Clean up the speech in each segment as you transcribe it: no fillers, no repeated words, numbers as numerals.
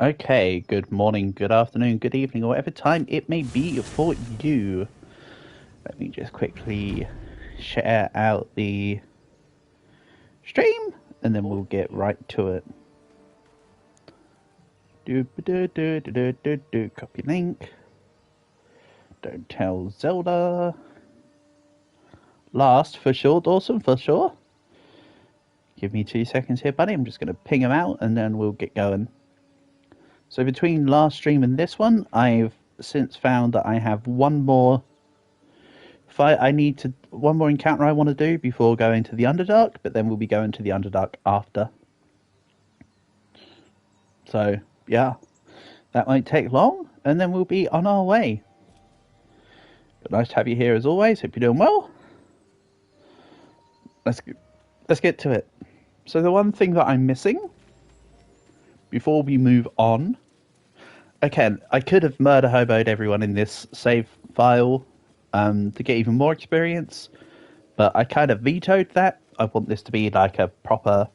Okay, good morning, good afternoon, good evening, or whatever time it may be for you. Let me just quickly share out the stream, and then we'll get right to it. Copy link. Don't tell Zelda. Last for sure, Dawson, for sure. Give me 2 seconds here, buddy. I'm just going to ping him out, and then we'll get going. So between last stream and this one, I've since found that I have one more fight. One more encounter I want to do before going to the Underdark, but then we'll be going to the Underdark after. So yeah, that won't take long, and then we'll be on our way. But nice to have you here as always. Hope you're doing well. Let's get to it. So the one thing that I'm missing before we move on, again, I could have murder hoboed everyone in this save file to get even more experience, but I kind of vetoed that. I want this to be like a proper,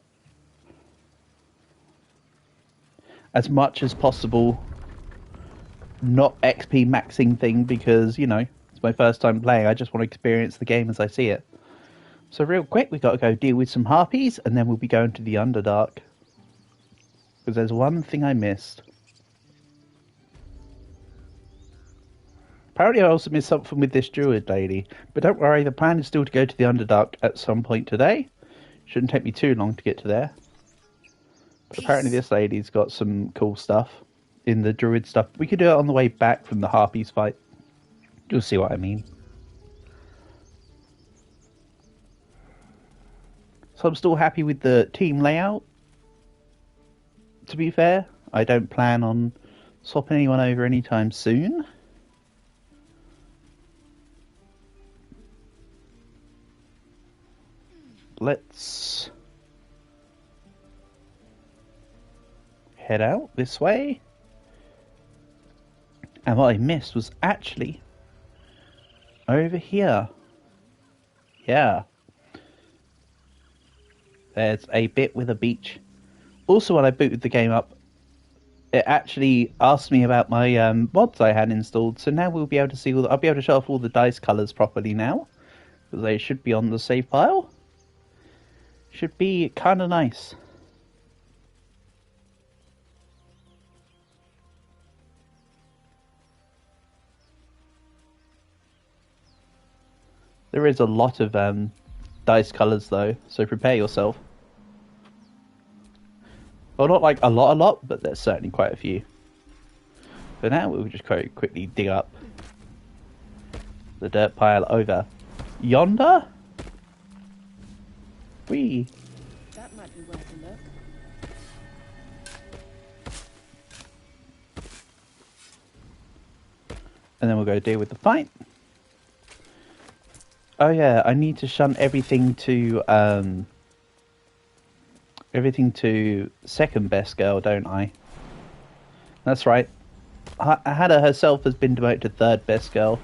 as much as possible, not XP maxing thing, because, you know, it's my first time playing. I just want to experience the game as I see it. So real quick, we got to go deal with some harpies, and then we'll be going to the Underdark. Because there's one thing I missed. Apparently I also missed something with this druid lady. But don't worry, the plan is still to go to the Underdark at some point today. Shouldn't take me too long to get to there. But apparently this lady's got some cool stuff in the druid stuff. We could do it on the way back from the harpies fight. You'll see what I mean. So I'm still happy with the team layout. To be fair, I don't plan on swapping anyone over anytime soon. Let's head out this way. And what I missed was actually over here. Yeah. There's a bit with a beach. Also, when I booted the game up, it actually asked me about my mods I had installed. So now we'll be able to see I'll be able to show off all the dice colours properly now, because they should be on the save file. Should be kind of nice. There is a lot of dice colours though, so prepare yourself. Well, not like a lot, but there's certainly quite a few. For now, we'll just quickly dig up the dirt pile over yonder. Whee! That might be worth a look. And then we'll go deal with the fight. Oh yeah, I need to shunt everything to second best girl, don't I? That's right. Hannah herself has been demoted to third best girl.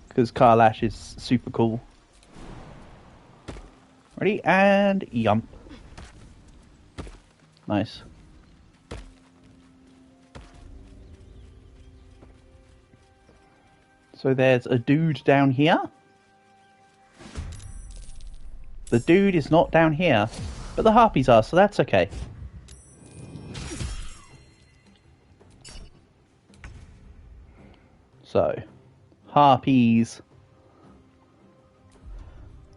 Because Karlash is super cool. Ready? And yump. Nice. So there's a dude down here. The dude is not down here, but the harpies are, so that's okay. So, harpies.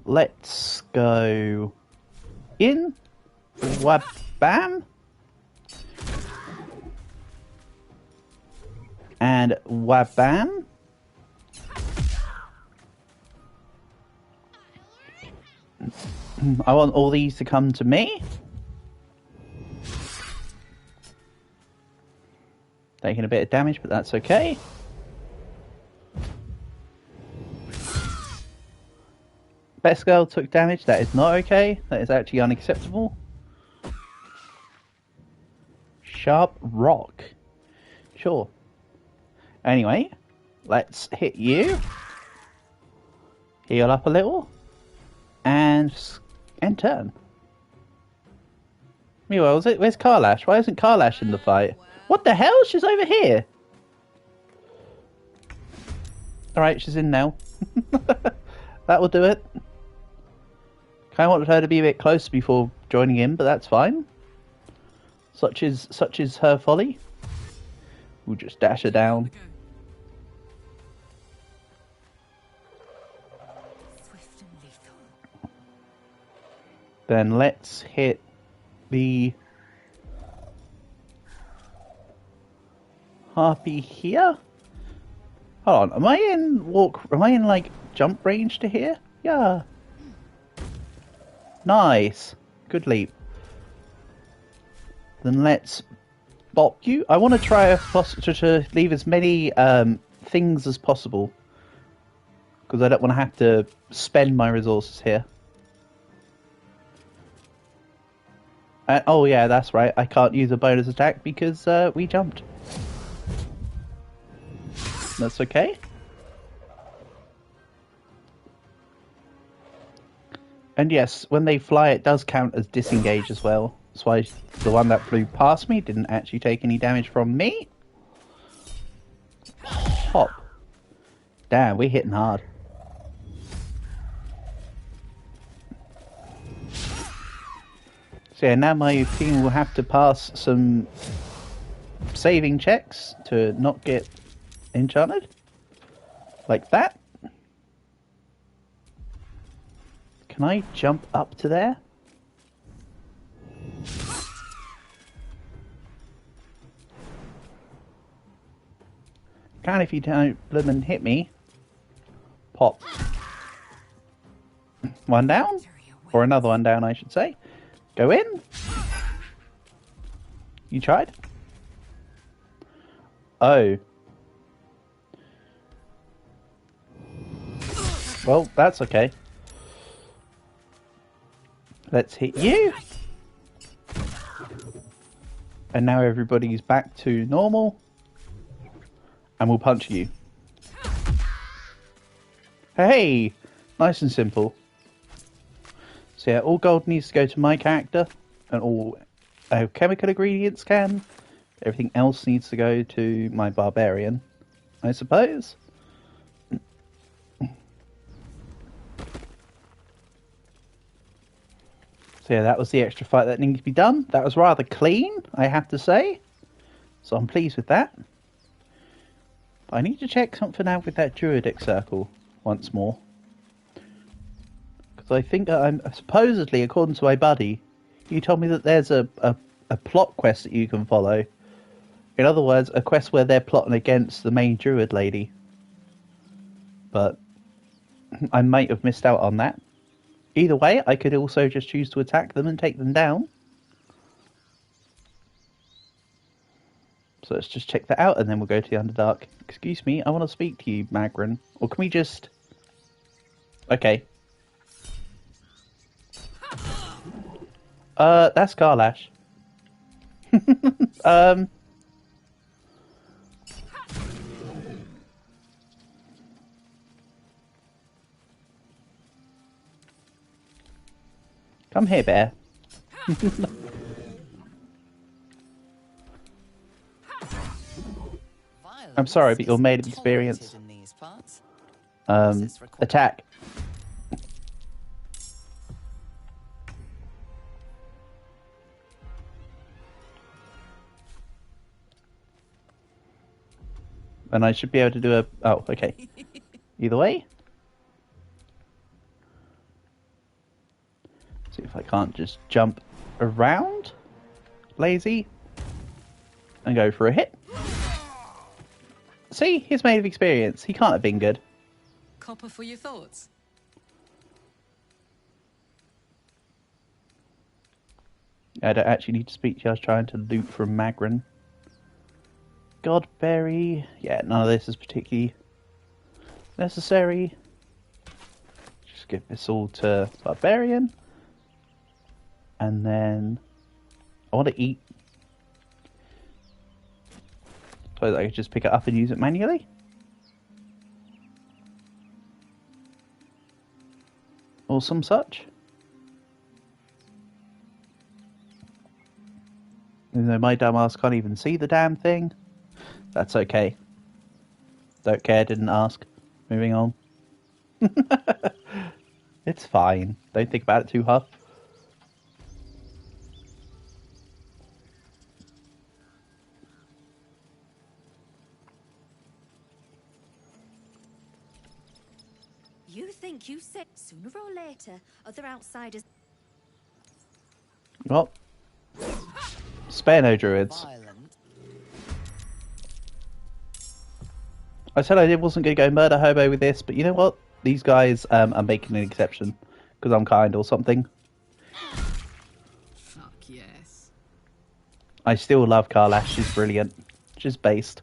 Let's go in. Wabam. And wabam. I want all these to come to me. Taking a bit of damage, but that's okay. Best girl took damage. That is not okay. That is actually unacceptable. Sharp rock. Sure. Anyway, let's hit you. Heal up a little. And turn. Meanwhile, where's Karlash? Why isn't Karlash in the fight? What the hell? She's over here! Alright, she's in now. That will do it. Kinda wanted her to be a bit closer before joining in, but that's fine. Such is her folly. We'll just dash her down. Swift and lethal. Then let's hit the harpy here. Hold on, am I in like jump range to here? Yeah. Nice. Good leap. Then let's bop you. I want to try to leave as many things as possible. Because I don't want to have to spend my resources here. Oh yeah, that's right. I can't use a bonus attack because we jumped. That's okay. And yes, when they fly, it does count as disengage as well. That's why the one that flew past me didn't actually take any damage from me. Pop. Damn, we're hitting hard. So yeah, now my team will have to pass some saving checks to not get enchanted. Like that. Can I jump up to there? Can if you don't bloomin' hit me. Pop. One down? Or another one down, I should say. Go in. You tried? Oh. Well, that's okay. Let's hit you. And now everybody's back to normal. And we'll punch you. Hey! Nice and simple. So yeah, all gold needs to go to my character. And all chemical ingredients can. Everything else needs to go to my barbarian, I suppose. So yeah, that was the extra fight that needed to be done. That was rather clean, I have to say. So I'm pleased with that. But I need to check something out with that Druidic circle once more. Because I think I'm supposedly, according to my buddy, he told me that there's a plot quest that you can follow. In other words, a quest where they're plotting against the main druid lady. But I might have missed out on that. Either way, I could also just choose to attack them and take them down. So let's just check that out and then we'll go to the Underdark. Excuse me, I want to speak to you, Magrin. Or can we just... Okay. That's Karlash. Come here, bear. I'm sorry, but you're made of experience. Attack. And I should be able to do a... Oh, okay. Either way. See if I can't just jump around. Lazy. And go for a hit. See? He's made of experience. He can't have been good. Copper for your thoughts. I don't actually need to speak to you. I was trying to loot from Magrin. Godberry. Yeah, none of this is particularly necessary. Just give this all to Barbarian. And then I want to eat. So I could just pick it up and use it manually. Or some such. Even though my dumb ass can't even see the damn thing. That's okay. Don't care, didn't ask. Moving on. It's fine. Don't think about it too hard. You think you said sooner or later other outsiders Well, spare no druids. Violent. I said I wasn't going to go murder hobo with this, but you know what? These guys are making an exception because I'm kind or something. Fuck yes. I still love Karlash. She's brilliant. She's based.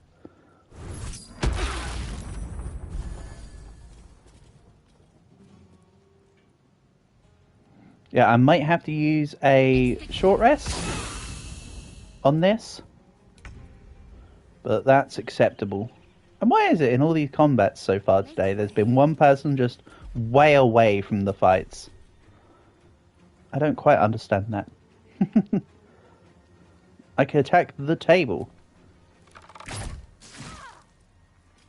Yeah, I might have to use a short rest on this, but that's acceptable. And why is it in all these combats so far today, there's been one person just way away from the fights? I don't quite understand that. I can attack the table.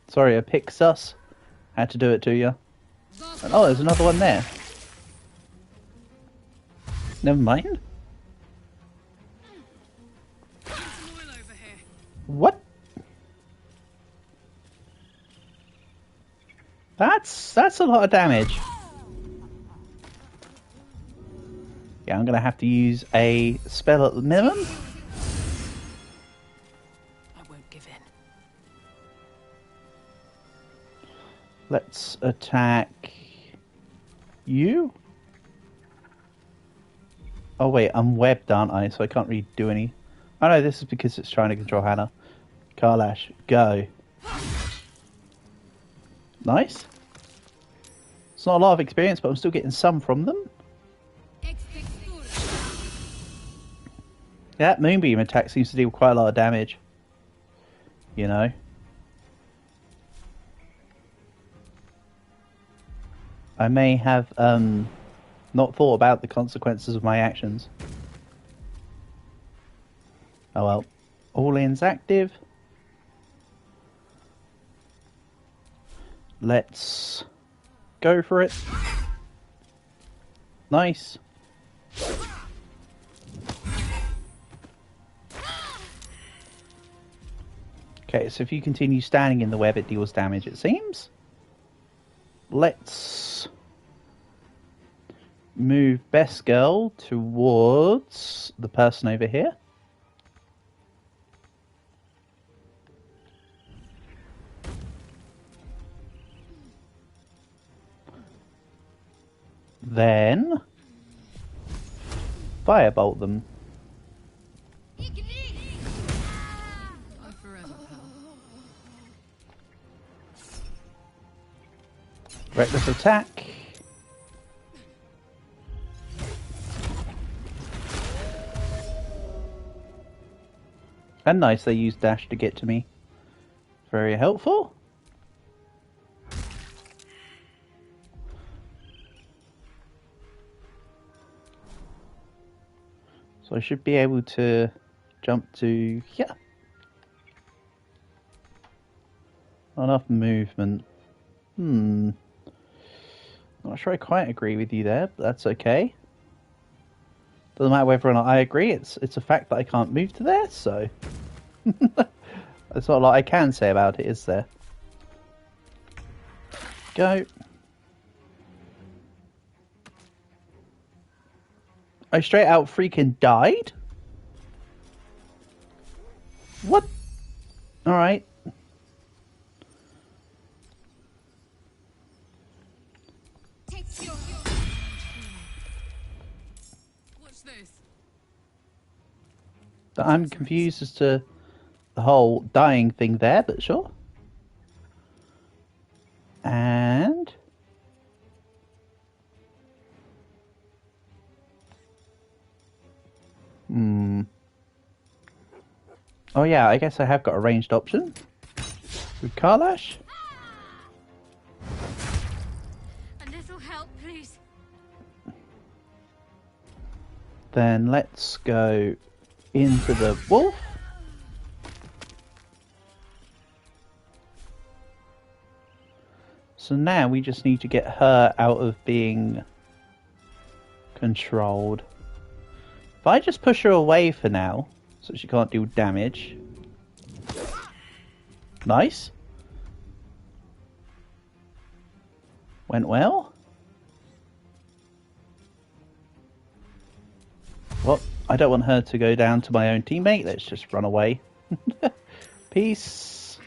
Sorry, I picked sus. Had to do it to you. And, oh, there's another one there. Never mind. What? That's a lot of damage. Yeah, I'm gonna have to use a spell at the minimum. I won't give in. Let's attack you. Oh wait, I'm webbed, aren't I? So I can't really do any. Oh no, this is because it's trying to control Hannah. Karlash, go. Nice. It's not a lot of experience, but I'm still getting some from them. That Moonbeam attack seems to deal quite a lot of damage. You know. I may have not thought about the consequences of my actions. Oh well. All-in's active. Let's go for it. Nice. Okay, so if you continue standing in the web, it deals damage, it seems. Let's move Best Girl towards the person over here. Then firebolt them. Forever, pal. Reckless attack. And nice, they used dash to get to me. Very helpful. So I should be able to jump to here. Not enough movement. Not sure I quite agree with you there, but that's okay. Doesn't matter whether or not I agree, it's a fact that I can't move to there, so... There's not a lot I can say about it, is there? Go. I straight out freaking died? What? Alright. What's this? I'm confused as to the whole dying thing there, but sure. And... Oh yeah, I guess I have got a ranged option with Karlash. a little help, please? Then let's go into the wolf. So now we just need to get her out of being controlled. If I just push her away for now, so she can't do damage. Nice. Went well. Well, I don't want her to go down to my own teammate. Let's just run away. Peace.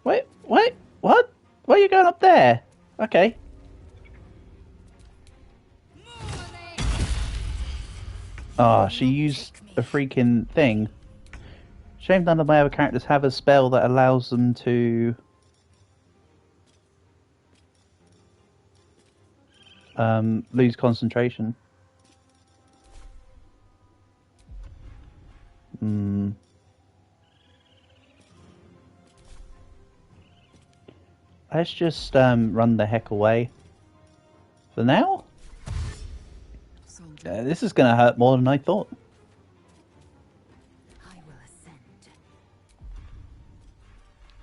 Wait, what? Why are you going up there? Okay. Ah, she used a freaking thing. Shame none of my other characters have a spell that allows them to lose concentration. Let's just run the heck away. For now? This is going to hurt more than I thought. I will ascend.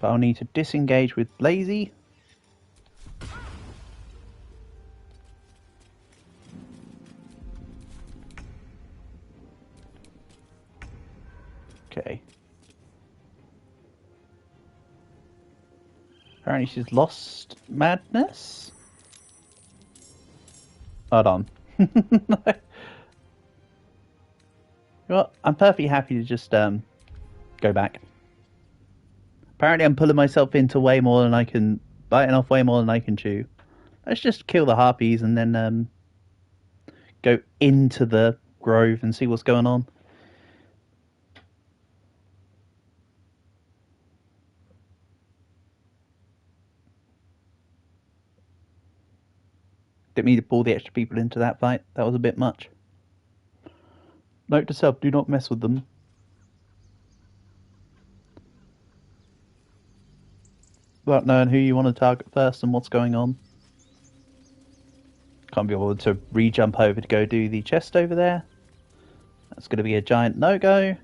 But I'll need to disengage with Lazy. Okay. Apparently she's lost madness. Hold on. Well, I'm perfectly happy to just go back. Apparently I'm pulling myself into way more than I can, biting off way more than I can chew. Let's just kill the harpies and then go into the grove and see what's going on. Didn't mean to pull the extra people into that fight. That was a bit much. Note to self, do not mess with them. Without knowing who you want to target first and what's going on. Can't be able to re-jump over to go do the chest over there. That's going to be a giant no-go.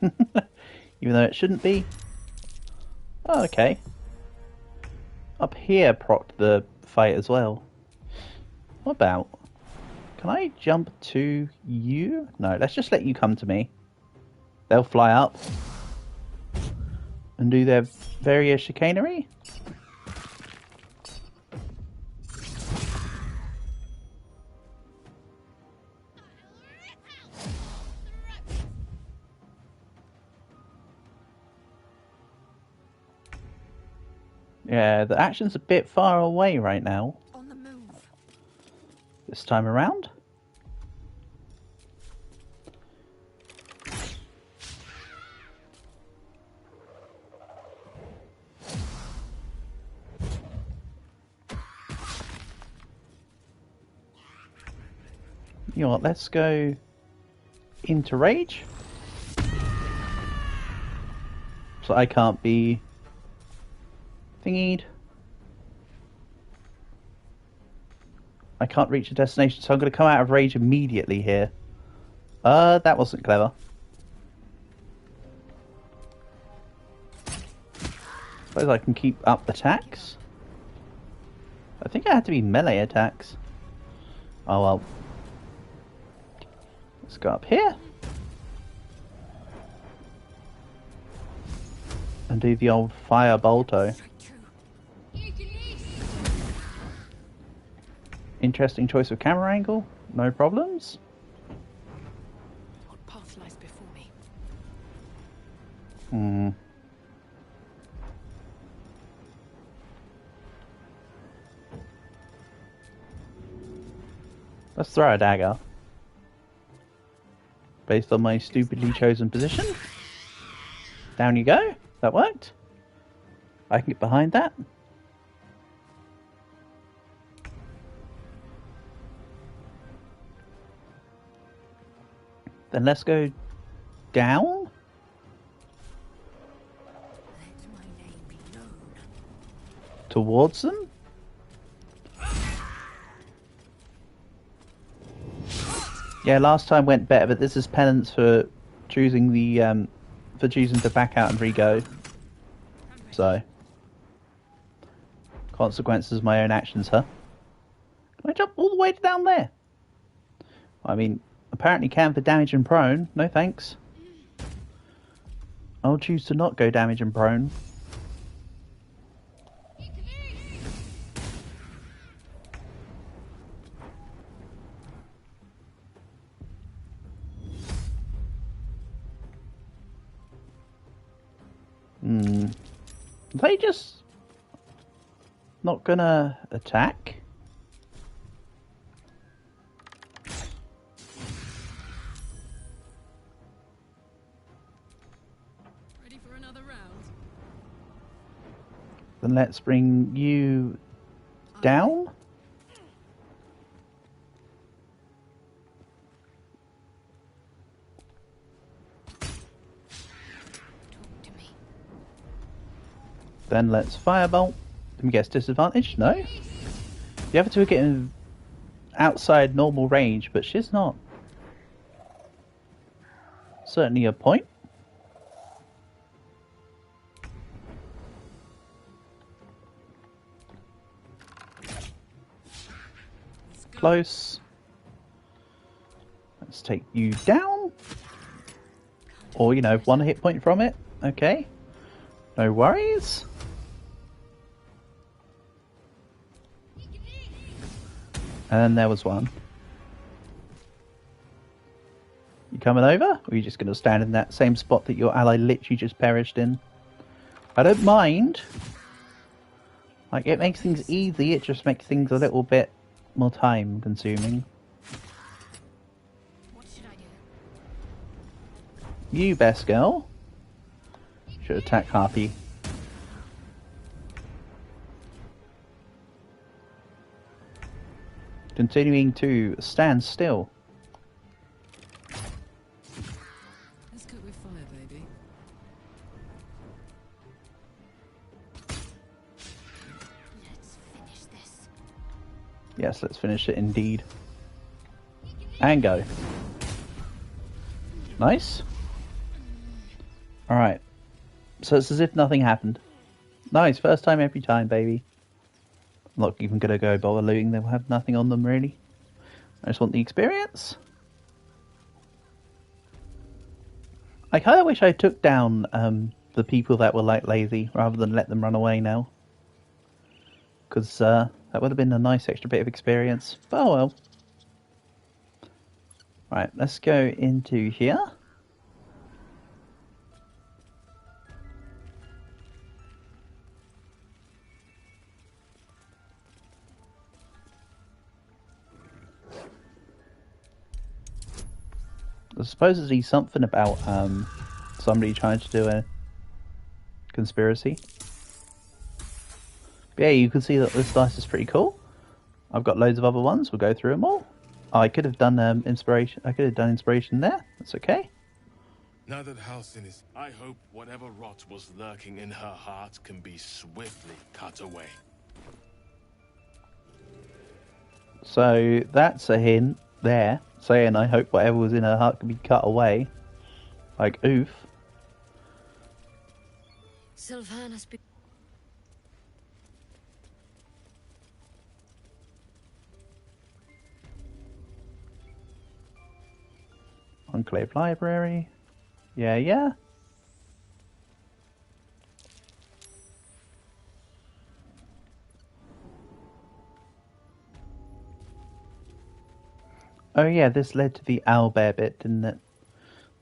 Even though it shouldn't be. Oh, okay. Up here procced the fight as well. What about... Can I jump to you? No, let's just let you come to me. They'll fly up. And do their various chicanery. Yeah, the action's a bit far away right now. On the move. This time around. You know what, let's go into rage. So I can't be thingied. I can't reach a destination, so I'm going to come out of rage immediately here. That wasn't clever. Suppose I can keep up attacks. I think I had to be melee attacks. Oh well. Let's go up here. And do the old fire bolto. Interesting choice of camera angle. No problems. What path lies before me? Let's throw a dagger. Based on my stupidly chosen position. Down you go. That worked. I can get behind that. Then let's go down. Let my name be known. Towards them. Yeah, last time went better, but this is penance for choosing the choosing to back out and re-go. So consequences of my own actions, huh? Can I jump all the way down there? I mean, apparently can for damage and prone. No thanks. I'll choose to not go damage and prone. Are they just not gonna attack? Ready for another round? Then let's bring you down. Talk to me. Then let's firebolt. Can we get disadvantage? No. The other two are getting outside normal range, but she's not. Certainly a point. Close. Let's take you down. Or, you know, 1 hit point from it. Okay. No worries. And then there was one. You coming over? Or are you just going to stand in that same spot that your ally literally just perished in? I don't mind. Like, it makes things easy, it just makes things a little bit more time consuming. What should I do? You, best girl, should attack Harpy. Continuing to stand still. Let's cook with fire, baby. Let's finish this. Yes, let's finish it indeed. And go. Nice. Alright. So it's as if nothing happened. Nice, first time every time, baby. I'm not even going to go bother looting, they'll have nothing on them really. I just want the experience. I kind of wish I took down the people that were like lazy rather than let them run away now. Because that would have been a nice extra bit of experience. But oh well. Right, let's go into here. There's supposedly something about somebody trying to do a conspiracy. But yeah, you can see that this dice is pretty cool. I've got loads of other ones. We'll go through them all. Oh, I could have done inspiration. I could have done inspiration there. That's okay. Now that Halcyon is, I hope whatever rot was lurking in her heart can be swiftly cut away. So that's a hint there, saying I hope whatever was in her heart can be cut away. Like, oof. Sylvanas be... Enclave Library. Yeah, yeah. Oh yeah, this led to the owlbear bit, didn't it?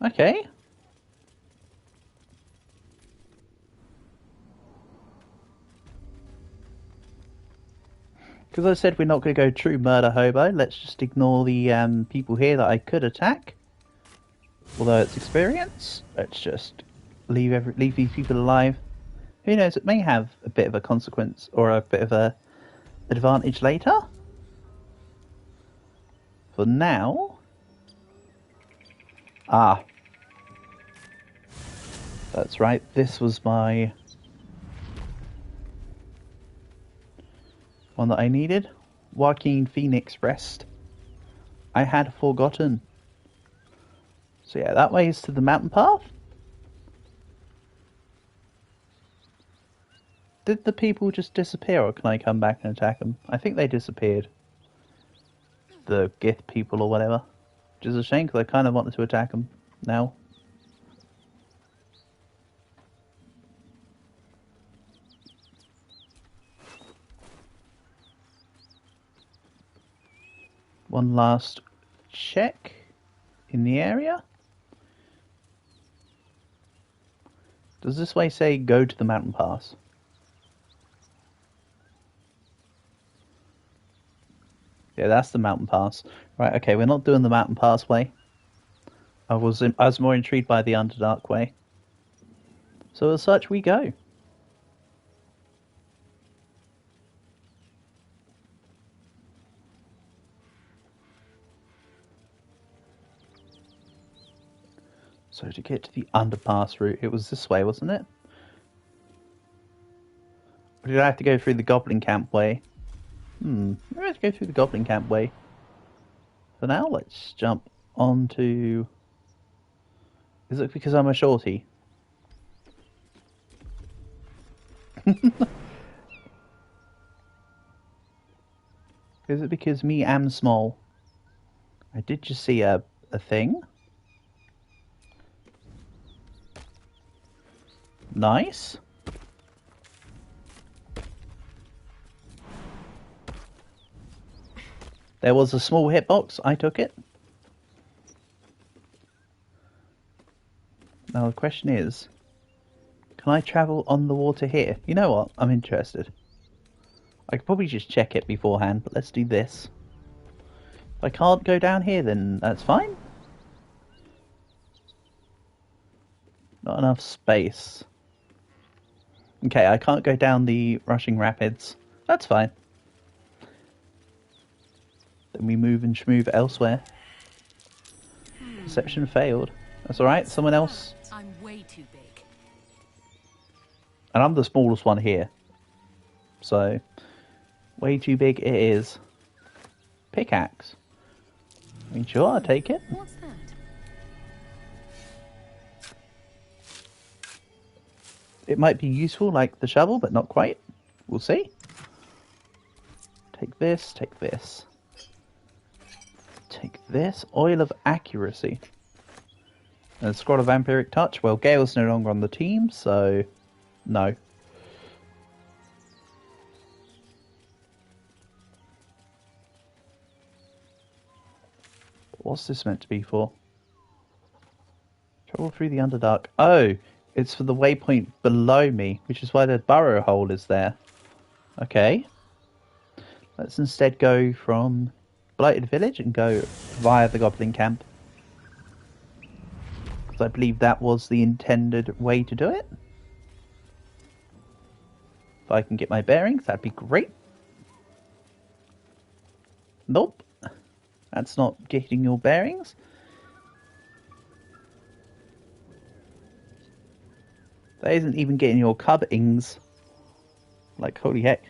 Okay. Because I said we're not going to go true murder hobo, let's just ignore the people here that I could attack. Although it's experience, let's just leave these people alive. Who knows, it may have a bit of a consequence or a bit of a advantage later. For now... Ah. That's right, this was my... one that I needed. Joaquin Phoenix Rest. I had forgotten. So yeah, that way is to the mountain path. Did the people just disappear, or can I come back and attack them? I think they disappeared. The Gith people or whatever. Which is a shame, because I kind of wanted to attack them now. One last check in the area. Does this way say go to the mountain pass? Yeah, that's the mountain pass. Right, okay, we're not doing the mountain pass way. I was more intrigued by the Underdark way. So as such, we go. So to get to the underpass route, it was this way, wasn't it? Or did I have to go through the Goblin Camp way? Maybe I have to go through the Goblin Camp way. For now, let's jump onto... Is it because I'm a shorty? Is it because me am small? I did just see a thing. Nice. There was a small hitbox, I took it. Now the question is, can I travel on the water here? You know what? I'm interested. I could probably just check it beforehand, but let's do this. If I can't go down here, then that's fine. Not enough space. Okay, I can't go down the rushing rapids. That's fine. Then we move and schmove elsewhere. Perception failed. That's alright, someone else. I'm way too big. And I'm the smallest one here. So, way too big it is. Pickaxe. I mean, sure, I'll take it. What's that? It might be useful like the shovel, but not quite. We'll see. Take this, take this. Take this. Oil of Accuracy. And a Scroll of Vampiric Touch. Well, Gale's no longer on the team, so... no. What's this meant to be for? Travel through the Underdark. Oh! It's for the waypoint below me, which is why the burrow hole is there. Okay. Let's instead go from Blighted Village and go via the Goblin Camp. Because I believe that was the intended way to do it. If I can get my bearings, that'd be great. Nope. That's not getting your bearings. That isn't even getting your cubbings. Like, holy heck.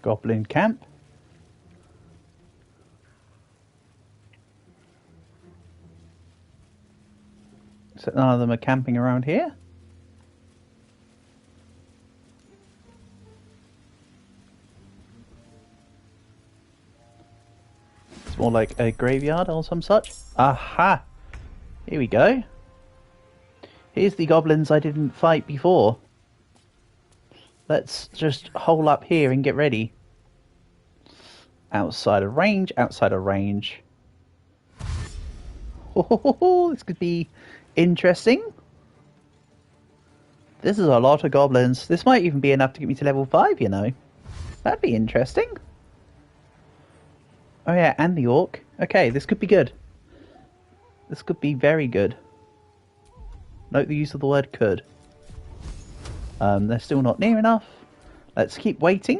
Goblin Camp. So none of them are camping around here. It's more like a graveyard or some such. Aha! Here we go. Here's the goblins I didn't fight before. Let's just hole up here and get ready. Outside of range, outside of range. Oh, this could be interesting. This is a lot of goblins. This might even be enough to get me to level 5, you know. That'd be interesting. Oh yeah, and the orc. Okay, this could be good. This could be very good. Note the use of the word could. They're still not near enough. Let's keep waiting.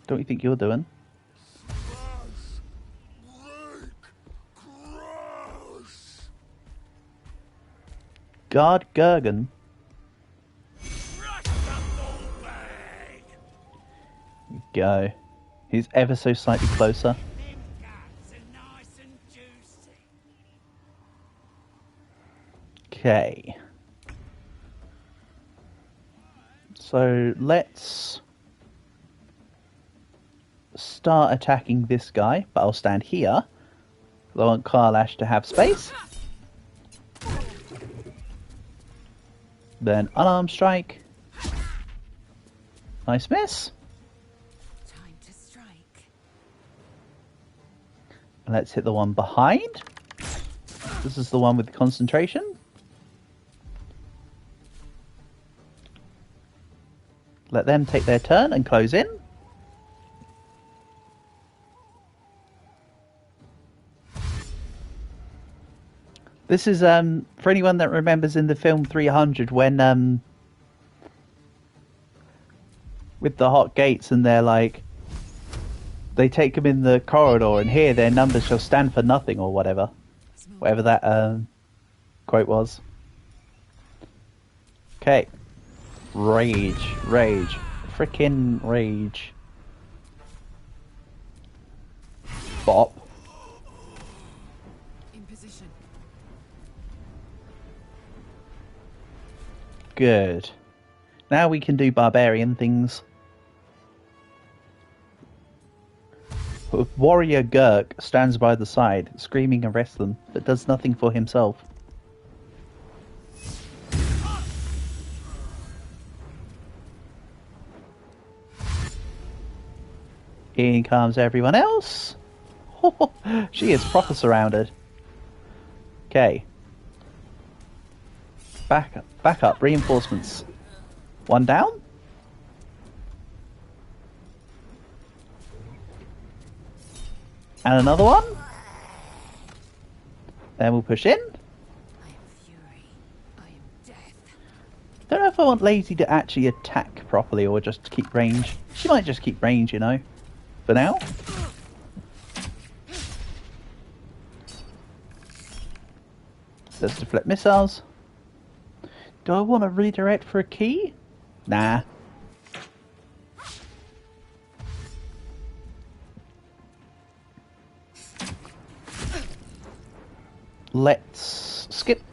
Don't you think you're doing? Guard Gergen. Go. He's ever so slightly closer. Okay. So let's start attacking this guy, but I'll stand here. I want Karlash to have space. Then unarmed strike. Nice miss. Time to strike. And let's hit the one behind. This is the one with concentration. Let them take their turn and close in. This is for anyone that remembers in the film 300 when with the hot gates and they're like they take them in the corridor and here their numbers shall stand for nothing or whatever that quote was. Okay, rage, frickin' rage. Bop. Good. Now we can do barbarian things. Warrior Gurk stands by the side, screaming arrest them, but does nothing for himself. In comes everyone else. She is proper surrounded. Okay. Back up, reinforcements. One down. And another one. Then we'll push in. I am fury. I am death. Don't know if I want Lazy to actually attack properly or just keep range. She might just keep range, you know, for now. Let's deflect missiles. Do I want to redirect for a key? Nah. Let's skip.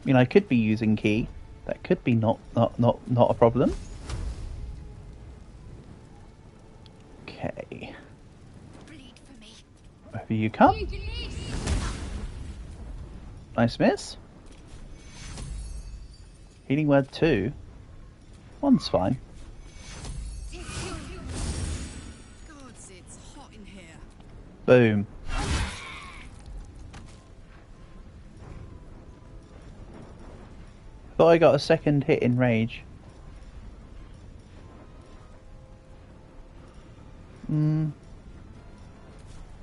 I mean, I could be using key. That could be not a problem. Okay. Bleed for me. Over you come. Nice miss. Healing word 2. 1's fine. Gods, it's hot in here. Boom. Thought I got a second hit in rage.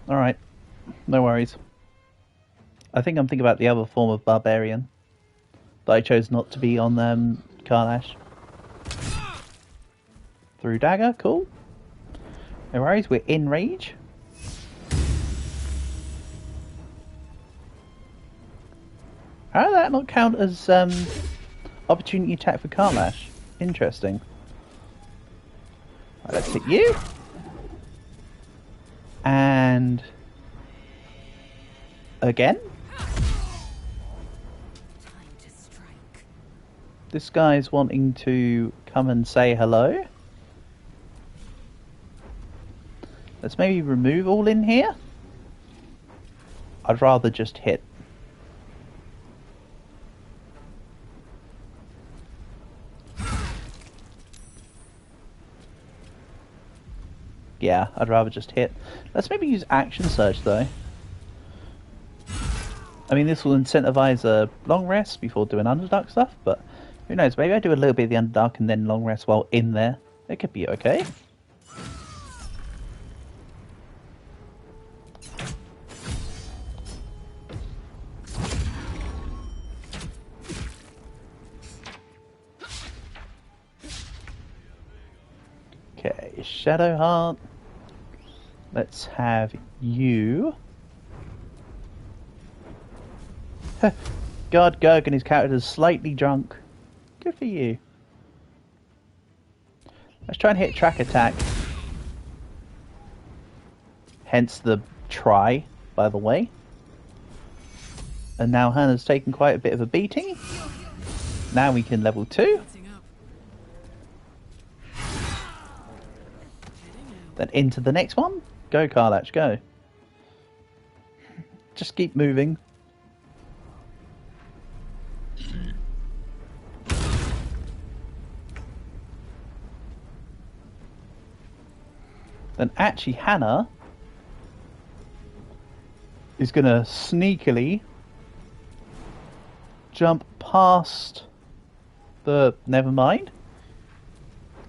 Alright. No worries. I think I'm thinking about the other form of barbarian that I chose not to be on Karlash. Through dagger, cool. No worries, we're in rage. How did that not count as opportunity attack for Karlash? Interesting. Right, let's hit you. And again. This guy's wanting to come and say hello. Let's maybe remove all in here. I'd rather just hit. Yeah, I'd rather just hit. Let's maybe use action surge though. I mean, this will incentivize a long rest before doing Underdark stuff, but who knows, maybe I do a little bit of the Underdark and then long rest while in there. It could be okay. Shadow Heart. Let's have you. God, Gurg and his character is slightly drunk. Good for you. Let's try and hit track attack. Hence the try, by the way. And now Hannah's taken quite a bit of a beating. Now we can level 2. Then into the next one. Go, Karlach, go. Just keep moving. Then actually Hannah is going to sneakily jump past the... Never mind.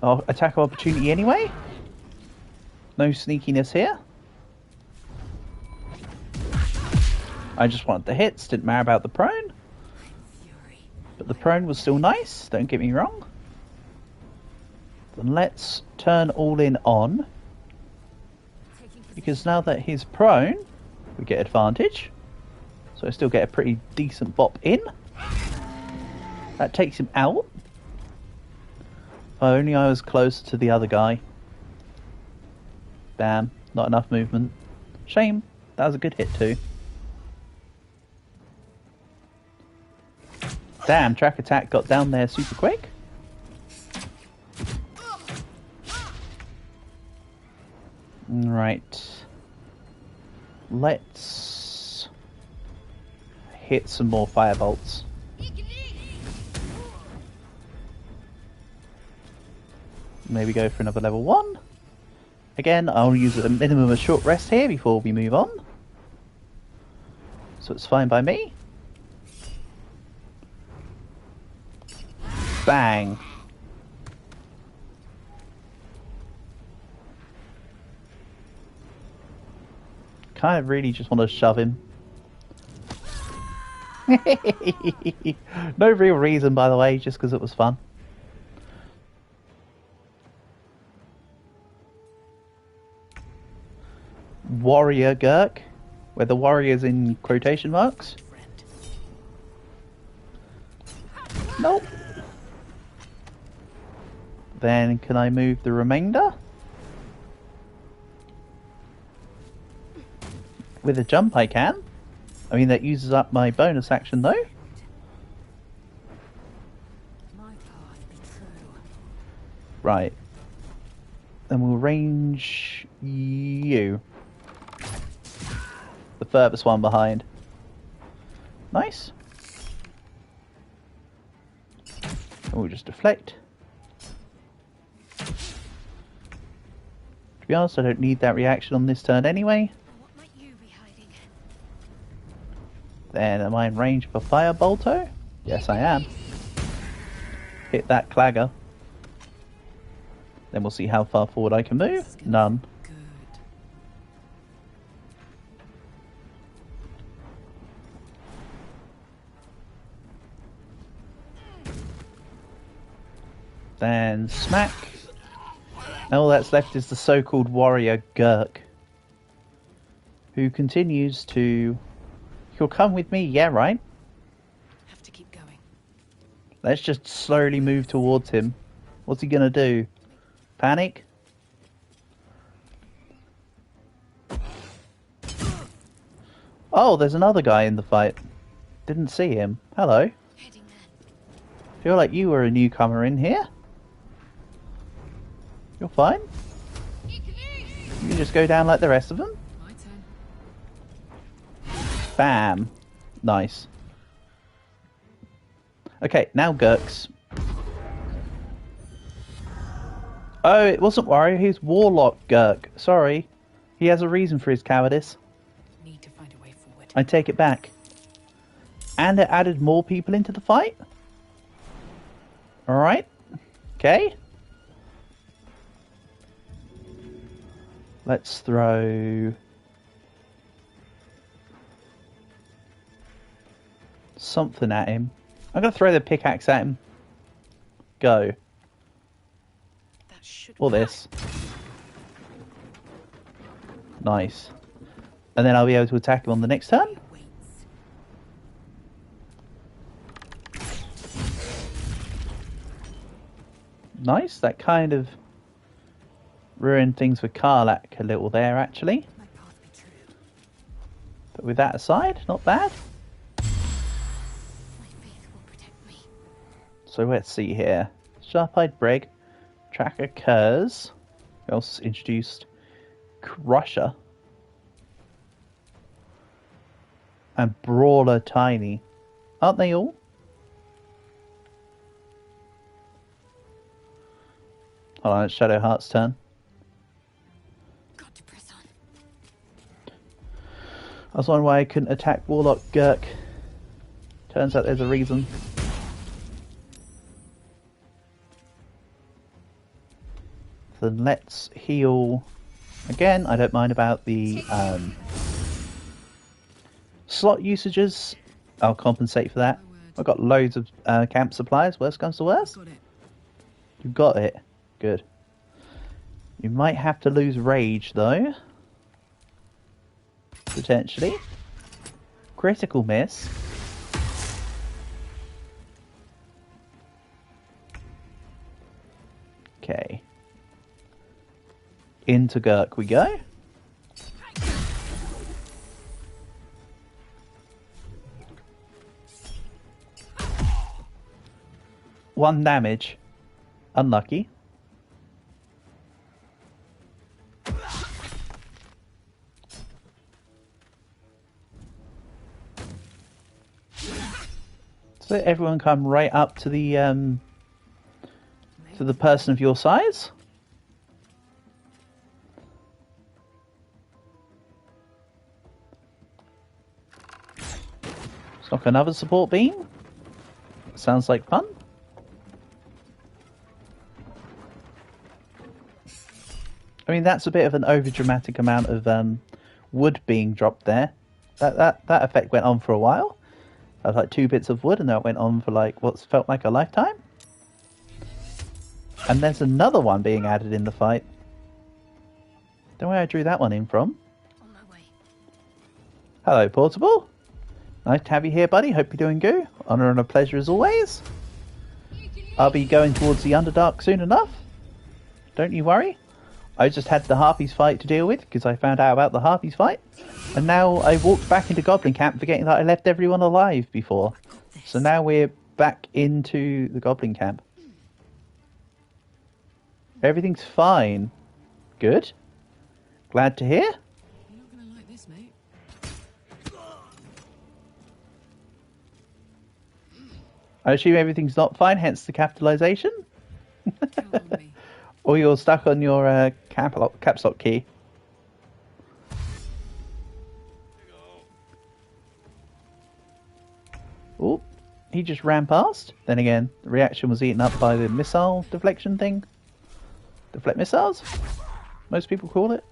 Oh, attack of opportunity anyway. No sneakiness here. I just wanted the hits, didn't matter about the prone. But the prone was still nice, don't get me wrong. Then let's turn all in on. Because now that he's prone, we get advantage. So I still get a pretty decent bop in. That takes him out. If only I was closer to the other guy. Damn, not enough movement. Shame, that was a good hit too. Damn, track attack got down there super quick. Right. Let's hit some more firebolts. Maybe go for another level 1. Again, I'll use a minimum of short rest here before we move on. So it's fine by me. Bang. Kind of really just want to shove him. No real reason, by the way, just because it was fun. Warrior Gurk, where the warrior's in quotation marks. Nope. Then can I move the remainder? With a jump I can. I mean that uses up my bonus action though. Right. Then we'll range you. The furthest one behind. Nice. And we'll just deflect. To be honest, I don't need that reaction on this turn anyway. What might you be hiding? Then am I in range for Fire Bolto? Yes, I am. Hit that clagger. Then we'll see how far forward I can move. None. Good. Then smack. And all that's left is the so-called warrior Gurk, who continues to... You'll come with me, yeah, right? Have to keep going. Let's just slowly move towards him. What's he gonna do? Panic? Oh, there's another guy in the fight. Didn't see him. Hello. Heading there. Feel like you were a newcomer in here. You're fine. You can just go down like the rest of them. My turn. Bam. Nice. Okay, now Gurks. Oh, it wasn't Warrior, he's Warlock Gurk. Sorry. He has a reason for his cowardice. Need to find a way forward. I take it back. And it added more people into the fight? Alright. Okay. Let's throw... something at him. I'm going to throw the pickaxe at him. Go. That should Or this. Nice. And then I'll be able to attack him on the next turn. Waits. Nice. That kind of ruined things for Karlak a little there, actually. My path be true. But with that aside, not bad. My faith will protect me. So let's see here. Sharp-eyed Brig, Tracker Curs. We also introduced Crusher. And Brawler Tiny. Aren't they all? Hold on, it's Shadowheart's turn. Got to press on. I was wondering why I couldn't attack Warlock Gurk. Turns out there's a reason. Then let's heal again. I don't mind about the slot usages. I'll compensate for that. I've got loads of camp supplies. Worst comes to worst. Got it. You've got it. Good. You might have to lose rage though. Potentially. Critical miss. Okay. Into Gurk we go. One damage. Unlucky. So everyone come right up to the person of your size. Stock another support beam. Sounds like fun. I mean, that's a bit of an overdramatic amount of wood being dropped there. That effect went on for a while. That was like 2 bits of wood, and that went on for like what's felt like a lifetime. And there's another one being added in the fight. Don't know where I drew that one in from. On my way. Hello, Portable. Nice to have you here, buddy. Hope you're doing good. Honour and a pleasure as always. I'll be going towards the Underdark soon enough. Don't you worry. I just had the Harpies fight to deal with because I found out about the Harpies fight. And now I walked back into Goblin Camp forgetting that I left everyone alive before. So now we're back into the Goblin Camp. Everything's fine. Good. Glad to hear. You're not gonna like this, mate. I assume everything's not fine, hence the capitalization? Count on me. Or you're stuck on your caps lock key. Oh, he just ran past. Then again, the reaction was eaten up by the missile deflection thing. Deflect missiles? Most people call it.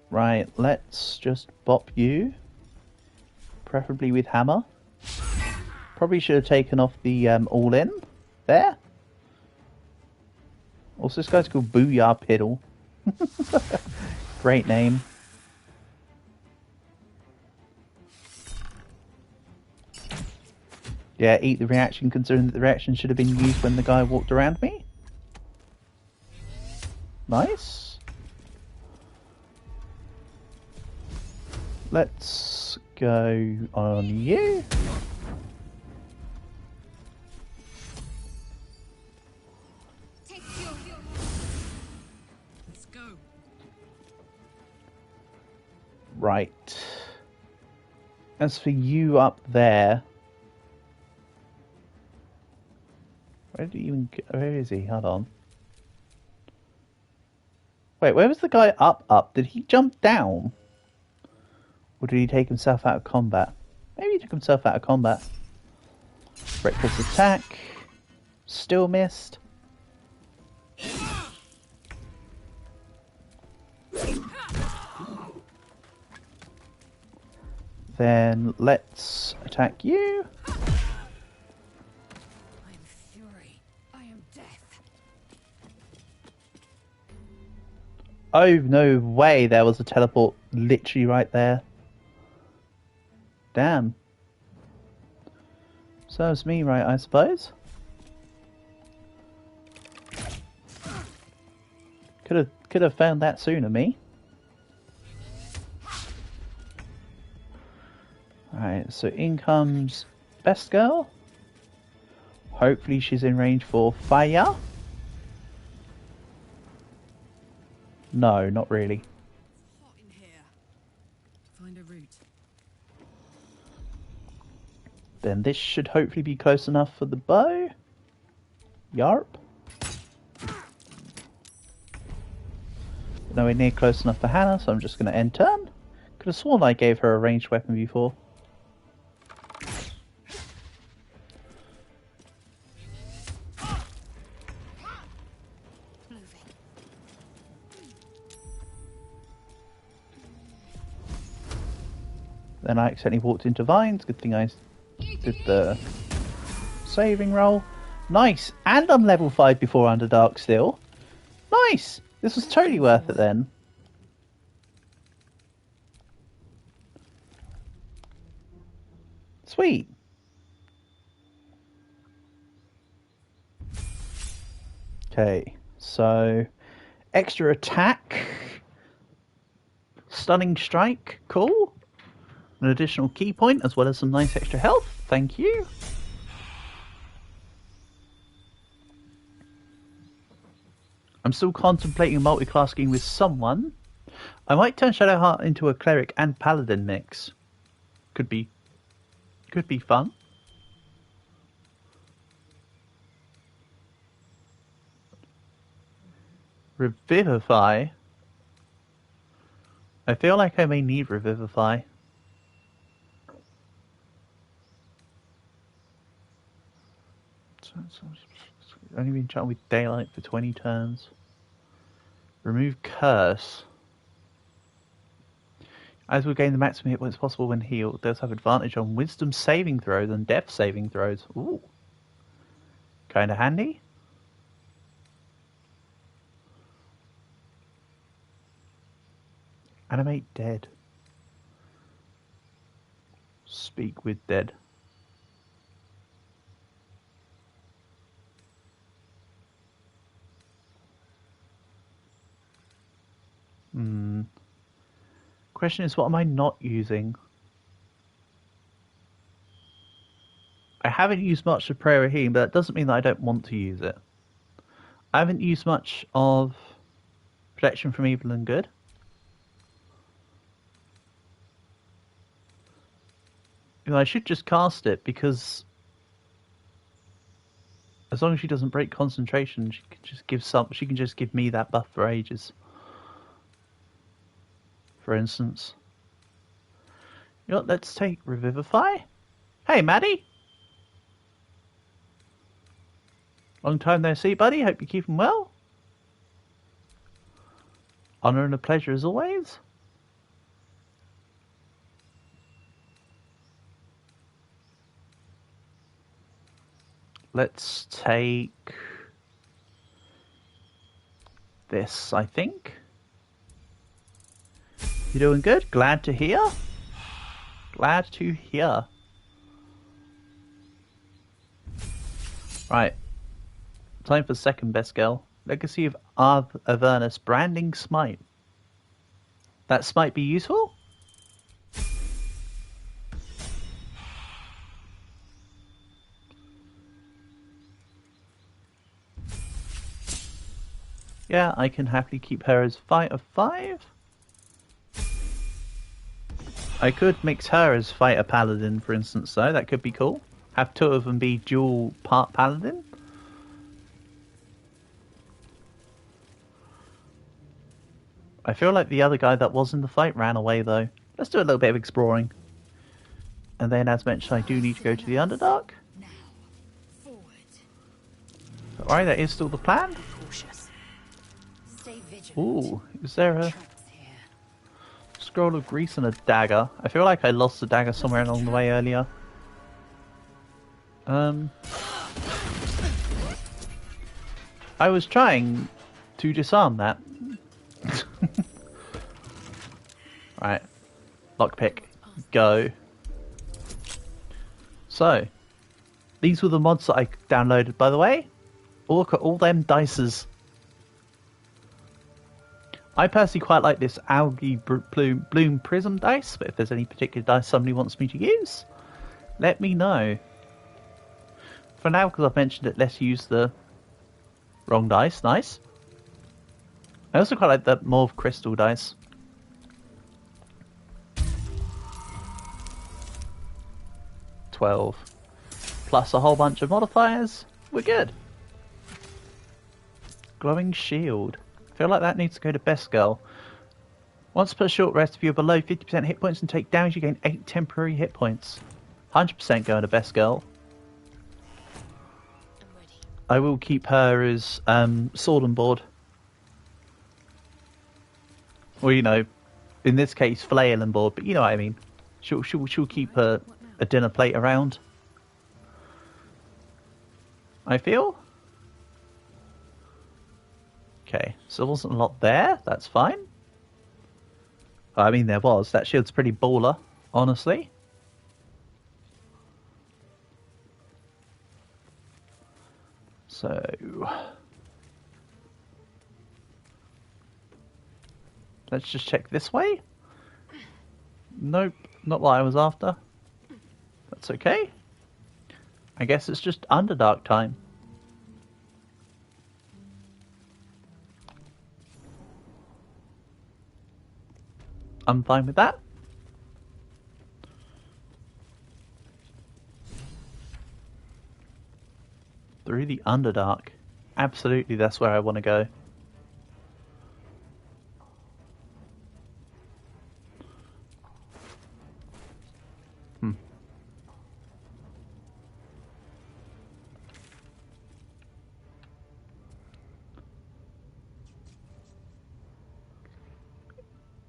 Right, let's just bop you. Preferably with hammer. Probably should have taken off the all-in there. Also, this guy's called Booyah Piddle. Great name. Yeah, eat the reaction, considering that the reaction should have been used when the guy walked around me. Nice. Let's go on you. Let's go. Right. As for you up there, where did he even go? Where is he? Hold on. Wait, where was the guy up? Did he jump down? Or did he take himself out of combat? Maybe he took himself out of combat. Reckless attack. Still missed. Then let's attack you. I am fury. I am death. Oh, no way there was a teleport literally right there. Damn. Serves me right, I suppose. Could have found that sooner, me. Alright, so in comes Best Girl. Hopefully she's in range for fire. No, not really. Hot in here. Find a route. Then this should hopefully be close enough for the bow. Yarp. Nowhere near close enough for Hannah, so I'm just going to end turn. Could have sworn I gave her a ranged weapon before. Moving. Then I accidentally walked into vines. Good thing I did the saving roll. Nice! And I'm level 5 before Underdark still. Nice! This was totally worth it then. Sweet. Okay, so extra attack, stunning strike, cool. An additional key point as well as some nice extra health. Thank you. I'm still contemplating multi-clasking with someone. I might turn Shadowheart into a cleric and paladin mix. Could be fun. Revivify. I feel like I may need Revivify. Only been chatting with Daylight for 20 turns. Remove Curse. As we gain the maximum hit points possible when healed, it does have advantage on Wisdom saving throws and Death saving throws. Ooh. Kinda handy. Animate Dead. Speak with Dead. Question is, what am I not using? I haven't used much of Prayer of Healing, but that doesn't mean that I don't want to use it. I haven't used much of Protection from Evil and Good. You know, I should just cast it because as long as she doesn't break concentration, she can just give she can just give me that buff for ages. For instance. You know what, let's take Revivify. Hey, Maddie! Long time no see, buddy. Hope you're keeping well. Honour and a pleasure as always. Let's take this, I think. You doing good? Glad to hear. Glad to hear. Right. Time for second best girl. Legacy of Avernus Branding Smite. That smite be useful? Yeah, I can happily keep her as Fight of 5. I could mix her as Fighter Paladin, for instance, though. That could be cool. Have two of them be dual part Paladin. I feel like the other guy that was in the fight ran away, though. Let's do a little bit of exploring. And then, as mentioned, I do need to go to the Underdark. Now, forward. Alright, that is still the plan. Cautious. Stay vigilant. Ooh, is there a Traps here. scroll of grease and a dagger. I feel like I lost the dagger somewhere along the way earlier. I was trying to disarm that. Right. Lockpick. Go. So, these were the mods that I downloaded, by the way. Look at all them dices. I personally quite like this algae bloom prism dice, but if there's any particular dice somebody wants me to use, let me know. For now, because I've mentioned it, let's use the wrong dice. Nice. I also quite like the mauve crystal dice. Plus a whole bunch of modifiers. We're good. Glowing shield. I feel like that needs to go to best girl. Once per short rest, if you're below 50% hit points and take damage, you gain 8 temporary hit points. 100% going to best girl. I will keep her as sword and board. Or, you know, in this case, flail and board, but you know what I mean. She'll keep a dinner plate around. I feel. Okay, so there wasn't a lot there. That's fine. I mean, there was. That shield's pretty baller, honestly. So... let's just check this way. Nope, not what I was after. That's okay. I guess it's just Underdark time. I'm fine with that. Through the Underdark. Absolutely, that's where I want to go.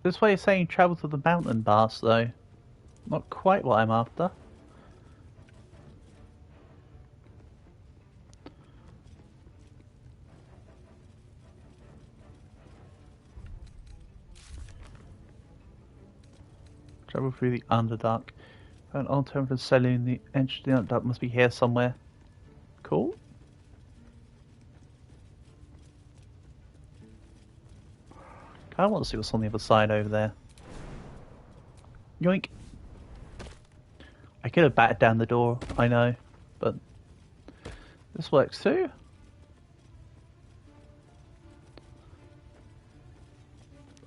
This way is saying travel to the mountain pass, though. Not quite what I'm after. Travel through the Underdark. An alternative saloon. The entrance to the Underdark must be here somewhere. Cool. I want to see what's on the other side over there. Yoink. I could have battered down the door, I know, but this works too.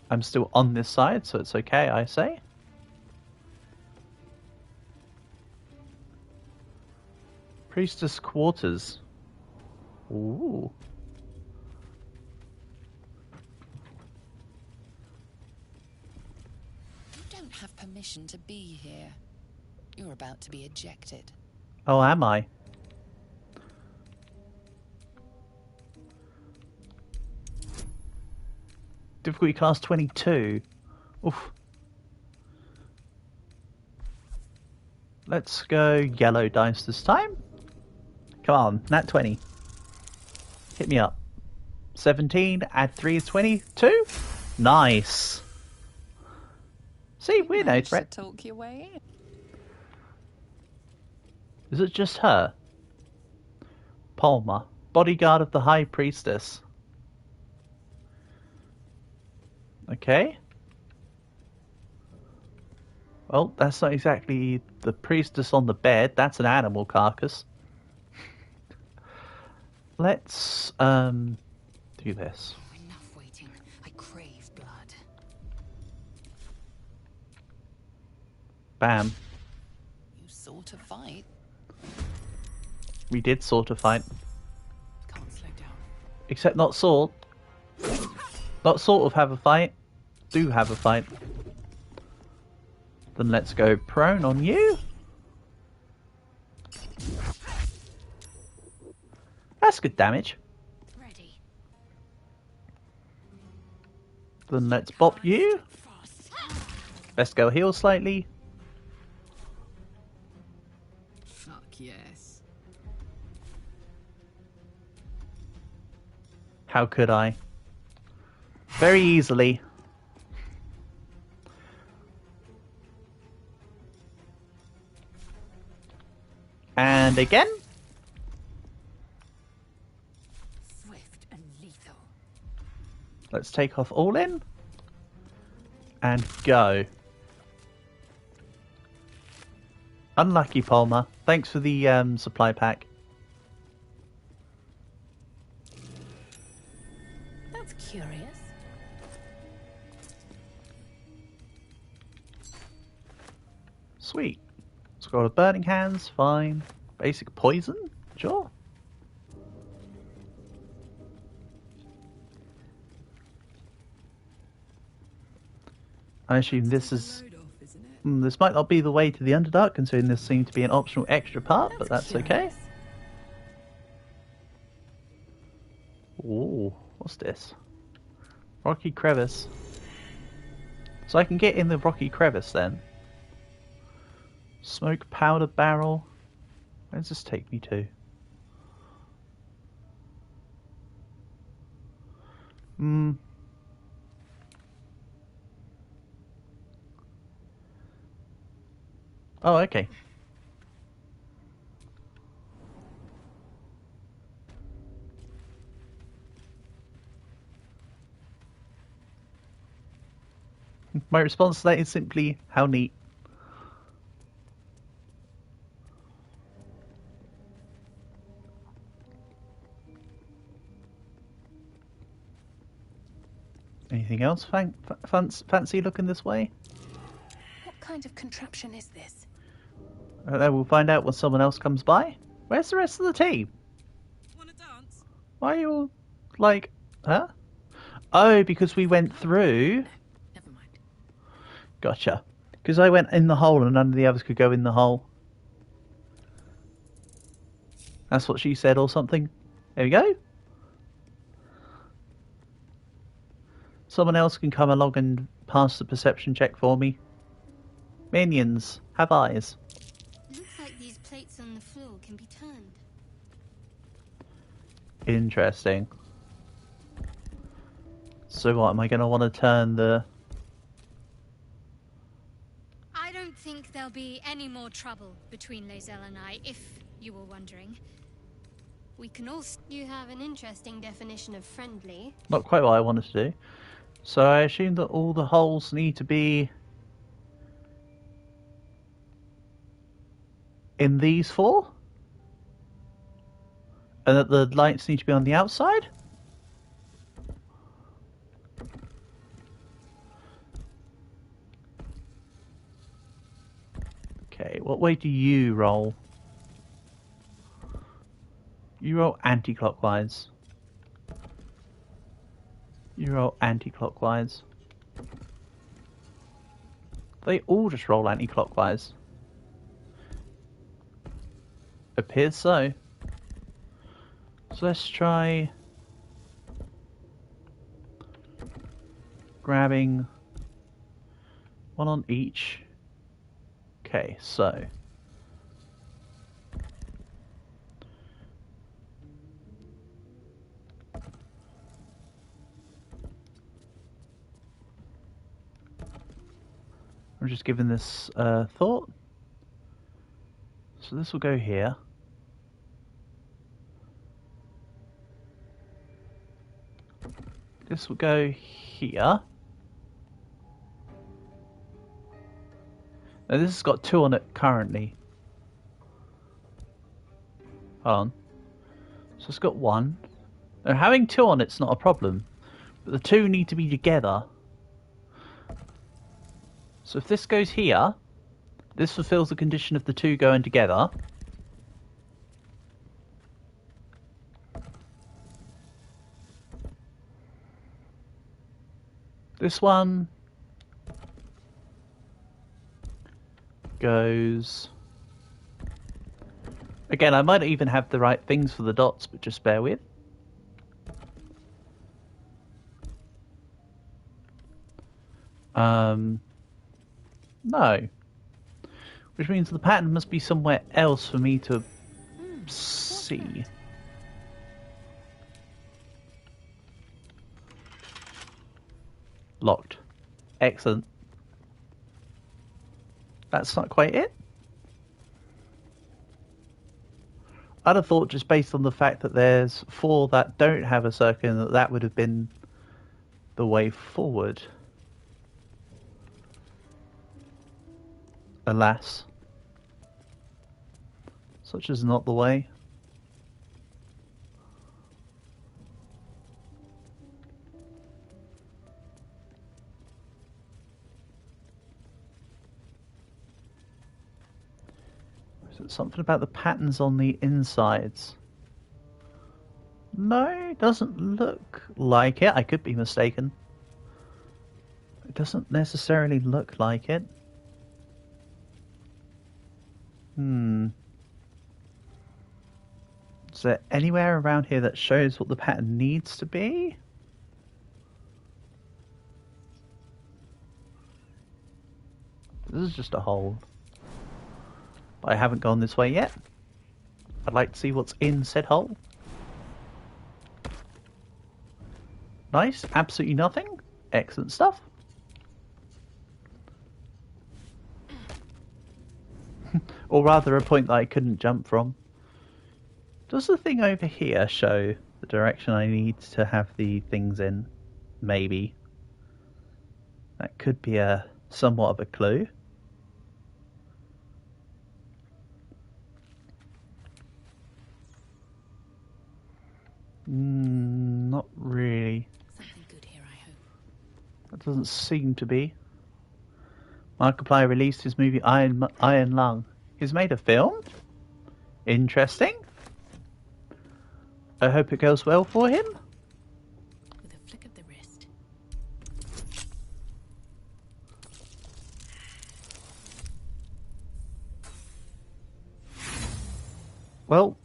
I'm still on this side, so it's okay, I say. Priestess quarters. Ooh. Have permission to be here. You're about to be ejected. Oh, am I? Difficulty class 22. Oof. Let's go yellow dice this time. Come on, nat 20. Hit me up. 17, add 3 is 22. Nice. See, we're no threat. Talk your way in. Is it just her? Palmer, bodyguard of the High Priestess. Okay. Well, that's not exactly the priestess on the bed. That's an animal carcass. Let's do this. Enough waiting. I crave blood. Bam. You sort of fight. We did sort of fight. Can't slow down. Except not sort. Not sort of have a fight. Do have a fight. Then let's go prone on you. That's good damage. Ready. Then let's bop you. Best go heal slightly. Fuck yes. How could I? Very easily. And again. Swift and lethal. Let's take off all in. And go. Unlucky Palmer. Thanks for the supply pack. That's curious. Sweet. Scroll of Burning Hands, fine. Basic poison? Sure. I assume this is... Road off, isn't it? This might not be the way to the Underdark, considering this seems to be an optional extra part, but that's okay. curious. Ooh, what's this? Rocky Crevice. So I can get in the Rocky Crevice then. Smoke Powder Barrel. Where does this take me to? Oh, okay. My response to that is simply, how neat. Anything else fancy looking this way? What kind of contraption is this? I don't know, we'll find out when someone else comes by. Where's the rest of the team? Wanna dance? Why are you all like, huh? Oh, because we went through. Never mind. Gotcha. Because I went in the hole and none of the others could go in the hole. That's what she said or something. There we go. Someone else can come along and pass the perception check for me. Minions, have eyes. Looks like these plates on the floor can be turned. Interesting. So what, am I going to want to turn the... I don't think there'll be any more trouble between Lae'zel and I, if you were wondering. We can also... You have an interesting definition of friendly. Not quite what I wanted to do. So I assume that all the holes need to be in these four? And that the lights need to be on the outside? Okay, what way do you roll? You roll anti-clockwise. You roll anti-clockwise. They all just roll anti-clockwise. Appears so. So let's try grabbing one on each. Okay, so I'm just giving this thought. So this will go here. This will go here. Now this has got 2 on it currently. Hold on. So it's got 1. Now having 2 on it's not a problem. But the 2 need to be together. So if this goes here, this fulfills the condition of the 2 going together. This one goes... Again, I might even have the right things for the dots, but just bear with. No. Which means the pattern must be somewhere else for me to see. Locked. Excellent. That's not quite it. I'd have thought, just based on the fact that there's 4 that don't have a circle, that would have been the way forward. Alas. Such is not the way. Is it something about the patterns on the insides? No, it doesn't look like it. I could be mistaken. It doesn't necessarily look like it. Is there anywhere around here that shows what the pattern needs to be? This is just a hole. But I haven't gone this way yet. I'd like to see what's in said hole. Nice, absolutely nothing. Excellent stuff. Or rather, a point that I couldn't jump from. Does the thing over here show the direction I need to have the things in? Maybe. That could be a somewhat of a clue. Not really. Something good here, I hope. That doesn't seem to be. Markiplier released his movie Iron Lung. He's made a film? Interesting. I hope it goes well for him. With a flick of the wrist. Well,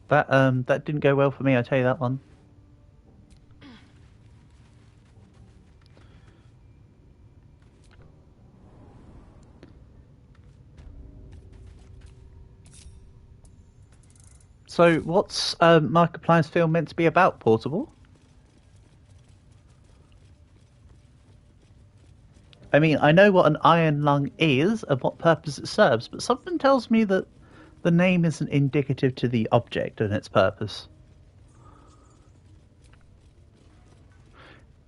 that didn't go well for me, I tell you that one. So, what's Markiplier's film meant to be about, Portable? I mean, I know what an iron lung is and what purpose it serves, but something tells me that the name isn't indicative to the object and its purpose.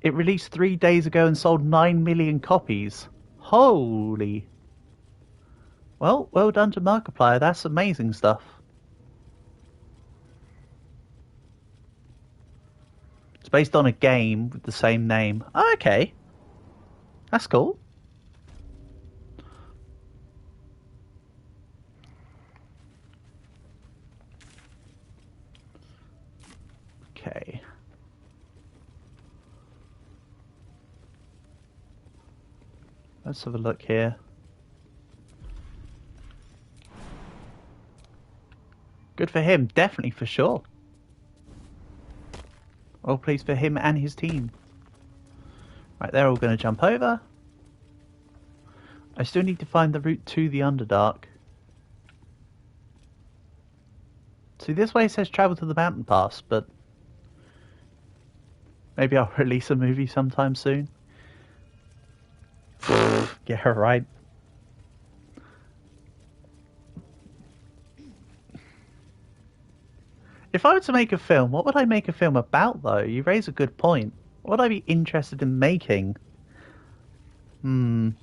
It released 3 days ago and sold 9 million copies. Holy. Well done to Markiplier. That's amazing stuff. It's based on a game with the same name. Oh, okay. That's cool. Okay. Let's have a look here. Good for him, definitely for sure. Well pleased for him and his team. Right, they're all going to jump over. I still need to find the route to the Underdark. See, this way it says travel to the mountain pass, but maybe I'll release a movie sometime soon. Yeah, right. If I were to make a film, what would I make a film about, though? You raise a good point. What would I be interested in making? You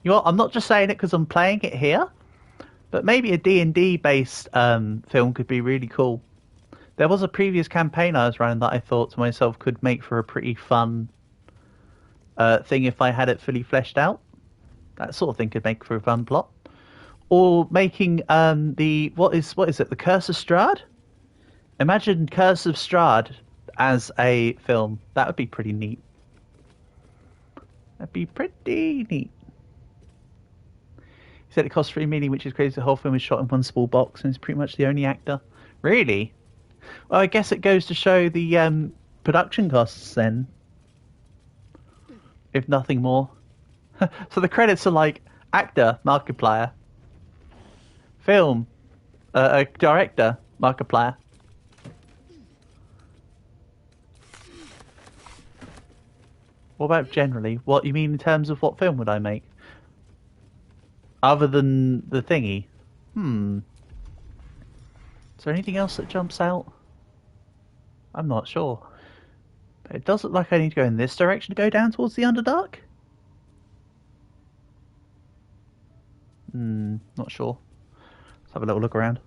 know what? I'm not just saying it because I'm playing it here, but maybe a D&D based film could be really cool. There was a previous campaign I was running that I thought to myself could make for a pretty fun thing if I had it fully fleshed out. That sort of thing could make for a fun plot. Or making what is it? The Curse of Strahd? Imagine Curse of Strahd as a film. That would be pretty neat. That'd be pretty neat. He said it cost $3 million, which is crazy. The whole film is shot in one small box, and he's pretty much the only actor. Really? Well, I guess it goes to show the production costs then, if nothing more. So the credits are like actor, Markiplier, film, director, Markiplier. What about generally? What you mean in terms of what film would I make? Other than the thingy? Is there anything else that jumps out? I'm not sure. But it does look like I need to go in this direction to go down towards the Underdark. Not sure. Let's have a little look around.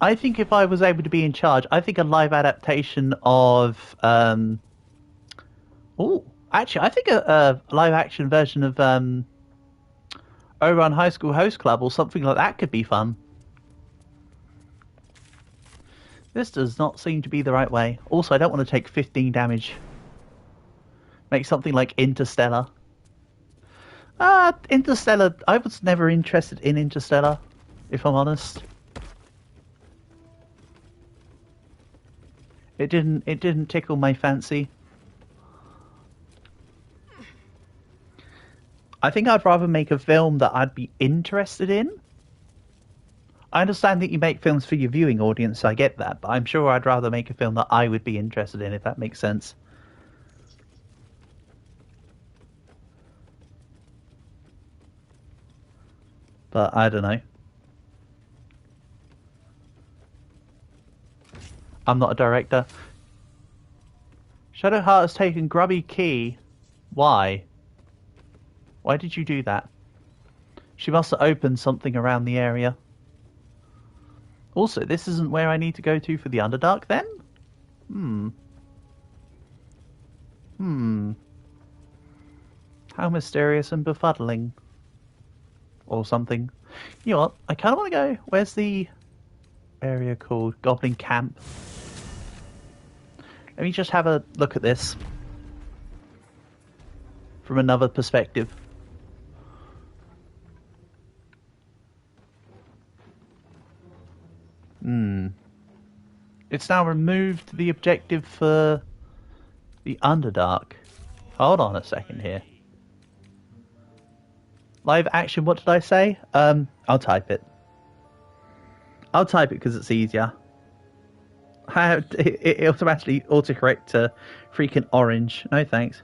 I think if I was able to be in charge, I think a live adaptation of I think a live action version of Ouran High School Host Club or something like that could be fun. This does not seem to be the right way. Also, I don't want to take 15 damage. Make something like Interstellar. Interstellar, I was never interested in Interstellar, if I'm honest. It didn't tickle my fancy. I think I'd rather make a film that I'd be interested in. I understand that you make films for your viewing audience, I get that, but I'm sure I'd rather make a film that I would be interested in, if that makes sense. But I don't know. I'm not a director. Shadowheart has taken Grubby Key. Why? Why did you do that? She must have opened something around the area. Also, this isn't where I need to go to for the Underdark, then? How mysterious and befuddling. Or something. You know what? I kind of want to go. Where's the area called? Goblin Camp. Let me just have a look at this from another perspective. It's now removed the objective for the Underdark. Hold on a second here. Live action, what did I say? I'll type it. I'll type it because it's easier. It automatically autocorrect to freaking orange. No thanks.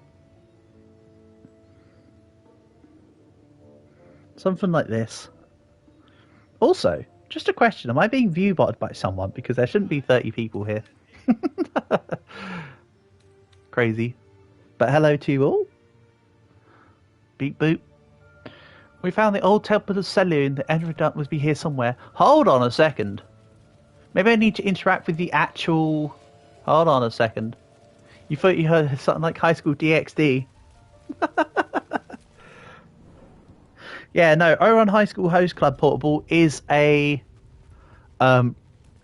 Something like this. Also, just a question. Am I being view-botted by someone? Because there shouldn't be 30 people here. Crazy. But hello to you all. Beep boop. We found the old Temple of Saloon. The Enrodant must be here somewhere. Hold on a second. Maybe I need to interact with the actual... Hold on a second. You thought you heard something like High School DxD? Yeah, no. Ouran High School Host Club Portable is a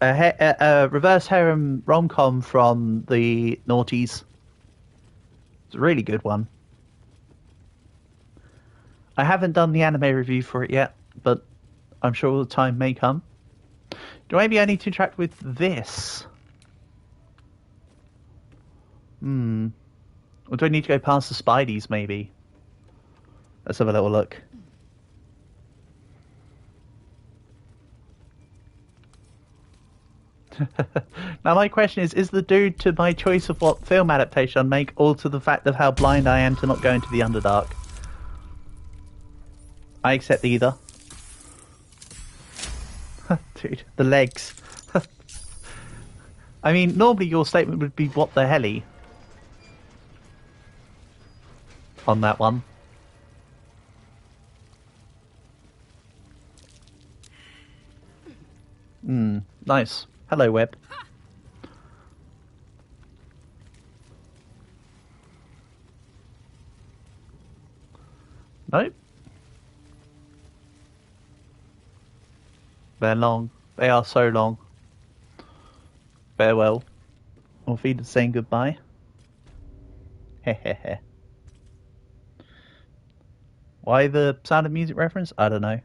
reverse harem rom-com from the noughties. It's a really good one. I haven't done the anime review for it yet, but I'm sure the time may come. Do maybe I need to interact with this? Or do I need to go past the Spideys, maybe? Let's have a little look. Now my question is the dude to my choice of what film adaptation I'd make, or to the fact of how blind I am to not going to the Underdark? I accept either. Dude, the legs. I mean, normally your statement would be, what the helly? On that one. Nice. Hello, Web. Nope. They're long. They are so long. Farewell. Or Feed is saying goodbye. Hehehe. Why the Sound of Music reference? I don't know.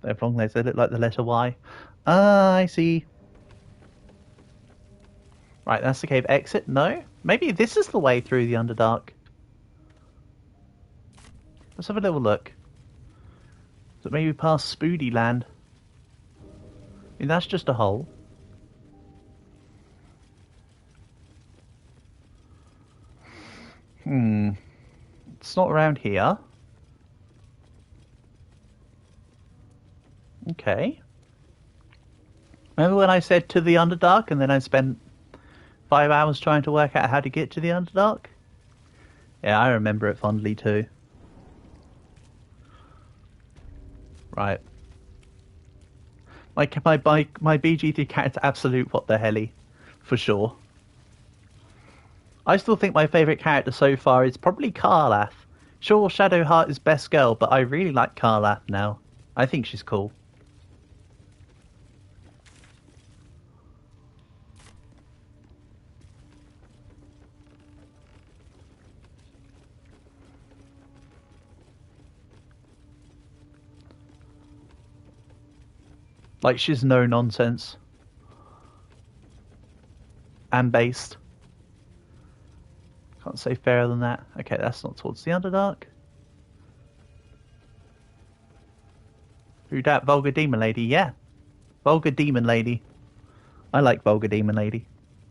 They're long legs, they look like the letter Y. Ah, I see. Right, that's the cave exit. No? Maybe this is the way through the Underdark. Let's have a little look. So maybe past Spoody Land. I mean, that's just a hole. It's not around here. Okay. Remember when I said to the Underdark and then I spent 5 hours trying to work out how to get to the Underdark? Yeah, I remember it fondly too. Right. My BG3 character absolute what the helly. For sure. I still think my favourite character so far is probably Karlath. Sure, Shadowheart is best girl, but I really like Karlath now. I think she's cool. Like, she's no nonsense. And based. Can't say fairer than that. Okay, that's not towards the Underdark. Who dat? Vulgar Demon Lady? Yeah. Vulgar Demon Lady. I like Vulgar Demon Lady.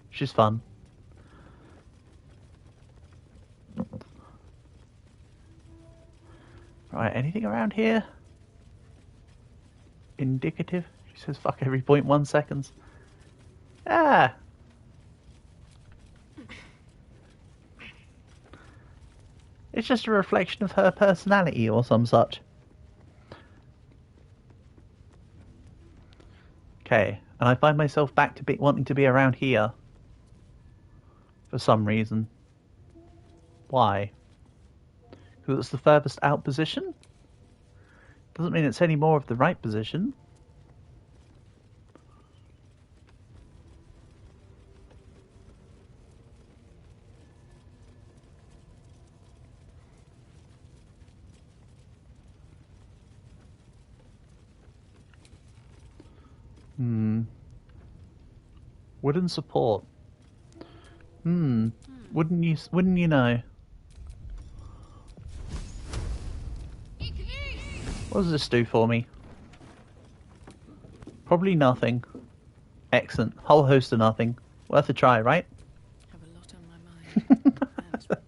She's fun. Right, anything around here? Indicative? She says fuck every 0.1 seconds. Ah! It's just a reflection of her personality or some such. Okay, and I find myself back to wanting to be around here. For some reason. Why? Because it's the furthest out position? Doesn't mean it's any more of the right position. Wooden support. Wouldn't you know? What does this do for me? Probably nothing. Excellent. Whole host of nothing. Worth a try, right? Have a lot on my mind. And, well,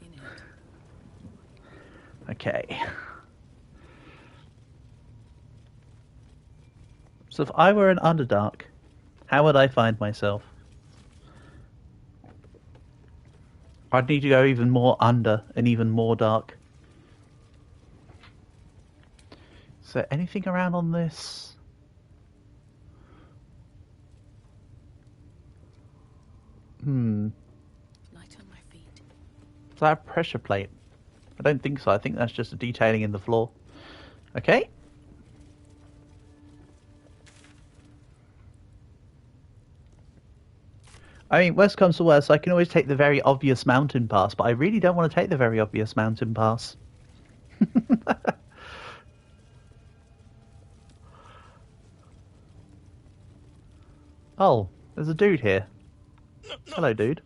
in it. Okay. So if I were an Underdark, how would I find myself? I'd need to go even more under and even more dark. Is there anything around on this? Light on my feet. Is that a pressure plate? I don't think so. I think that's just a detailing in the floor. Okay. I mean, worst comes to worst, I can always take the very obvious mountain pass, but I really don't want to take the very obvious mountain pass. Oh, there's a dude here. No. Hello, dude.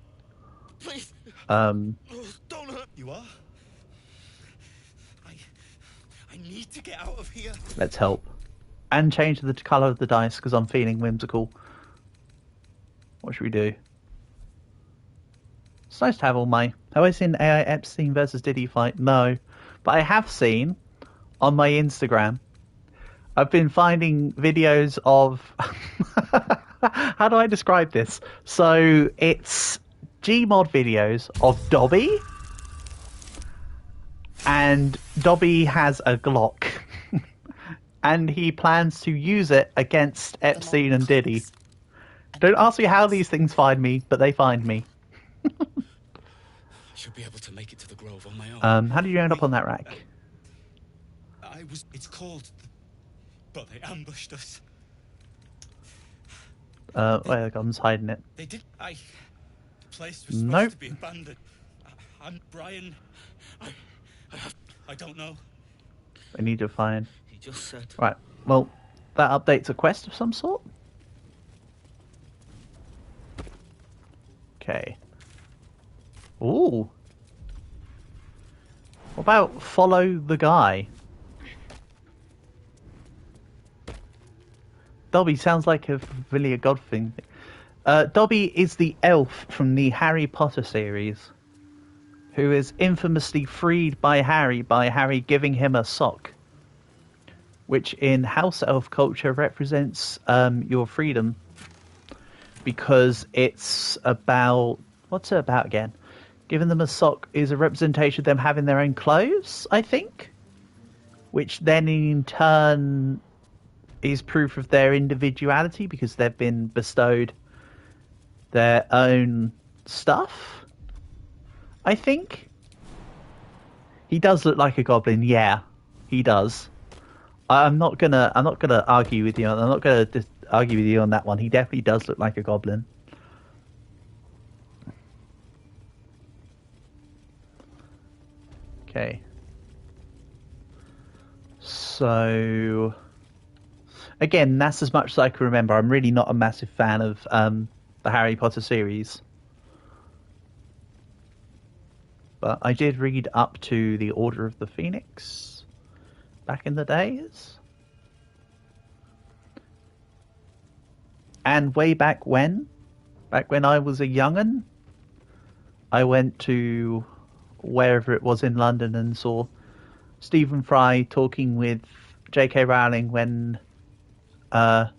Please. Um, Don't hurt. You are? I need to get out of here. Let's help. And change the colour of the dice, because I'm feeling whimsical. What should we do? It's nice to have all my... Have I seen AI Epstein versus Diddy fight? No. But I have seen, on my Instagram, I've been finding videos of... How do I describe this? So, it's Gmod videos of Dobby. And Dobby has a Glock. And he plans to use it against Epstein and Diddy. Don't ask me how these things find me, but they find me. I should be able to make it to the grove on my own. How did you end up on that rack? It's called... But they ambushed us. Where the goblin's hiding it. They did. The place was Nope. supposed to be abandoned. I'm Brian. I don't know. I need to find. He just said. Right. Well, that updates a quest of some sort. Okay. Ooh. What about follow the guy? Dobby sounds like a really a god thing. Dobby is the elf from the Harry Potter series, who is infamously freed by Harry giving him a sock, which in house elf culture represents your freedom, because it's about, what's it about again? Giving them a sock is a representation of them having their own clothes, I think, which then in turn is proof of their individuality because they've been bestowed their own stuff, I think. He does look like a goblin, yeah, he does. I'm not gonna argue with you. I'm not gonna argue with you on that one. He definitely does look like a goblin. Okay. So again, that's as much as I can remember. I'm really not a massive fan of the Harry Potter series. But I did read up to the Order of the Phoenix back in the days. And way back when I was a young'un, I went to wherever it was in London and saw Stephen Fry talking with J.K. Rowling when the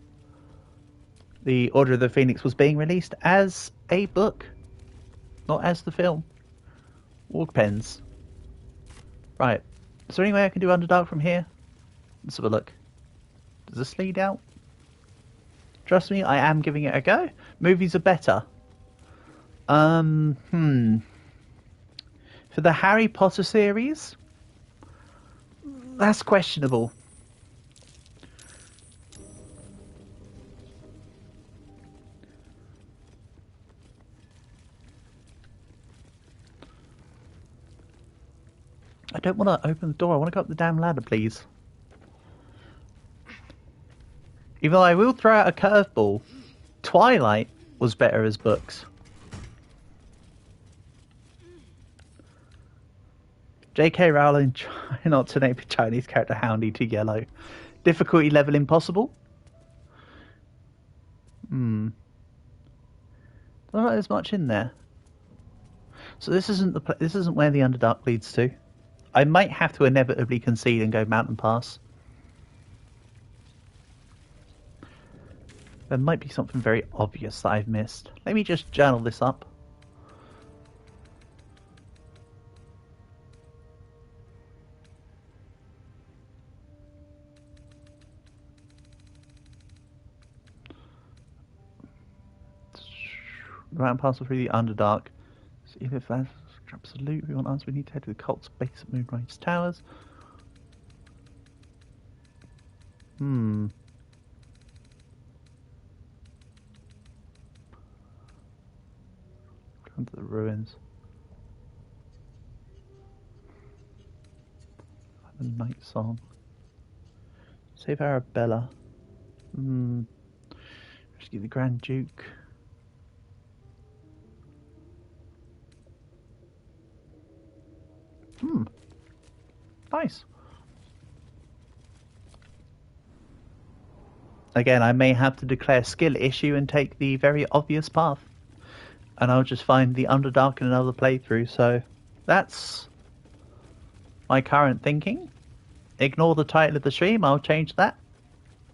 Order of the Phoenix was being released as a book, not as the film. Walk pens. Right. Is there any way I can do Underdark from here? Let's have a look. Does this lead out? Trust me, I am giving it a go. Movies are better. For the Harry Potter series, that's questionable. I don't want to open the door. I want to go up the damn ladder, please. Even though I will throw out a curveball, Twilight was better as books. J.K. Rowling, try not to name a Chinese character Houndy to yellow. Difficulty level impossible? Don't know there's much in there. So this isn't where the Underdark leads to. I might have to inevitably concede and go Mountain Pass. There might be something very obvious that I've missed. Let me just journal this up. The Mountain Pass through the Underdark. See if that's absolute. We want answer. We need to head to the cult's base at Moonrise Towers. Come to the ruins. The night song. Save Arabella. Rescue the Grand Duke. Nice. Again, I may have to declare skill issue and take the very obvious path. And I'll just find the Underdark in another playthrough, so that's my current thinking. Ignore the title of the stream, I'll change that.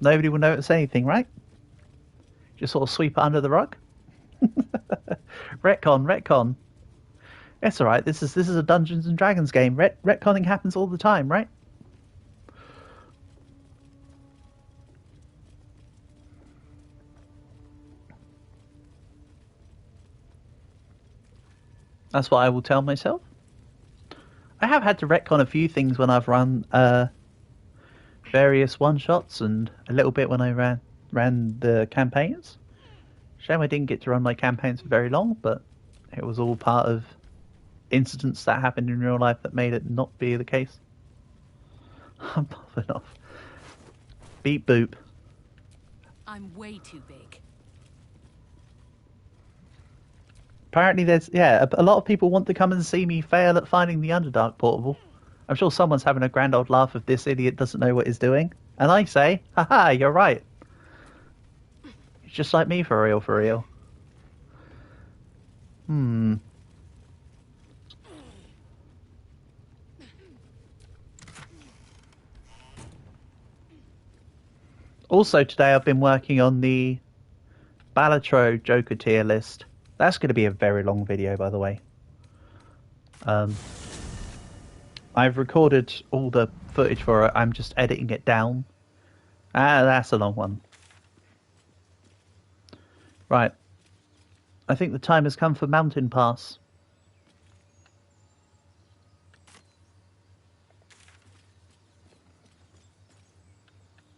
Nobody will notice anything, right? Just sort of sweep it under the rug. Retcon. It's alright, this is a Dungeons and Dragons game. Retconning happens all the time, right? That's what I will tell myself. I have had to retcon a few things when I've run various one-shots and a little bit when I ran the campaigns. Shame I didn't get to run my campaigns for very long, but it was all part of incidents that happened in real life that made it not be the case. I'm popping off. Beep boop. I'm way too big. Apparently there's, yeah, a lot of people want to come and see me fail at finding the Underdark portable. I'm sure someone's having a grand old laugh if this idiot doesn't know what he's doing. And I say, haha, you're right. It's just like me for real, for real. Also today I've been working on the Balatro Joker tier list. That's going to be a very long video, by the way. I've recorded all the footage for it. I'm just editing it down. That's a long one. Right. I think the time has come for Mountain Pass.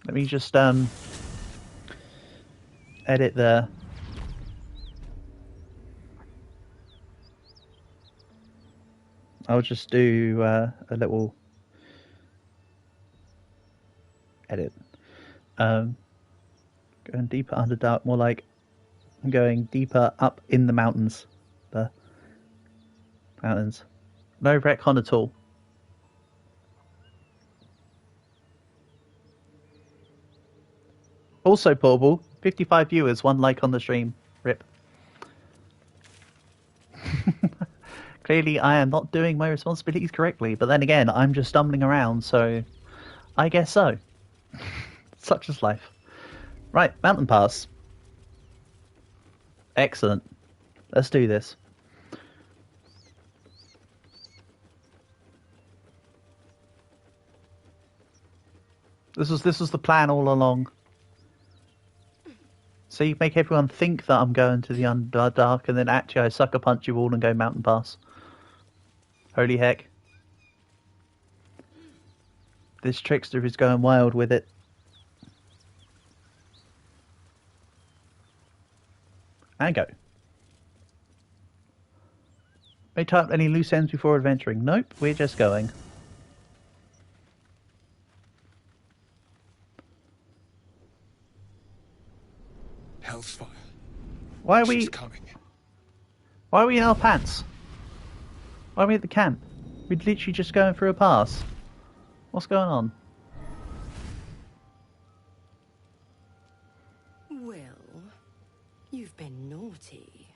Let me just edit the... I'll just do a little edit. Going deeper under dark, more like I'm going deeper up in the mountains. The mountains. No retcon at all. Also portable, 55 viewers, 1 like on the stream. Rip. Clearly, I am not doing my responsibilities correctly, but then again, I'm just stumbling around, so I guess so. Such is life. Right, Mountain Pass. Excellent. Let's do this. This was the plan all along. See, make everyone think that I'm going to the Underdark, and then actually I sucker punch you all and go Mountain Pass. Holy heck. This trickster is going wild with it. And go. May tie up any loose ends before adventuring. Nope, we're just going. Hellfire. Why are we... She's coming. Why are we in our pants? Why are we at the camp? We're literally just going through a pass. What's going on? Well, you've been naughty.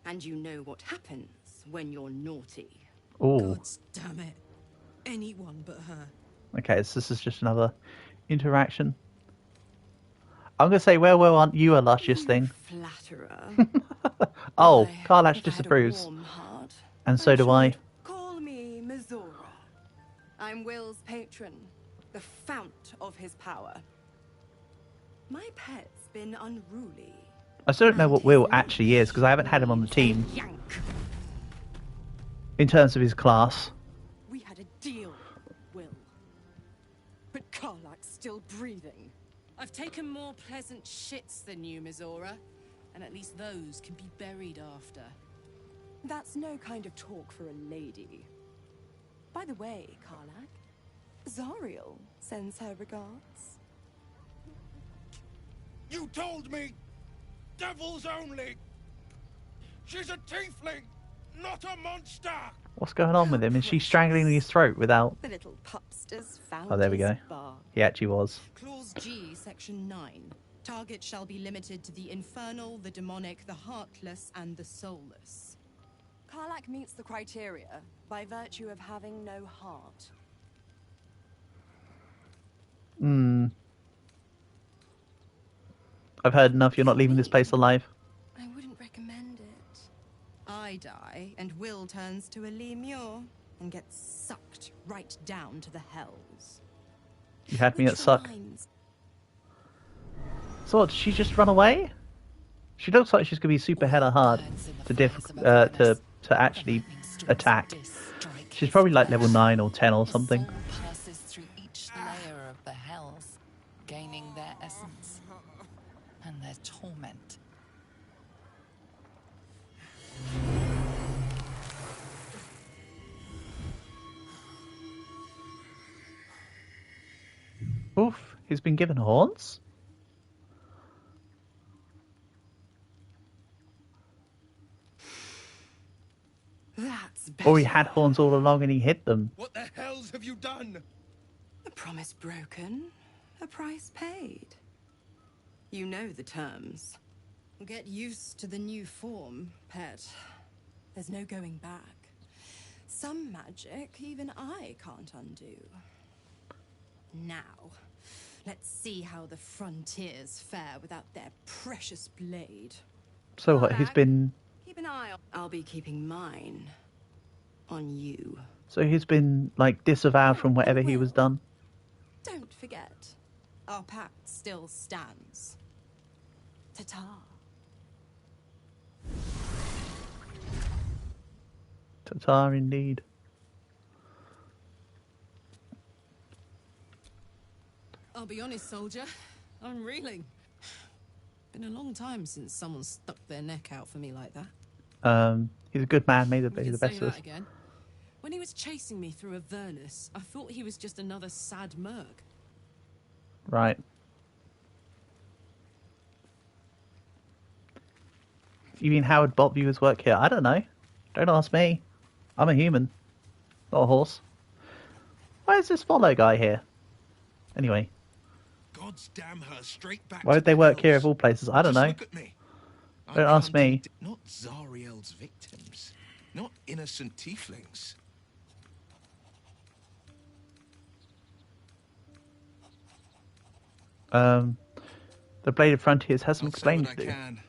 And you know what happens when you're naughty. Oh. God damn it. Anyone but her. Okay, so this is just another interaction. I'm going to say, well, aren't you a luscious thing? Flatterer. Oh, Why, Karlash if I had a disapproves. warm heart, And so do I. Call me Mizora. I'm Will's patron, the fount of his power. My pet's been unruly. I still don't know what Will actually is, because I haven't had him on the team. Yank. In terms of his class. We had a deal, Will. But Karlak's still breathing. I've taken more pleasant shits than you, Mizora. And at least those can be buried after. That's no kind of talk for a lady. By the way, Karlak, Zariel sends her regards. You told me! Devils only! She's a tiefling, not a monster! What's going on with him? Is she strangling his throat without... The little pupster's found Oh, there we his go. bark. He actually was. Clause G, Section 9. Target shall be limited to the infernal, the demonic, the heartless, and the soulless. Karlak meets the criteria by virtue of having no heart. I've heard enough. You're not leaving this place alive. I wouldn't recommend it. I die, and Will turns to a Lemure and gets sucked right down to the hells. You had me Which at suck. reminds- So what, did she just run away? She looks like she's going to be super hella hard to actually attack. She's probably like level 9 or 10 or something. The soul passes through each layer of the hells, gaining their essence and their torment. Oof, he's been given horns? — That's better. Or he had horns all along and he hid them? What the hells have you done? A promise broken, a price paid. You know the terms. Get used to the new form, pet. There's no going back. Some magic even I can't undo. Now, let's see how the frontiers fare without their precious blade. So what, he's been... Keep an eye on. I'll be keeping mine on you. So he's been, like, disavowed from whatever he was done? Don't forget, our pact still stands. Ta-ta. Tatar indeed. I'll be honest, soldier. I'm reeling. Been a long time since someone stuck their neck out for me like that. He's a good man, may the We can the say best of that us. again. When he was chasing me through Avernus, I thought he was just another sad merc. Right. You mean Howard Bob view his work here? I don't know. Don't ask me. I'm a human, not a horse. Why is this follow guy here? Anyway, God's damn her, straight back why to did they the work here hills. of all places? I don't Just know. Look at me. Don't ask me. Not Zariel's victims. Not innocent tieflings. The Bladed Frontiers has some I'll say explaining what to I do. can,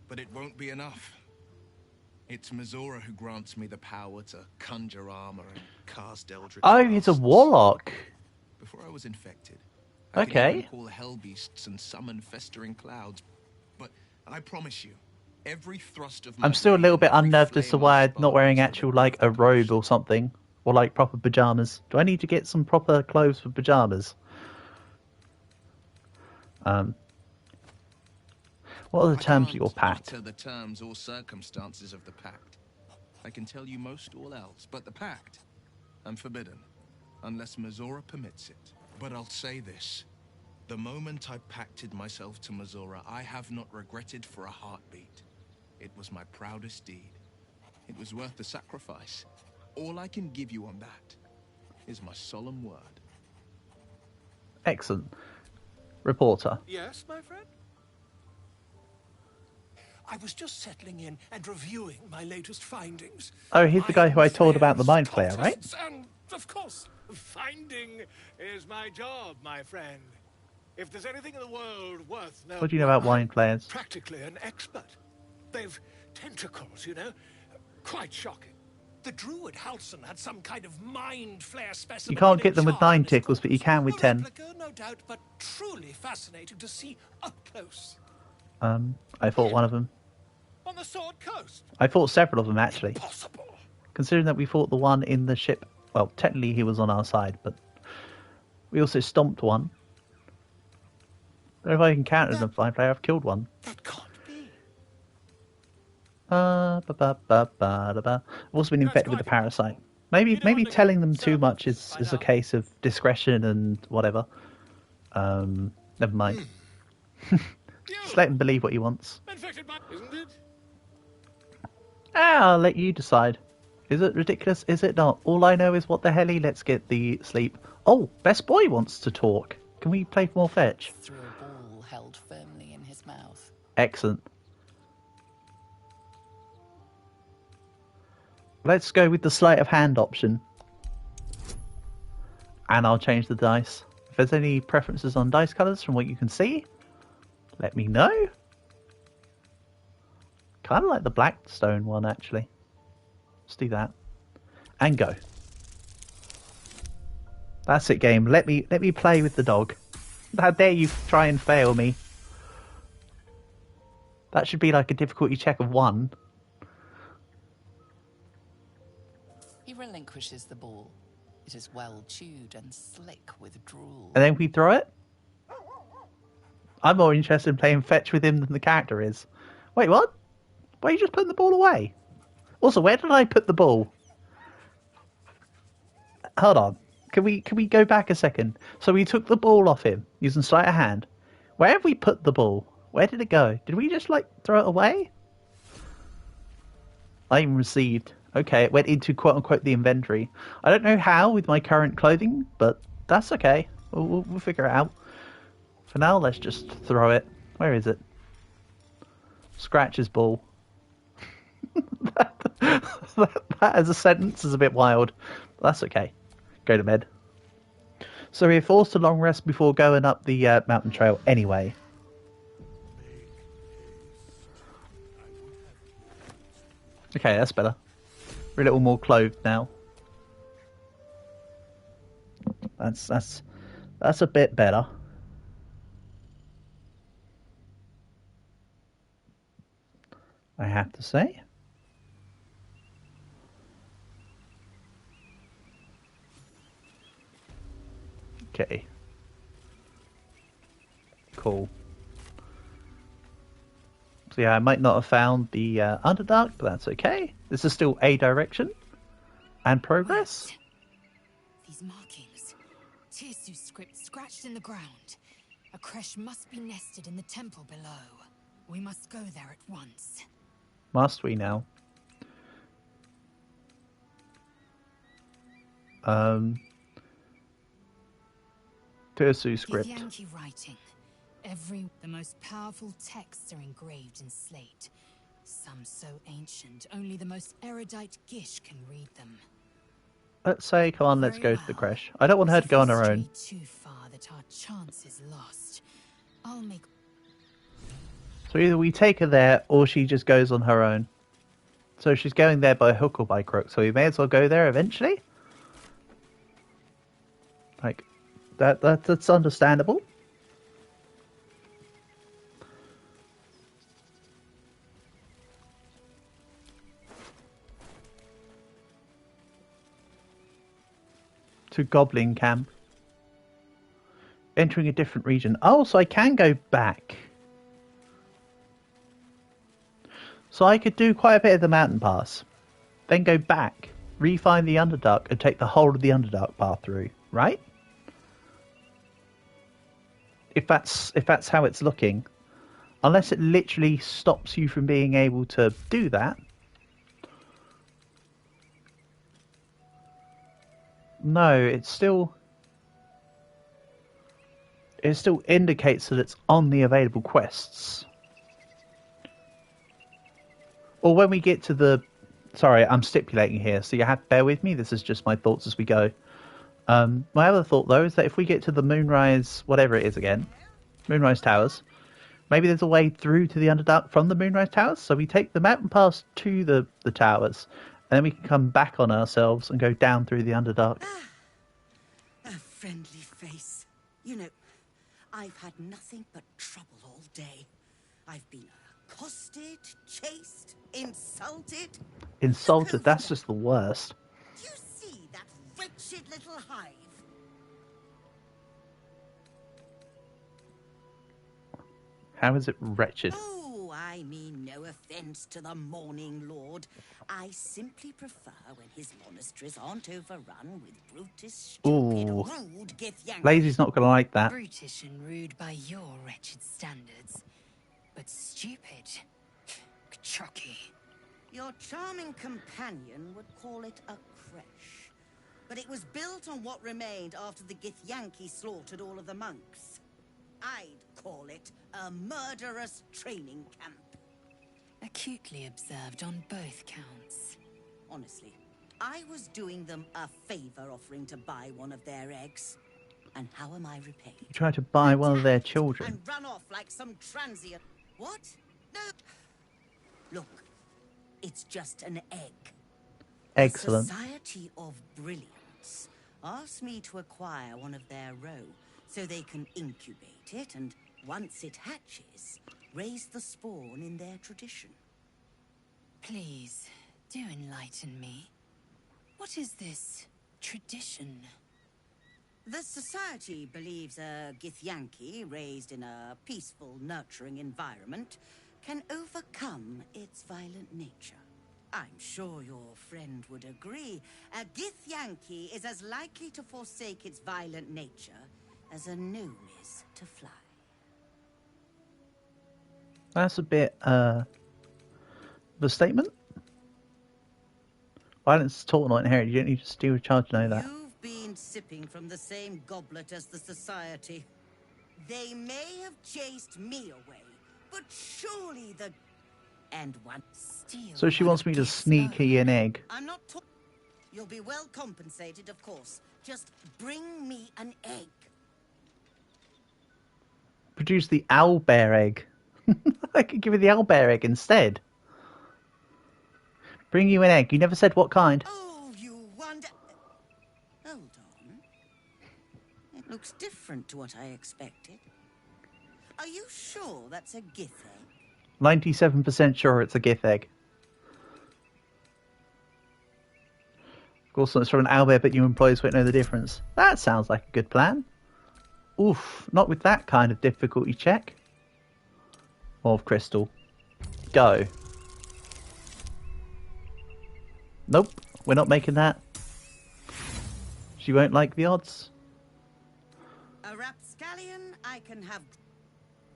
but it won't be enough. It's Mizora who grants me the power to conjure armor and cast eldritch Oh, he's a blasts. warlock. Before I was infected, I could Okay. even call hell beasts and summon festering clouds. But I promise you, every thrust of my I'm still a blade little and bit every unnerved as to flame why I I'm not spark wearing is for actual, the like, a good of the robe potion. or something. Or, like, proper pajamas. Do I need to get some proper clothes for pajamas? What are the I terms of can't your pact? utter the terms or circumstances of the pact. I can tell you most all else, but the pact, I'm forbidden, unless Mizora permits it. But I'll say this. The moment I pacted myself to Mizora, I have not regretted for a heartbeat. It was my proudest deed. It was worth the sacrifice. All I can give you on that is my solemn word. Excellent. Reporter. Yes, my friend? I was just settling in and reviewing my latest findings. Oh, he's the guy who I told about the mind Flares, flayer, right? cultists, and, of course, finding is my job, my friend. If there's anything in the world worth knowing, What do you know about I'm wine flares? practically an expert. They've tentacles, you know? Quite shocking. The druid Halson had some kind of mind flare specimen. You can't in get them with jar 9 in his tickles, but you quarters. can with A 10. replica, no doubt, but truly fascinating to see up close. I fought one of them. On the Sword Coast. I fought several of them, actually. Possible. Considering that we fought the one in the ship. Well, technically he was on our side, but we also stomped one. But if I encountered a flying player, I've killed one. That can't be. I've also been infected with the parasite. Maybe telling them too much is a case of discretion and whatever. Never mind. Just let him believe what he wants. Infected by, isn't it? I'll let you decide. Is it ridiculous? Is it not? All I know is what the helly. Let's get the sleep. Oh, best boy wants to talk. Can we play more fetch? Through a ball held firmly in his mouth. Excellent. Let's go with the sleight of hand option. And I'll change the dice. If there's any preferences on dice colours from what you can see, let me know. Kind of like the Blackstone one, actually. Let's do that. And go. That's it, game. Let me play with the dog. How dare you try and fail me. That should be like a difficulty check of 1. He relinquishes the ball. It is well chewed and slick with drool. And then we throw it? I'm more interested in playing fetch with him than the character is. Wait, what? Why are you just putting the ball away? Also, where did I put the ball? Hold on. Can we go back a second? So we took the ball off him using sleight of hand. Where have we put the ball? Where did it go? Did we just like throw it away? Item received. Okay, it went into quote unquote the inventory. I don't know how with my current clothing, but that's okay. We'll figure it out. For now, let's just throw it. Where is it? Scratch's ball. that as a sentence is a bit wild. But that's okay. Go to bed. So we're forced a long rest before going up the mountain trail anyway. Okay, that's better. We're a little more clothed now. That's a bit better. I have to say. Okay. Cool. So yeah, I might not have found the Underdark, but that's okay. This is still a direction and progress. Wait. These markings. Tirsu's script scratched in the ground. A creche must be nested in the temple below. We must go there at once. Must we now? Tirsu script. Yankee writing. The most powerful texts are engraved in slate. Some so ancient, only the most erudite Gish can read them. Let's say, come on, let's go to the creche. I don't want her to go on her own. Too far that our chance is lost. I'll make. So either we take her there, or she just goes on her own. So she's going there by hook or by crook. So we may as well go there eventually. Like that's understandable. To Goblin Camp. Entering a different region. Oh, so I can go back. So I could do quite a bit of the mountain pass. Then go back, re-find the Underdark, and take the whole of the Underdark path through, right? If that's how it's looking. Unless it literally stops you from being able to do that. No, it still indicates that it's on the available quests. Or when we get to the... Sorry, I'm stipulating here, so you have to bear with me. This is just my thoughts as we go. My other thought, though, is that if we get to the Moonrise... Whatever it is again. Moonrise Towers. Maybe there's a way through to the Underdark from the Moonrise Towers. So we take the mountain pass to the towers. And then we can come back on ourselves and go down through the Underdark. A friendly face. You know, I've had nothing but trouble all day. I've been accosted, chased, insulted. Insulted? That's just the worst. Do you see that wretched little hive? How is it wretched? Oh, I mean no offense to the Morning Lord. I simply prefer when his monasteries aren't overrun with brutish, stupid, rude Githyanki. Lazy's not going to like that. Brutish and rude by your wretched standards. But stupid. Chucky. Your charming companion would call it a creche. But it was built on what remained after the Githyanki slaughtered all of the monks. I'd call it a murderous training camp. Acutely observed on both counts. Honestly, I was doing them a favor offering to buy one of their eggs. And how am I repaid? You try to buy one of their children. And run off like some transient. What? No. Look, it's just an egg. Excellent. The Society of Brilliance asked me to acquire one of their roe so they can incubate it and once it hatches, raise the spawn in their tradition. Please, do enlighten me. What is this tradition? The Society believes a Githyanki raised in a peaceful, nurturing environment can overcome its violent nature. I'm sure your friend would agree. A Githyanki is as likely to forsake its violent nature as a gnome is to fly. That's a bit, of a statement. Violence is taught, not inherited. You don't need to steal a child to know that. You've been sipping from the same goblet as the Society. They may have chased me away, but surely the... And one... Steal So she one wants of me to Gith's sneak own. an egg. I'm not talking... You'll be well compensated, of course. Just bring me an egg. Produce the owlbear egg. I could give you the owlbear egg instead. Bring you an egg. You never said what kind. Oh, you wonder... Hold on. It looks different to what I expected. Are you sure that's a Gith egg? 97% sure it's a Gith egg. Of course, it's from an owlbear, but your employees won't know the difference. That sounds like a good plan. Oof, not with that kind of difficulty check. Of crystal. Go. Nope, we're not making that. She won't like the odds. A rapscallion, I can have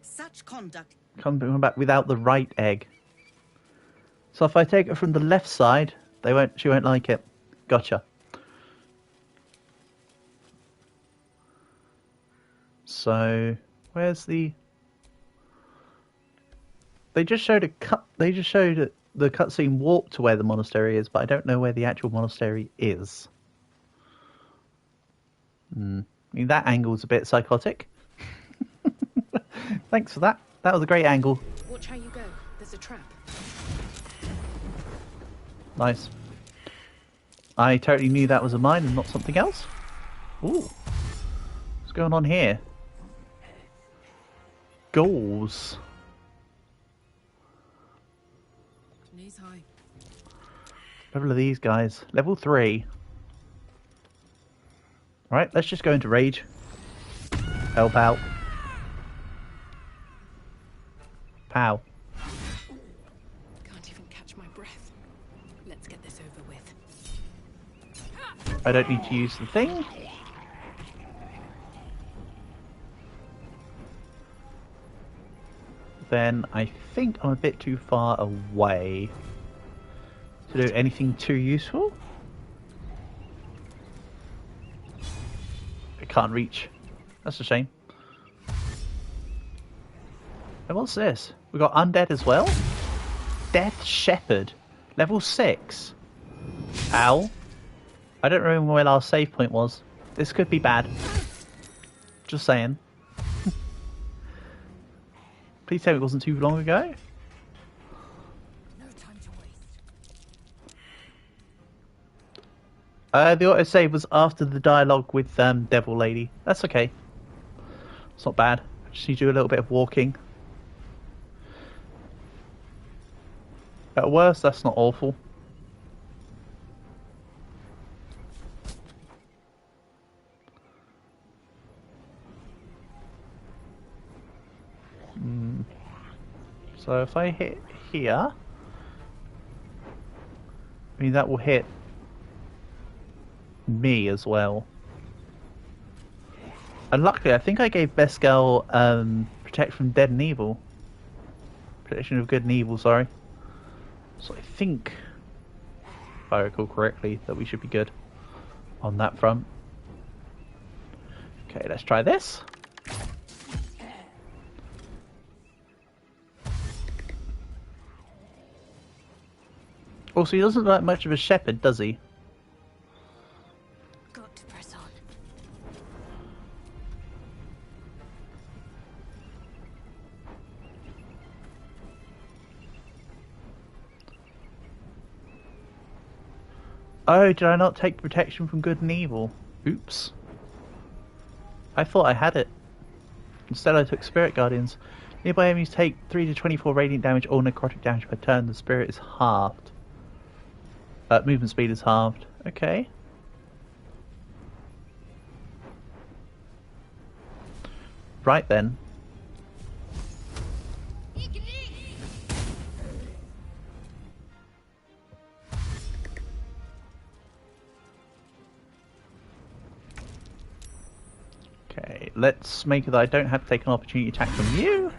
such conduct. Come back without the right egg. So if I take it from the left side, she won't like it. Gotcha. So where's the... They just showed the cutscene warp to where the monastery is, but I don't know where the actual monastery is. I mean, that angle's a bit psychotic. Thanks for that. That was a great angle. Watch how you go. There's a trap. Nice. I totally knew that was a mine and not something else. Ooh. What's going on here? Goals. Knees high. Level of these guys. Level 3. Right, let's just go into rage. Help out. Pow. Can't even catch my breath. Let's get this over with. I don't need to use the thing. Then I think I'm a bit too far away to do anything too useful. I can't reach. That's a shame. And what's this? We got undead as well? Death Shepherd. Level 6. Ow. I don't remember where our save point was. This could be bad. Just saying. Please tell me it wasn't too long ago. No time to waste. The autosave was after the dialogue with Devil Lady. That's okay. It's not bad. I just need to do a little bit of walking. At worst, that's not awful. So if I hit here, I mean that will hit me as well. And luckily, I think I gave Beskell protect from dead and evil. Protection of good and evil, sorry. So I think, if I recall correctly, that we should be good on that front. Okay, let's try this. Also, he doesn't look like much of a shepherd, does he? Got to press on. Oh, did I not take protection from good and evil? Oops. I thought I had it. Instead I took Spirit Guardians. Nearby enemies take 3 to 24 radiant damage or necrotic damage per turn. The spirit is halved. Movement speed is halved. Okay. Right then. Okay, let's make it that I don't have to take an opportunity attack from you.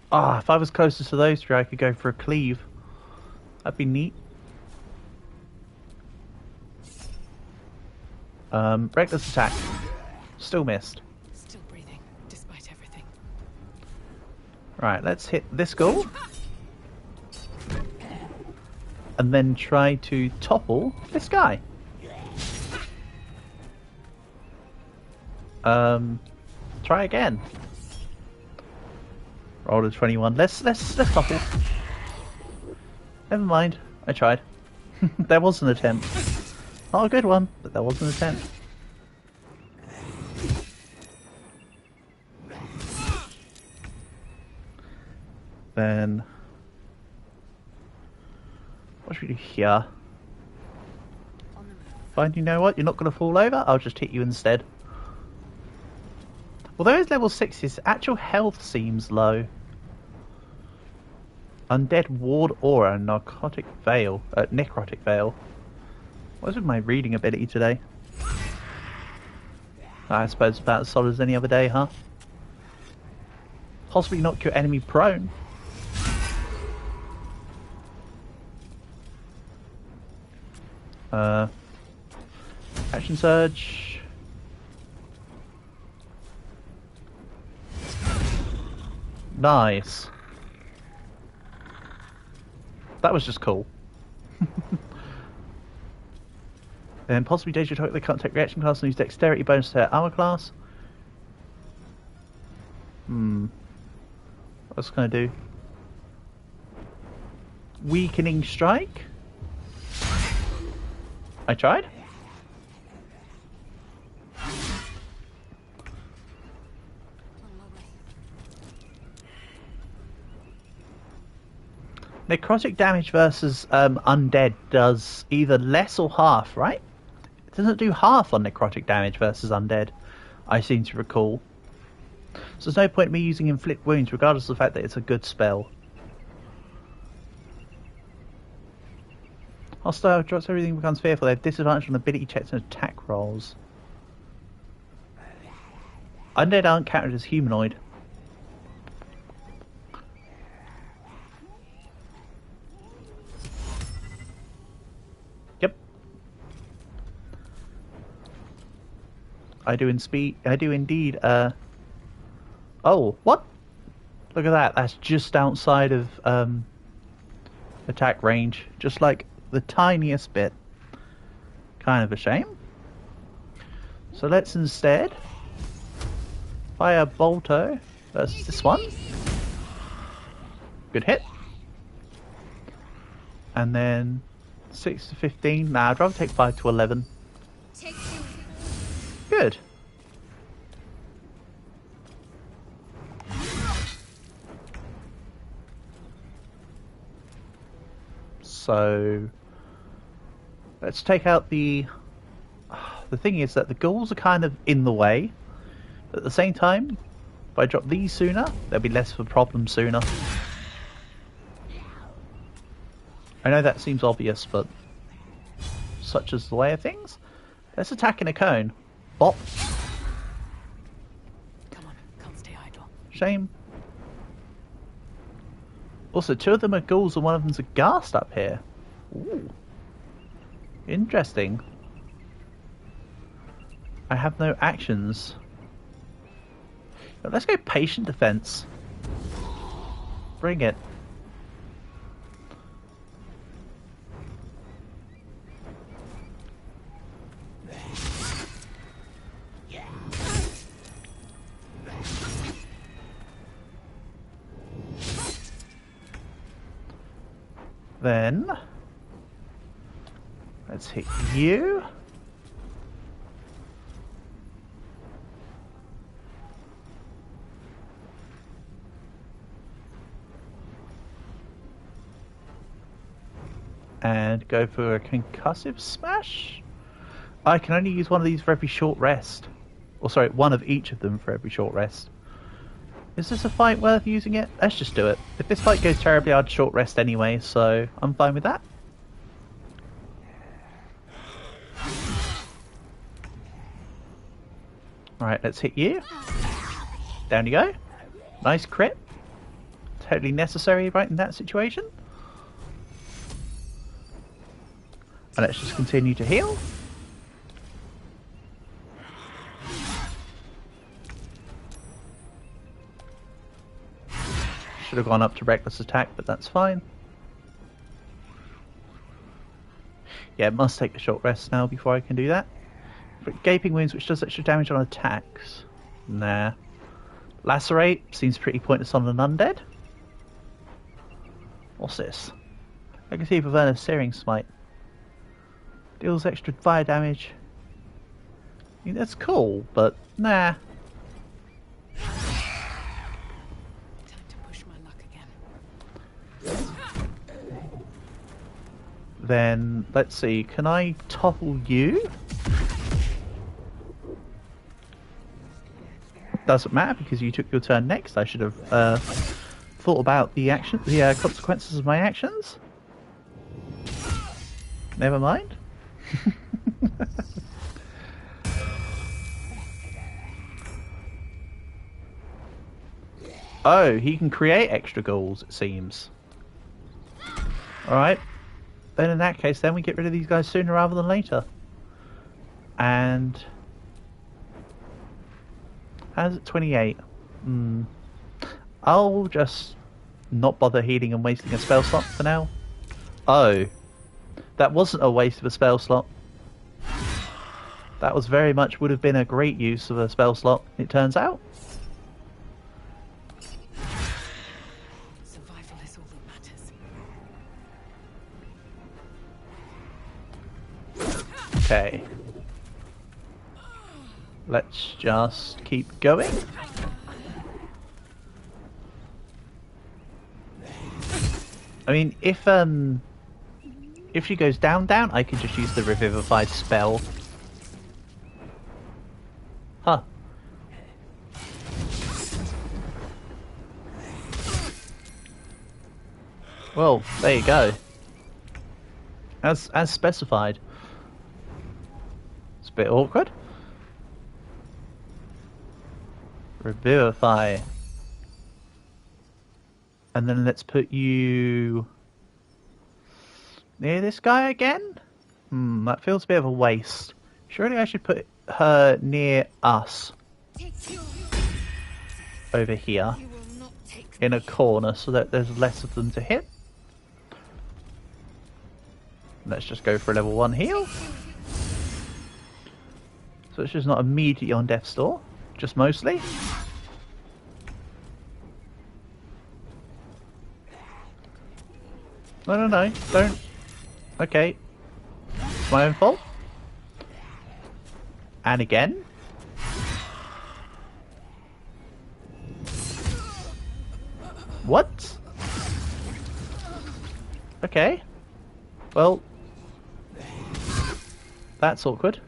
Ah, if I was closest to those three, I could go for a cleave. That'd be neat. Reckless attack. Still missed. Still breathing, despite everything. Right, let's hit this goal. And then try to topple this guy. Try again. Roll a 21. Let's topple. Never mind. I tried. There was an attempt. Not a good one, but there was an attempt. Then what should we do here? Fine, you know what? You're not going to fall over. I'll just hit you instead. Although it's level 6, his actual health seems low. Undead Ward Aura, Necrotic Veil. What is with my reading ability today? I suppose it's about as solid as any other day, huh? Possibly knock your enemy prone. Action Surge. Nice. That was just cool. Then possibly danger target they can't take reaction class and use dexterity bonus to their armor class. What's it gonna do? Weakening strike? I tried. Necrotic damage versus undead does either less or half, right? It doesn't do half on necrotic damage versus undead, I seem to recall. So there's no point in me using inflict wounds, regardless of the fact that it's a good spell. Hostile drops everything becomes fearful. They have disadvantage on ability checks and attack rolls. Undead aren't counted as humanoid. Yep. I do indeed. Oh, what? Look at that. That's just outside of attack range. Just like the tiniest bit. Kind of a shame. So let's instead fire Baldur versus this one. Good hit. And then 6 to 15. Nah, I'd rather take 5 to 11. Good. So let's take out the thing is that the ghouls are kind of in the way. But at the same time, if I drop these sooner, there'll be less of a problem sooner. I know that seems obvious, but such is the way of things. Let's attack in a cone. Bop. Come on, can't stay idle. Shame. Also, 2 of them are ghouls and 1 of them's a ghast up here. Ooh. Interesting. I have no actions. But let's go patient defense. Bring it. Then let's hit you. And go for a concussive smash. I can only use one of these for every short rest. Or sorry, one of each of them for every short rest. Is this a fight worth using it? Let's just do it. If this fight goes terribly, I'd short rest anyway, so I'm fine with that. Alright, let's hit you. Down you go. Nice crit. Totally necessary right in that situation. And let's just continue to heal. Should have gone up to reckless attack, but that's fine. Yeah, must take a short rest now before I can do that. Gaping wounds, which does extra damage on attacks. Nah. Lacerate seems pretty pointless on an undead. What's this? Legacy of Averna's Searing Smite. Deals extra fire damage. I mean, that's cool, but nah. Then, let's see, can I topple you? Doesn't matter because you took your turn next. I should have thought about the consequences of my actions. Never mind. Oh, he can create extra ghouls, it seems. Alright. Then in that case, then we get rid of these guys sooner rather than later. And... how's it 28? I'll just not bother healing and wasting a spell slot for now. Oh. That wasn't a waste of a spell slot. That was very much would have been a great use of a spell slot, it turns out. Survival is all that matters. Okay. Let's just keep going. I mean, if she goes down, I could just use the Revivified spell. Huh. Well, there you go. As specified. It's a bit awkward. Revivify. And then let's put you near this guy again? That feels a bit of a waste. Surely I should put her near us. Over here. In a corner so that there's less of them to hit. Let's just go for a level 1 heal. So it's just not immediately on death's door. Just mostly. No, don't. Okay. It's my own fault. And again. What? Okay. Well. That's awkward.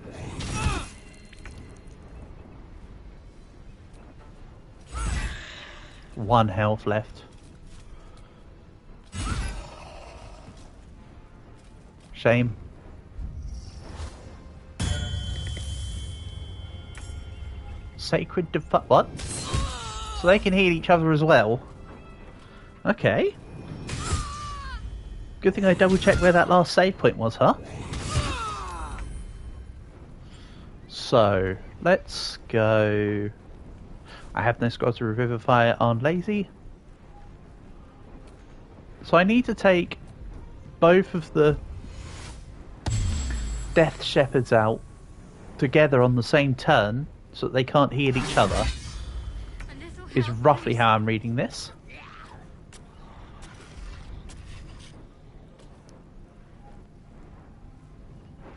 One health left. Shame. Sacred what? So they can heal each other as well? Okay. Good thing I double checked where that last save point was, huh? So, let's go... I have no scrolls to Revivify on Lazy. So I need to take both of the Death Shepherds out together on the same turn so that they can't heal each other. Is roughly how I'm reading this.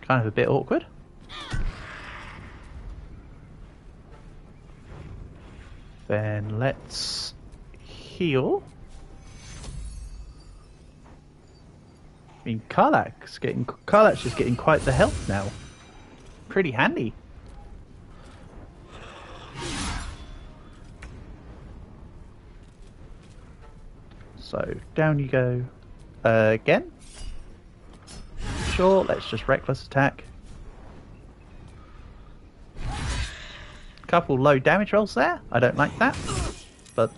Kind of a bit awkward. Then let's heal. I mean, Karlach's just getting quite the health now. Pretty handy. So down you go again. Sure, let's just reckless attack. Couple low damage rolls there. I don't like that, but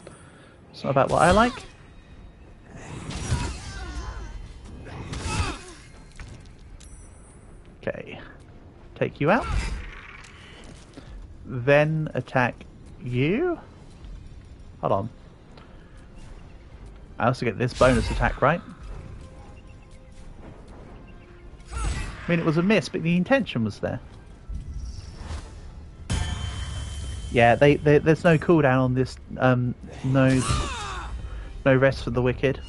it's not about what I like. Okay, take you out. Then attack you. Hold on. I also get this bonus attack, right? I mean, it was a miss, but the intention was there. Yeah, there's no cooldown on this. No rest for the wicked.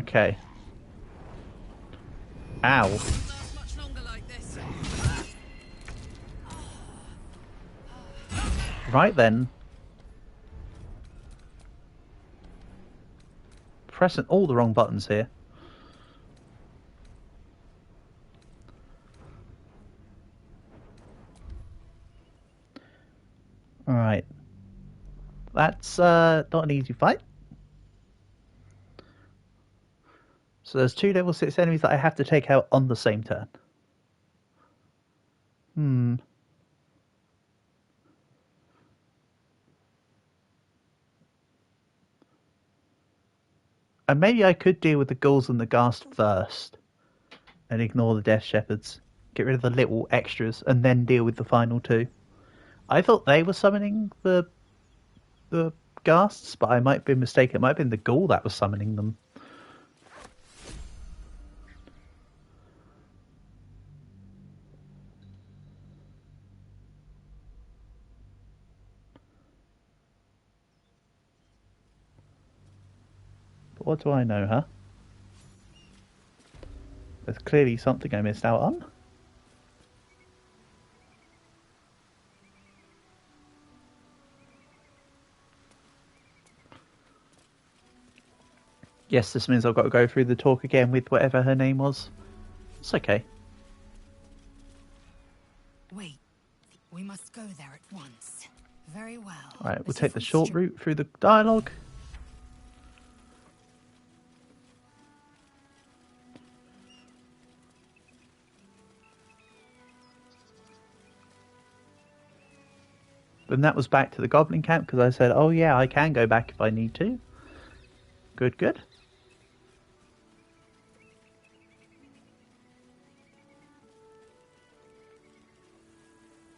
Okay. Ow. Right then. Pressing all the wrong buttons here. Alright. That's not an easy fight. So there's 2 level 6 enemies that I have to take out on the same turn. And maybe I could deal with the ghouls and the ghast first. And ignore the death shepherds. Get rid of the little extras and then deal with the final 2. I thought they were summoning the ghasts, but I might be mistaken. It might have been the ghoul that was summoning them. But what do I know, huh? There's clearly something I missed out on. Yes, this means I've got to go through the talk again with whatever her name was. It's okay. Wait, we must go there at once. Very well. Alright, we'll take the short route through the dialogue. Then that was back to the goblin camp because I said, oh yeah, I can go back if I need to. Good, good.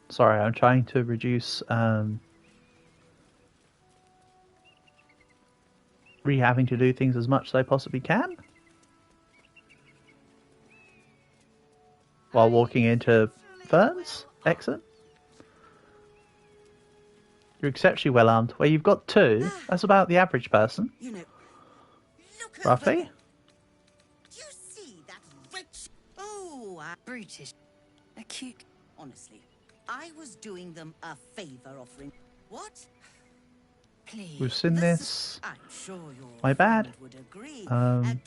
Sorry, I'm trying to reduce having to do things as much as I possibly can while walking into ferns. Excellent. You're exceptionally well armed. Well, you've got 2. That's about the average person. You know, Roughly. do you see that rich? Oh, Brutish. Acute. Honestly, I was doing them a favor offering. What? Please. We've seen this. I'm sure your My bad. friend would agree. Um,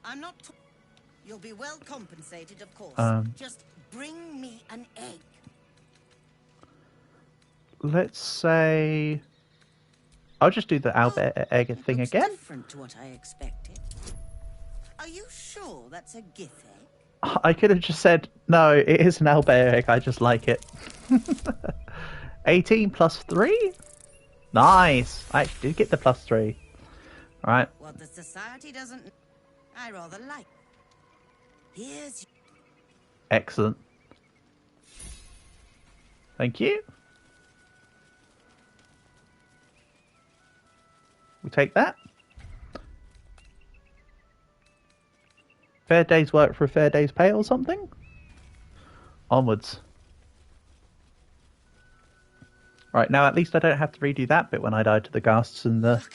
I'm not. You'll be well compensated, of course. Just bring me an egg. Let's say I'll just do the Albert egg thing again. Different to what I expected. Are you sure that's a gith egg? I could have just said no. It is an Albert egg. I just like it. 18 plus 3. Nice. I actually did get the plus 3. All right. What the society doesn't. I rather like. Here's. Excellent. Thank you. We take that. Fair day's work for a fair day's pay or something? Onwards. Right, now at least I don't have to redo that bit when I died to the ghasts and the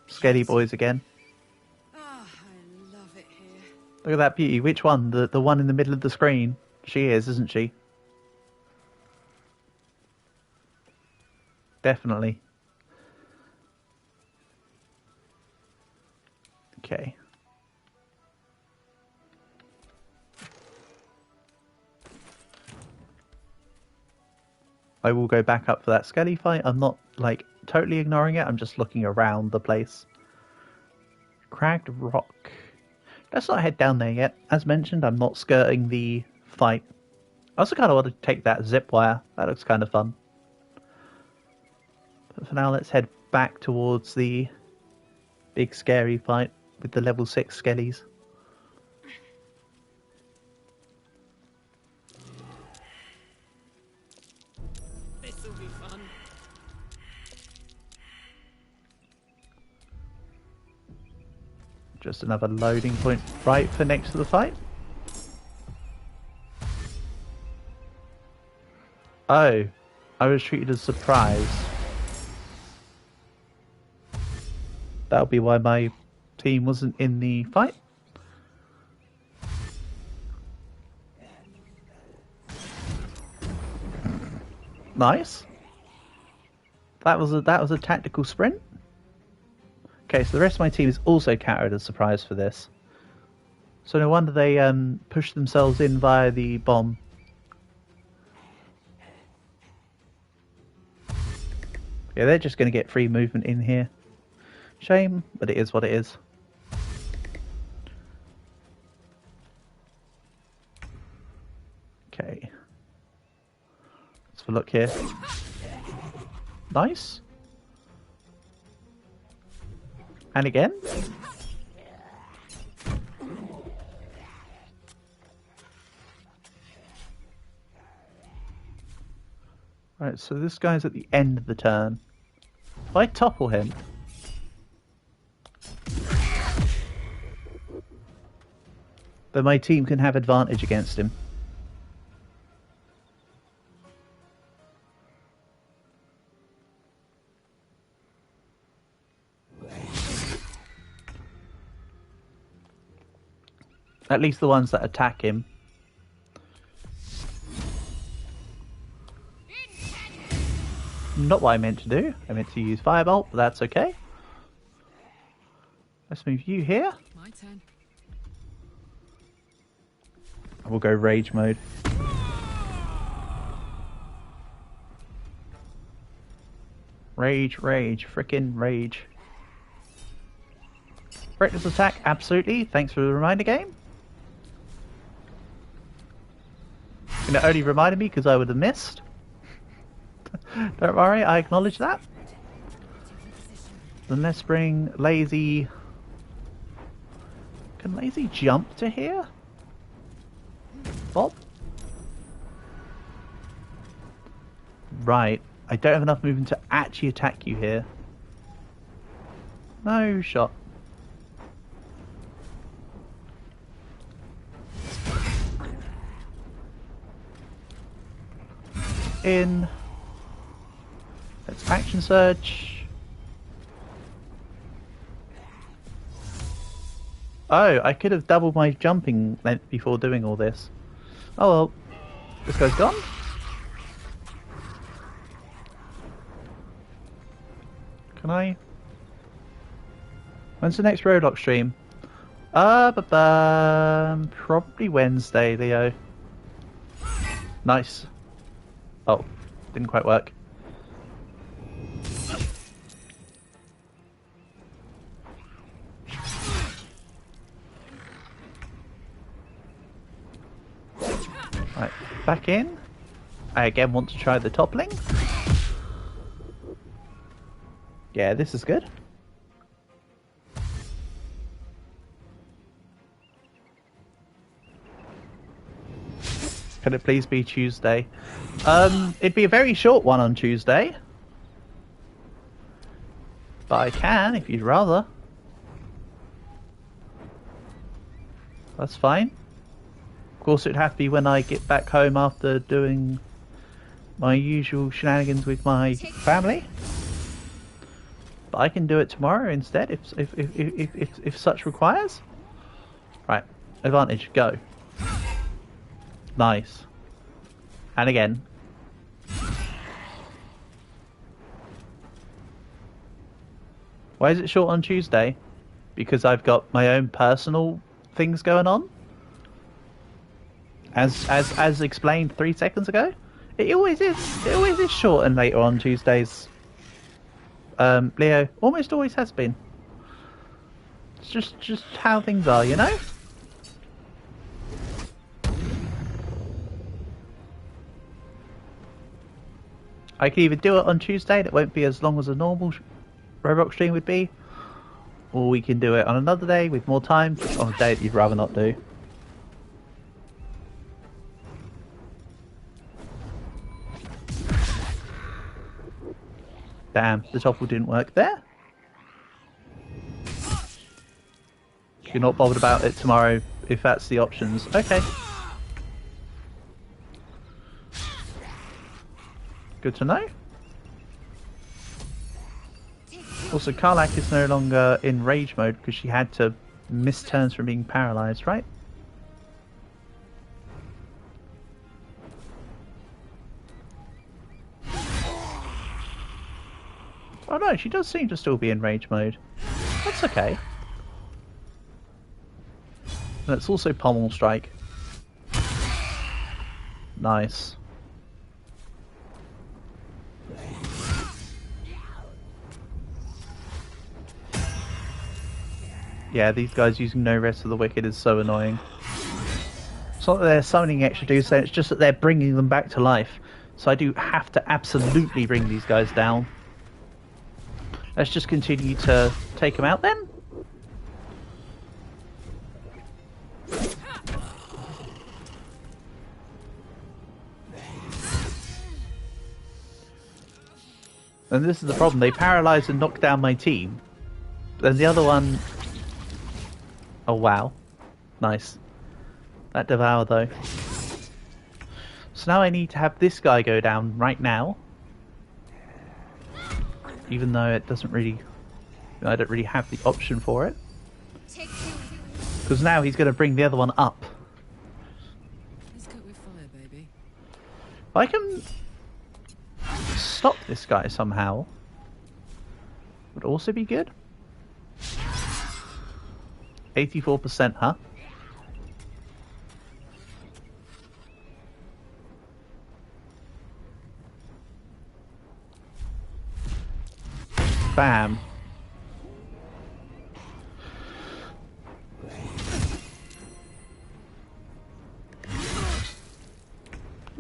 skelly boys again. Oh, I love it here. Look at that beauty. Which one? The one in the middle of the screen? She is, isn't she? Definitely. Okay. I will go back up for that skelly fight. I'm not, like, totally ignoring it. I'm just looking around the place. Cragged Rock. Let's not head down there yet. As mentioned, I'm not skirting the fight. I also kind of want to take that zip wire. That looks kind of fun. But for now, let's head back towards the big scary fight with the level 6 skellies. This'll be fun. Just another loading point right for next to the fight. Oh, I was treated as a surprise. That'll be why my team wasn't in the fight. Nice. That was a tactical sprint. Okay, so the rest of my team is also countered as a surprise for this. So no wonder they pushed themselves in via the bomb. Yeah, they're just going to get free movement in here. Shame, but it is what it is. Okay. Let's have a look here. Nice. And again. Right, so this guy's at the end of the turn. If I topple him... then my team can have advantage against him. At least the ones that attack him. Not what I meant to do. I meant to use Firebolt, but that's okay. Let's move you here. My turn. We'll go Rage mode. Rage, frickin' rage. Reckless attack, absolutely. Thanks for the reminder game. And it only reminded me because I would have missed. Don't worry, I acknowledge that. Then let's bring Lazy... Can Lazy jump to here? Bob? Right. I don't have enough movement to actually attack you here. No shot. In. Let's action search. Oh, I could have doubled my jumping length before doing all this. Oh well. This guy's gone. Can I? When's the next Roadlock stream? Probably Wednesday, Leo. Nice. Oh, didn't quite work. Right, back in. I again want to try the toppling. Yeah, this is good. Can it please be Tuesday? It'd be a very short one on Tuesday. But I can, if you'd rather. That's fine. Of course, it'd have to be when I get back home after doing my usual shenanigans with my family. But I can do it tomorrow instead, if such requires. Right, advantage, go. Nice. And again. Why is it short on Tuesday? Because I've got my own personal things going on. As explained 3 seconds ago. It always is. It always is short and later on Tuesdays. Leo, almost always has been. It's just how things are, you know? I can either do it on Tuesday, that won't be as long as a normal Roblox stream would be, or we can do it on another day with more time, on a day that you'd rather not do. Damn, the topple didn't work there. You're not bothered about it tomorrow, if that's the options. Okay. Good to know. Also, Karlak is no longer in rage mode because she had to miss turns from being paralysed, right? Oh no, she does seem to still be in rage mode. That's okay. And it's also Pommel Strike. Nice. Yeah, these guys using No Rest of the Wicked is so annoying. It's not that they're summoning extra dudes, it's just that they're bringing them back to life. So I do have to absolutely bring these guys down. Let's just continue to take them out then. And this is the problem, they paralyze and knock down my team. Then the other one... Oh wow. Nice. That devour though. So now I need to have this guy go down right now. Even though it doesn't really... I don't really have the option for it. Because now he's going to bring the other one up. Let's cook with fire, baby. If I can stop this guy somehow, would also be good. 84%, huh? Bam.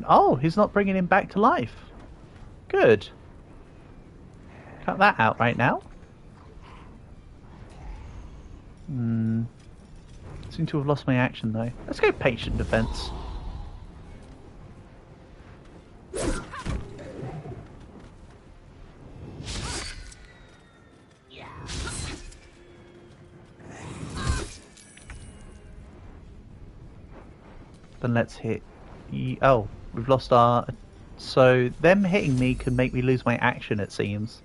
Oh, he's not bringing him back to life. Good. Cut that out right now. Seem to have lost my action though. Let's go patient defense. Then let's hit... Oh, we've lost our... So them hitting me can make me lose my action, it seems.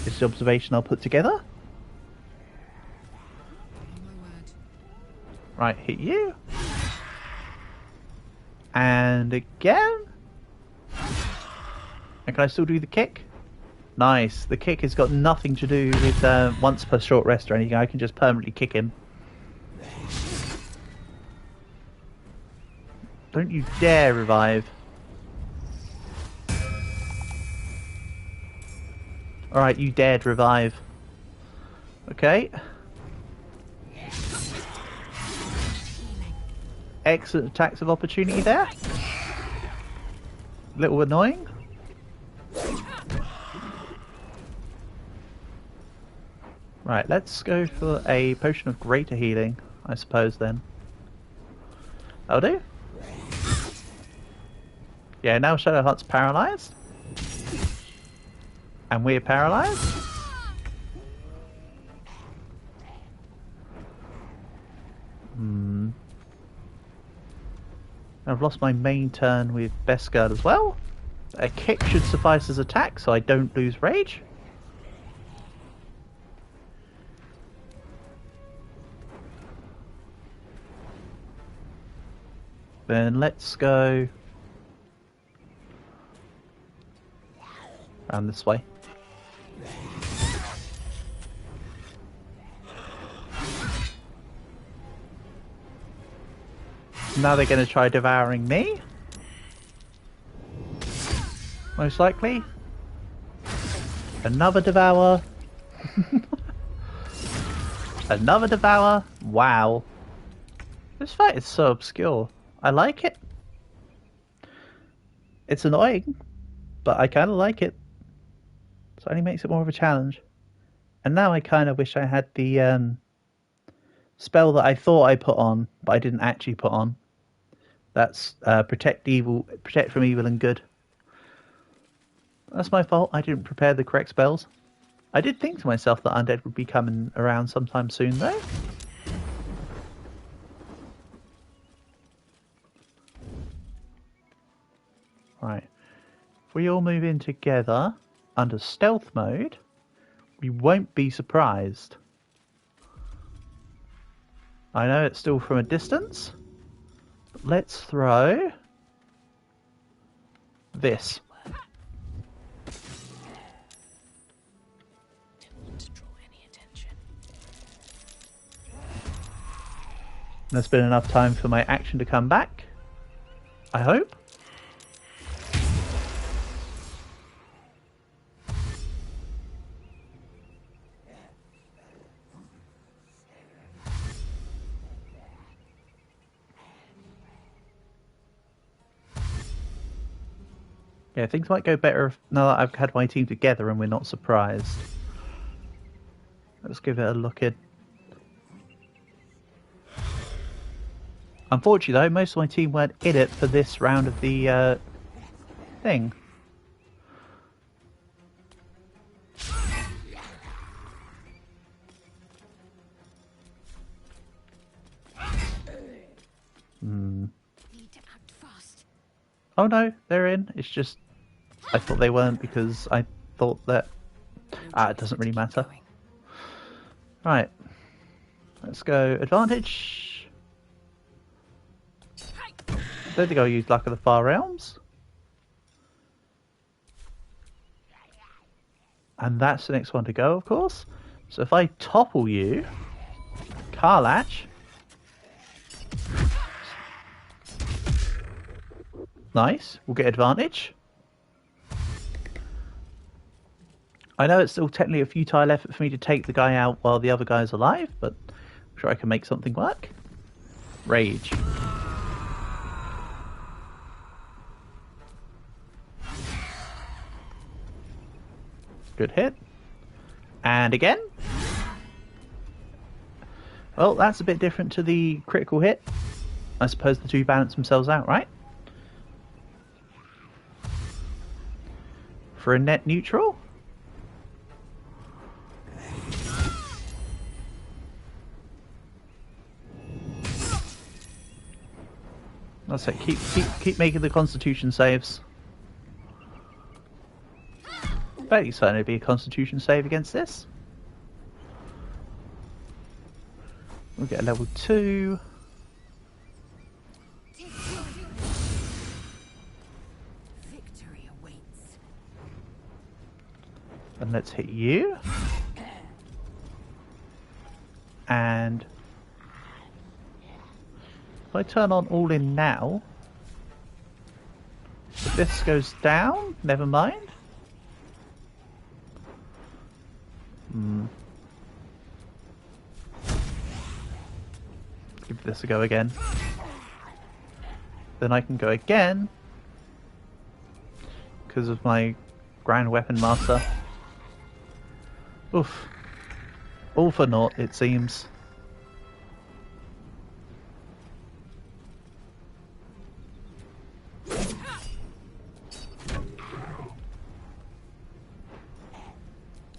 It's the observation I'll put together. Right, hit you. And again. And can I still do the kick? Nice. The kick has got nothing to do with once per short rest or anything. I can just permanently kick him. Don't you dare revive. Alright, you dared revive. Okay. Excellent attacks of opportunity there. Little annoying. Right, let's go for a potion of greater healing, I suppose then. That'll do. Yeah, now Shadowheart's paralysed. And we're paralysed. I've lost my main turn with Beskard as well. A kick should suffice as attack, so I don't lose rage. Then let's go around this way. Now they're going to try devouring me. Most likely. Another devour. Another devour. Wow. This fight is so obscure. I like it. It's annoying, but I kind of like it. So it only makes it more of a challenge. And now I kind of wish I had the spell that I thought I put on, but I didn't actually put on. That's protect from evil and good. That's my fault. I didn't prepare the correct spells. I did think to myself that undead would be coming around sometime soon, though. Right. If we all move in together under stealth mode, we won't be surprised. I know it's still from a distance, but let's throw this. There's been enough time for my action to come back, I hope. Yeah, things might go better now that I've had my team together and we're not surprised. Let's give it a look in. Unfortunately though, most of my team weren't in it for this round of the thing. Need to act fast. Oh no, they're in. It's just I thought they weren't because I thought that it doesn't really matter. Right. Let's go advantage. Don't think I'll use Luck of the Far Realms. And that's the next one to go, of course. So if I topple you, Karlach. Nice, we'll get advantage. I know it's still technically a futile effort for me to take the guy out while the other guy's alive, but I'm sure I can make something work. Rage. Good hit. And again. Well, that's a bit different to the critical hit. I suppose the two balance themselves out, right? For a net neutral. That's it. Keep making the Constitution saves. Fairly certain it'd be a Constitution save against this. We'll get a level 2. Victory awaits. And let's hit you. And if I turn on all in now, if this goes down, never mind. Give this a go again. Then I can go again because of my Grand Weapon Master. Oof. All for naught, it seems.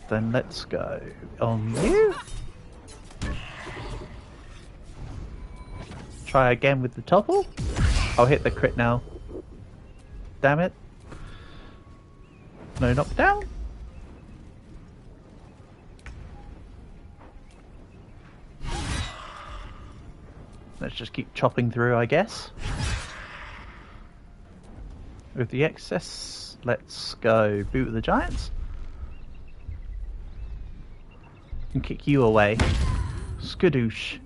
Then let's go on you. Try again with the topple. I'll hit the crit now. Damn it. No knockdown. Let's just keep chopping through, I guess. With the excess, let's go Boot of the Giants. And kick you away. Skadoosh.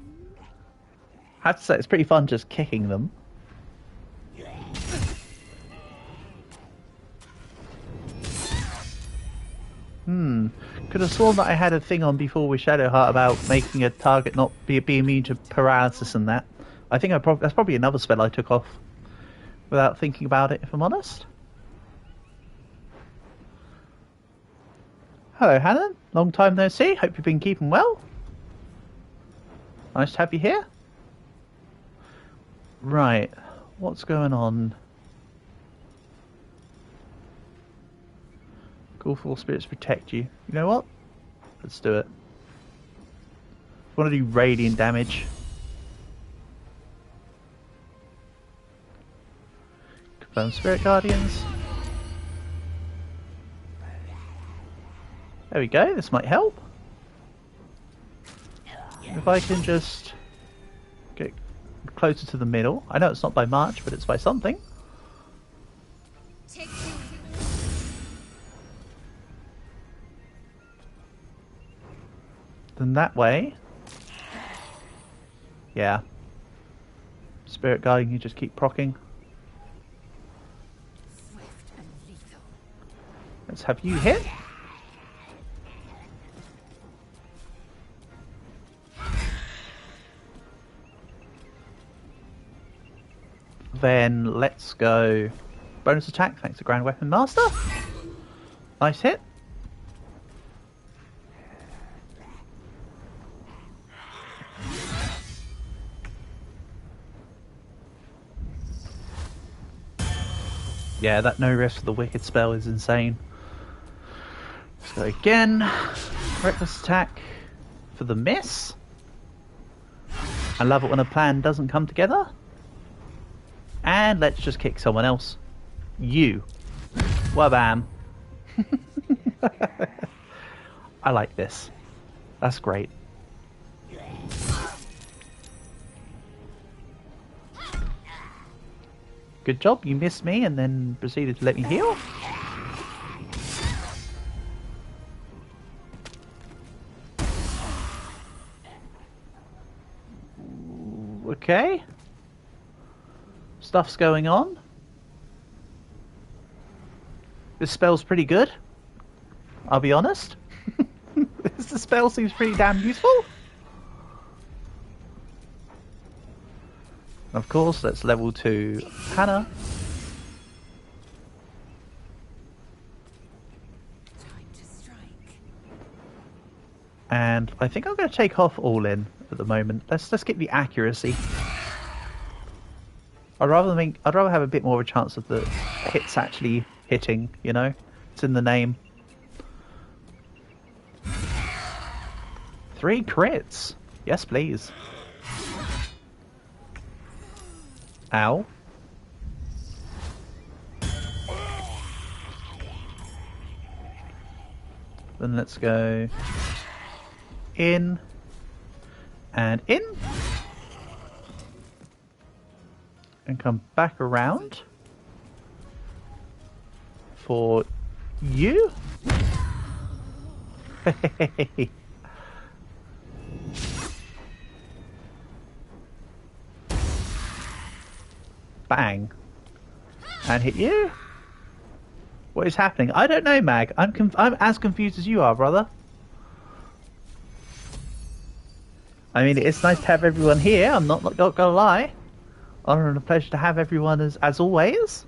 I have to say, it's pretty fun just kicking them. Could have sworn that I had a thing on before with Shadowheart about making a target not be immune to paralysis and that. I think that's probably another spell I took off without thinking about it, if I'm honest. Hello, Hannon. Long time no see. Hope you've been keeping well. Nice to have you here. Right. What's going on? Call for spirits to protect you. You know what? Let's do it. I want to do radiant damage. Confirm spirit guardians. There we go. This might help. If I can just get closer to the middle. I know it's not by much, but it's by something. Then that way, yeah, spirit guarding you just keep proccing. Let's have you hit. Then let's go bonus attack thanks to Grand Weapon Master. Nice hit. Yeah, that no rest for the wicked spell is insane. Let's go again. Reckless attack for the miss. I love it when a plan doesn't come together. And let's just kick someone else. You. Wabam. I like this. That's great. Good job, you missed me and then proceeded to let me heal. Okay. Stuff's going on. This spell's pretty good. I'll be honest. This spell seems pretty damn useful. Of course, let's level 2 Hannah. And I think I'm going to take off all in at the moment. Let's get the accuracy. I'd rather have a bit more of a chance of the hits actually hitting, you know? It's in the name. 3 crits. Yes, please. Ow. Then let's go in and in and come back around for you. Bang. And hit you. What is happening? I don't know, Mag. I'm as confused as you are, brother. I mean, it's nice to have everyone here. I'm not gonna lie. Honor and a pleasure to have everyone as always.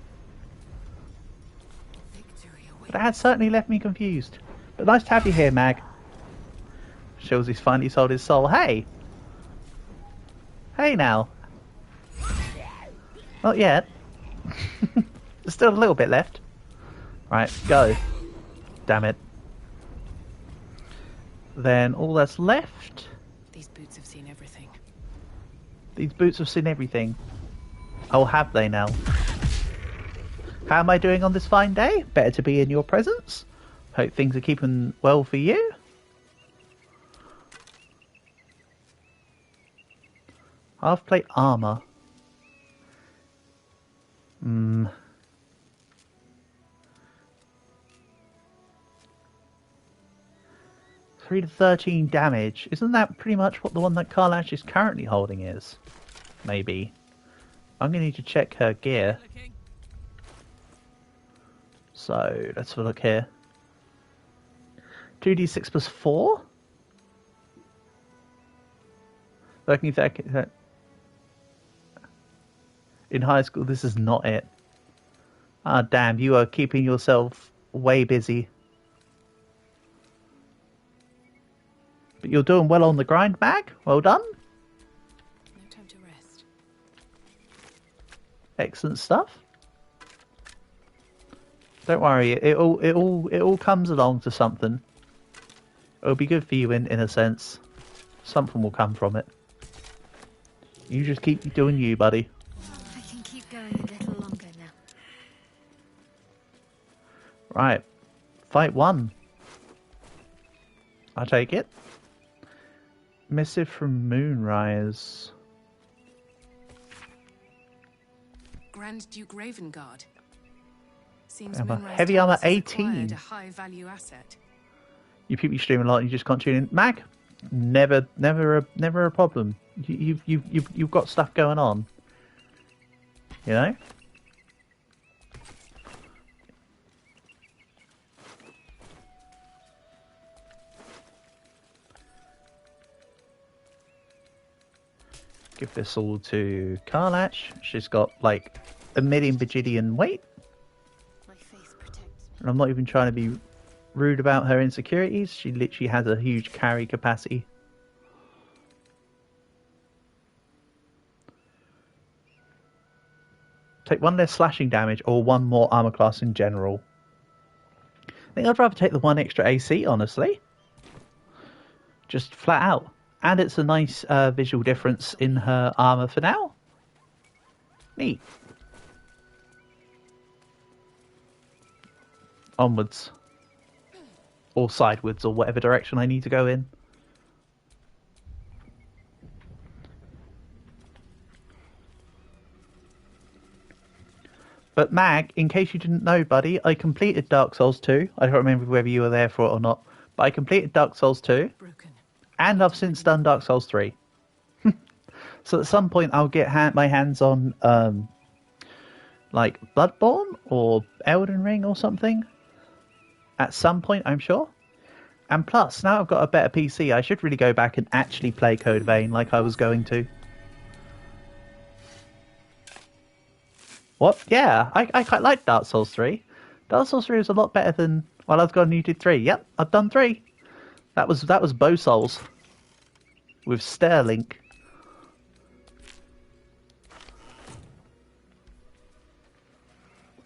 But it has certainly left me confused. But nice to have you here, Mag. Shows he's finally sold his soul. Hey! Hey now. Not yet. There's still a little bit left. Right, go. Damn it. Then all that's left... These boots have seen everything. These boots have seen everything. Oh, have they now? How am I doing on this fine day? Better to be in your presence. Hope things are keeping well for you. Half plate armor. 3 to 13 damage. Isn't that pretty much what the one that Karlash is currently holding is? Maybe. I'm going to need to check her gear. So, let's have a look here. 2d6 plus 4? That in high school, this is not it. Ah, damn, you are keeping yourself way busy. But you're doing well on the grind, Mag. Well done. No time to rest. Excellent stuff. Don't worry, it all comes along to something. It'll be good for you in a sense. Something will come from it. You just keep doing you, buddy. I can keep going a little longer now. Right. Fight 1. I take it. Missive from Moonrise. Grand Duke Ravengard. Seems Armor. Moonrise Heavy armor Towers has acquired 18. a high-value asset. You people stream a lot and you just can't tune in. Mag, never a problem. You've got stuff going on. You know? Give this all to Karlach. She's got like a million bajillion weight. My faith protects me. And I'm not even trying to be rude about her insecurities. She literally has a huge carry capacity. Take 1 less slashing damage or 1 more armor class in general. I think I'd rather take the 1 extra AC, honestly. Just flat out. And it's a nice visual difference in her armor for now. Neat. Onwards. Or sidewards, or whatever direction I need to go in. But Mag, in case you didn't know, buddy, I completed Dark Souls 2. I don't remember whether you were there for it or not. But I completed Dark Souls 2. Broken. And I've since done Dark Souls 3. So at some point I'll get my hands on like Bloodborne or Elden Ring or something. At some point, I'm sure. And plus, now I've got a better PC, I should really go back and actually play Code Vein like I was going to. What? Yeah, I quite like Dark Souls 3. Dark Souls 3 was a lot better than... Well, I've gone and you did 3. Yep, I've done 3. That was Bow Souls. With Sterling.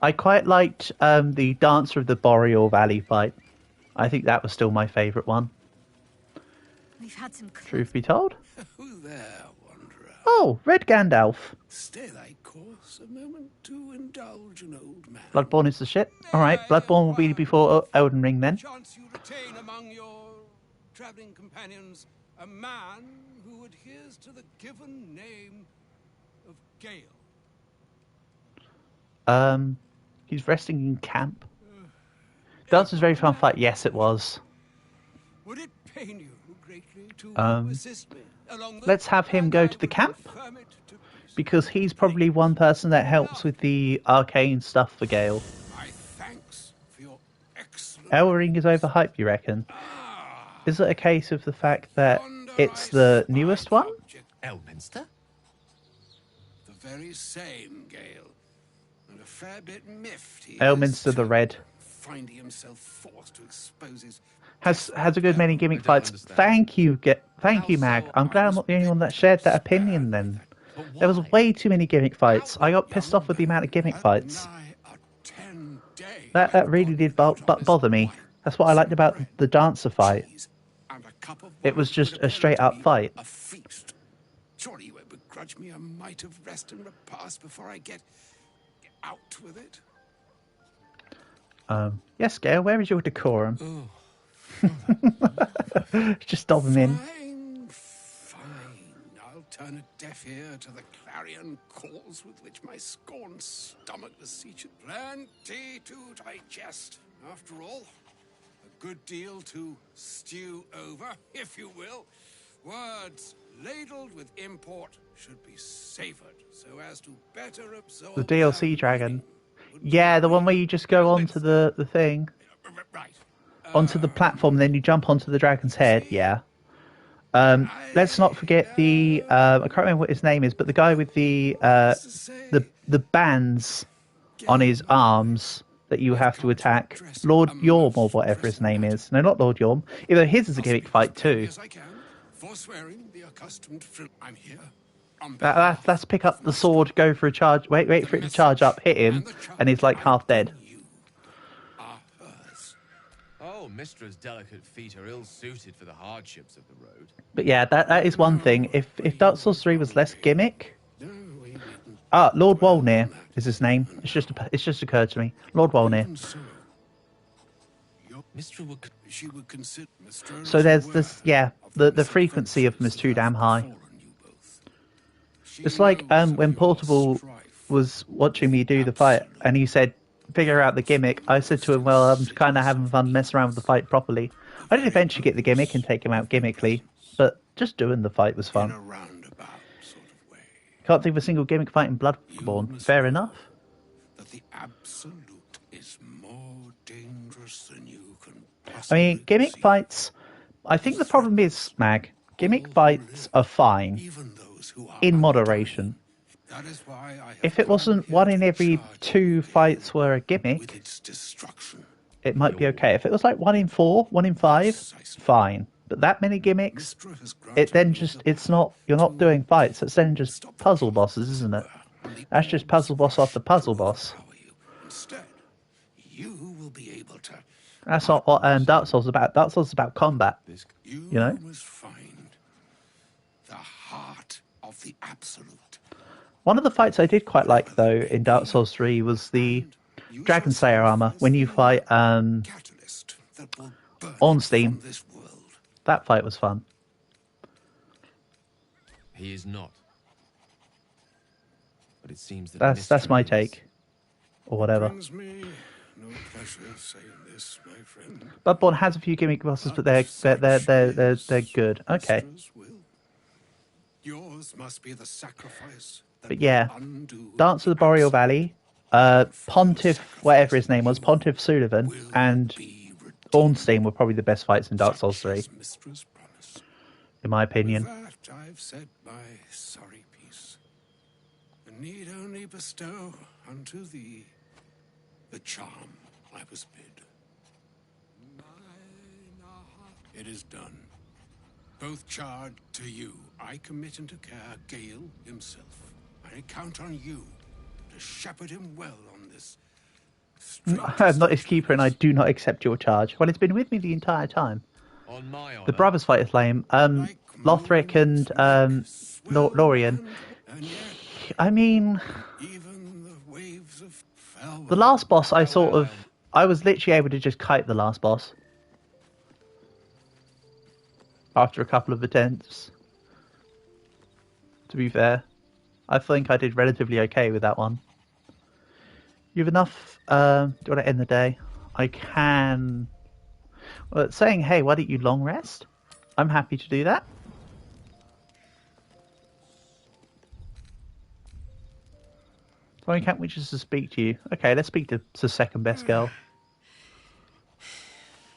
I quite liked the Dancer of the Boreal Valley fight. I think that was still my favourite one. We've had some Truth be told. Who there, wanderer? Oh, Red Gandalf. Stay thy course a moment to indulge an old man. Bloodborne is the shit. Alright, Bloodborne will be before Elden Ring then. Chance you retain among your travelling companions a man who adheres to the given name of Gale. He's resting in camp. Dance was a very fun fight. Yes, it was. Would it pain you greatly to assist me along the... Let's have him go to the camp. Because he's probably one person that helps with the arcane stuff for Gale. My thanks for your excellent... Elring is overhyped, you reckon? Is it a case of the fact that it's the newest one? Elminster? The very same, Gale. And a fair bit miffed he Elminster is the Red. finding himself forced to expose his... Has a good many gimmick fights. Thank you, Mag. I'm glad I'm not the only one that shared that opinion then. There was way too many gimmick fights. I got pissed off with the amount of gimmick fights. That really did bother me. That's what I liked about the dancer fight. It was just a straight up fight. A feast. Surely you won't begrudge me a mite of rest and repast before I get out with it. Yes, Gale, where is your decorum? Oh. Just dob him in. Fine. I'll turn a deaf ear to the clarion calls with which my scorned stomach beseeches. Plenty to digest, after all. A good deal to stew over, if you will. Words ladled with import should be savoured, so as to better absorb... The DLC dragon. Yeah, the one where you just go on to the thing. Right. onto the platform, then you jump onto the dragon's head. Yeah. Let's not forget the I can't remember what his name is, but the guy with the bands on his arms that you have to attack, Lord Yorm or whatever his name is. No, not Lord Yorm. Either his is a gimmick fight too. Let's pick up the sword, go for a charge, wait for it to charge up, hit him, and he's like half dead. Oh, Mistra's delicate feet are ill-suited for the hardships of the road. But yeah, that is one thing. If Dark Souls 3 was less gimmick... Lord Wolnir is his name. It's just occurred to me. Lord Wolnir. So there's this, yeah, the frequency of them is too damn high. It's like when Portable was watching me do the fight, and he said, figure out the gimmick. I said to him, well, I'm kind of having fun messing around with the fight properly. I did eventually get the gimmick and take him out gimmickly, but just doing the fight was fun. Can't think of a single gimmick fight in Bloodborne. Fair enough. That the absolute is more dangerous than you can I mean, gimmick fights... I think the problem is, Mag, gimmick fights are fine, in moderation. If it wasn't 1 in every 2 fights were a gimmick, it might be okay. If it was like 1 in 4, 1 in 5, fine. But that many gimmicks, it's not, you're not doing fights, it's then just puzzle bosses, isn't it? That's just puzzle boss after puzzle boss. That's not what Dark Souls is about. Dark Souls is about combat, you know? The heart of the absolute. One of the fights I did quite like, though, in Dark Souls 3 was the Dragon Slayer armor. When you fight Ornstein, that fight was fun. He is not. But it seems that that's my take, or whatever. Bloodborne has a few gimmick bosses, but they're good. Okay. Yours must be the sacrifice. But yeah, Dance of the Boreal Valley, Pontiff, whatever his name was, Pontiff Sullivan, and Ornstein were probably the best fights in Dark Souls 3, in my opinion. With that, I've said my sorry piece, and need only bestow unto thee the charm I was bid. It is done. Both charged to you. I commit into care Gale himself. I count on you to shepherd him well on this. I am not his keeper, and I do not accept your charge. Well, it's been with me the entire time. On my honor. The brothers fight is lame. Lothric and Lorien. I mean, the last boss, I was literally able to just kite the last boss after a couple of attempts. To be fair, I think I did relatively okay with that one. You have enough? Do you want to end the day? I can. Well, it's saying, hey, why don't you long rest? I'm happy to do that. Why can't we just speak to you? Okay, let's speak to the second best girl.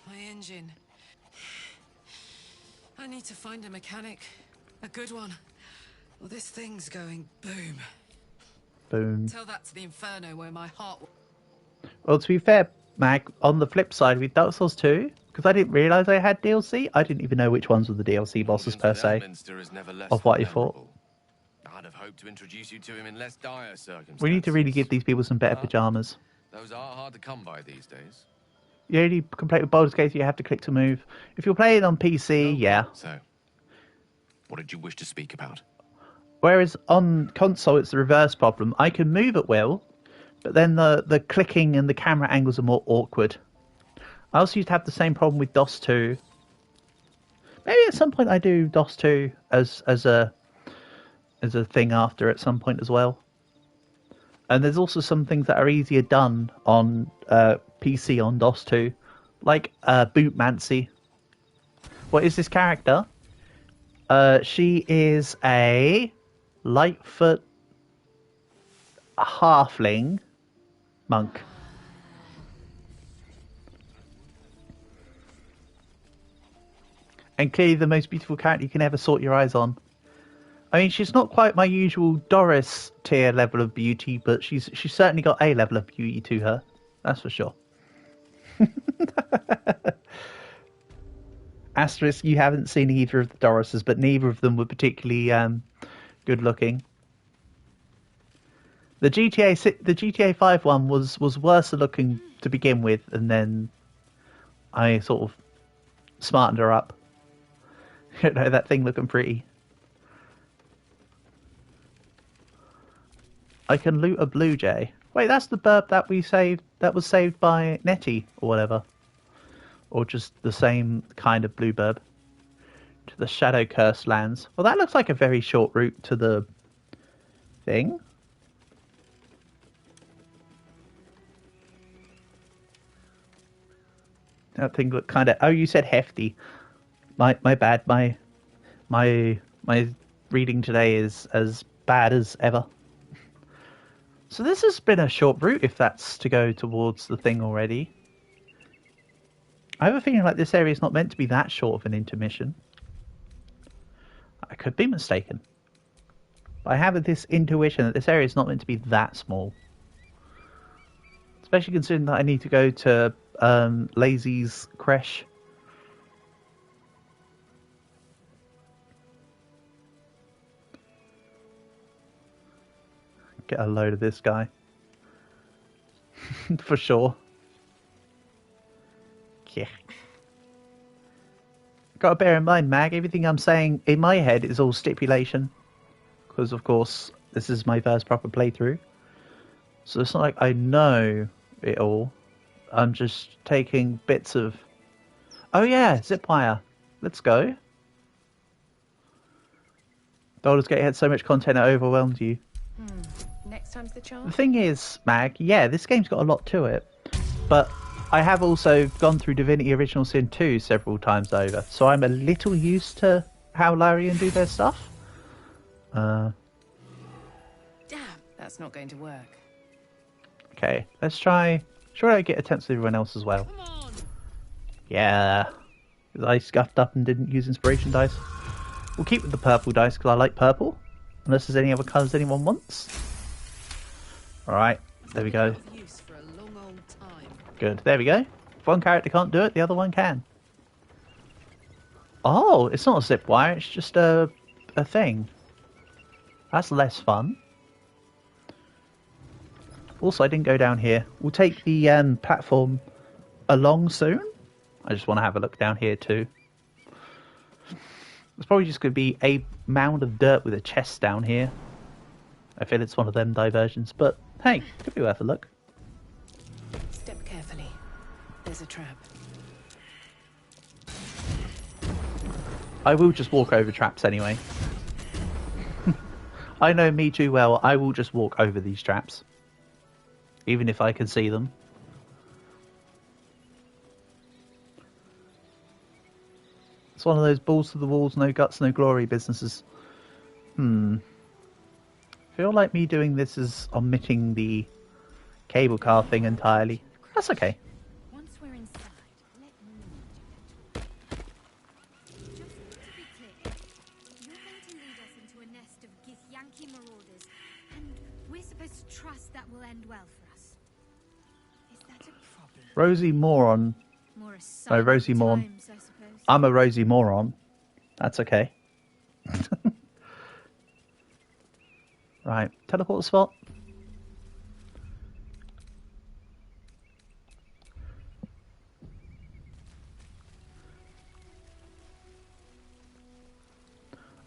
My engine. I need to find a mechanic. A good one. Well, this thing's going boom. Boom. Tell that to the Inferno where my heart... Well, to be fair, Mag, on the flip side, with Dark Souls 2, because I didn't realise I had DLC, I didn't even know which ones were the DLC bosses per se, of what you fought. I'd have hoped to introduce you to him in less dire circumstances. We need to really give these people some better pyjamas. Those are hard to come by these days. You only can play with Baldur's Gate, you have to click to move. If you're playing on PC, yeah. So, what did you wish to speak about? Whereas on console, it's the reverse problem. I can move at will, but then the clicking and the camera angles are more awkward. I also used to have the same problem with DOS 2. Maybe at some point I do DOS 2 as a thing after at some point as well. And there's also some things that are easier done on PC on DOS 2, like Bootmancy. What is this character? She is a Lightfoot halfling monk. And clearly the most beautiful character you can ever sort your eyes on. I mean, she's not quite my usual Doris tier level of beauty, but she's certainly got a level of beauty to her. That's for sure. Asterisk, you haven't seen either of the Dorises, but neither of them were particularly good looking. The GTA 5 one was worse looking to begin with, and then I sort of smartened her up. You know, that thing looking pretty. I can loot a blue jay. Wait, that's the bird that we saved. That was saved by Nettie or whatever, or just the same kind of blue bird. To the Shadow Curse lands. Well, that looks like a very short route to the thing. That thing looked kind of. Oh, you said hefty. My bad. My reading today is as bad as ever. So this has been a short route if that's to go towards the thing already. I have a feeling like this area is not meant to be that short of an intermission. I could be mistaken. But I have this intuition that this area is not meant to be that small. Especially considering that I need to go to Lazy's creche. Get a load of this guy. For sure. Yeah. Gotta bear in mind, Mag, everything I'm saying in my head is all stipulation. Because, of course, this is my first proper playthrough. So it's not like I know it all. I'm just taking bits of... Oh yeah, Zipwire. Let's go. Baldur's Gate had so much content it overwhelmed you. Next time's the charm. The thing is, Mag, yeah, this game's got a lot to it. But I have also gone through Divinity Original Sin 2 several times over. So I'm a little used to how Larian do their stuff. Damn, that's not going to work. Okay, let's try... Sure, I get attempts with everyone else as well. Yeah. Because I scuffed up and didn't use inspiration dice. We'll keep with the purple dice because I like purple. Unless there's any other colours anyone wants. Alright, there we go. Good, there we go. If one character can't do it, the other one can. Oh, it's not a zip wire, it's just a thing. That's less fun. Also, I didn't go down here. We'll take the platform along soon. I just want to have a look down here too. It's probably just going to be a mound of dirt with a chest down here. I feel it's one of them diversions, but hey, could be worth a look. Step carefully. There's a trap. I will just walk over traps anyway. I know me too well. I will just walk over these traps. Even if I can see them. It's one of those balls to the walls, no guts, no glory businesses. I feel like me doing this is omitting the cable car thing entirely. That's okay. Once we're inside, let me do it. Just to be clear, you're going to lead us into a nest of Githyanki marauders, and we're supposed to trust that will end well for us. Is that a problem? Rosie Moron. Oh, Rosie Morn. Times, I suppose. I'm a Rosie Moron. That's okay. Right, teleport spot.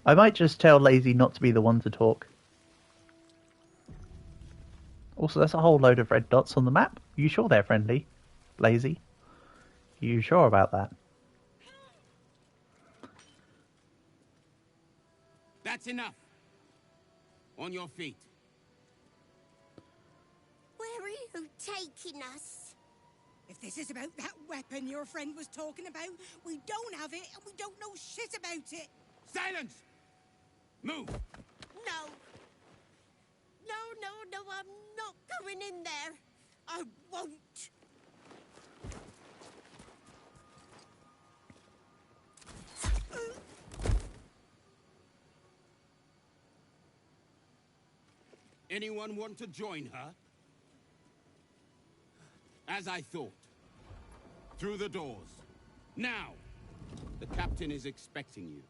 I might just tell Lazy not to be the one to talk. Also, there's a whole load of red dots on the map. You sure they're friendly, Lazy? You sure about that? That's enough. On your feet. Where are you taking us? If this is about that weapon your friend was talking about, we don't have it and we don't know shit about it. Silence! Move! No. No, I'm not going in there. I won't. Anyone want to join her? As I thought. Through the doors. Now! The captain is expecting you.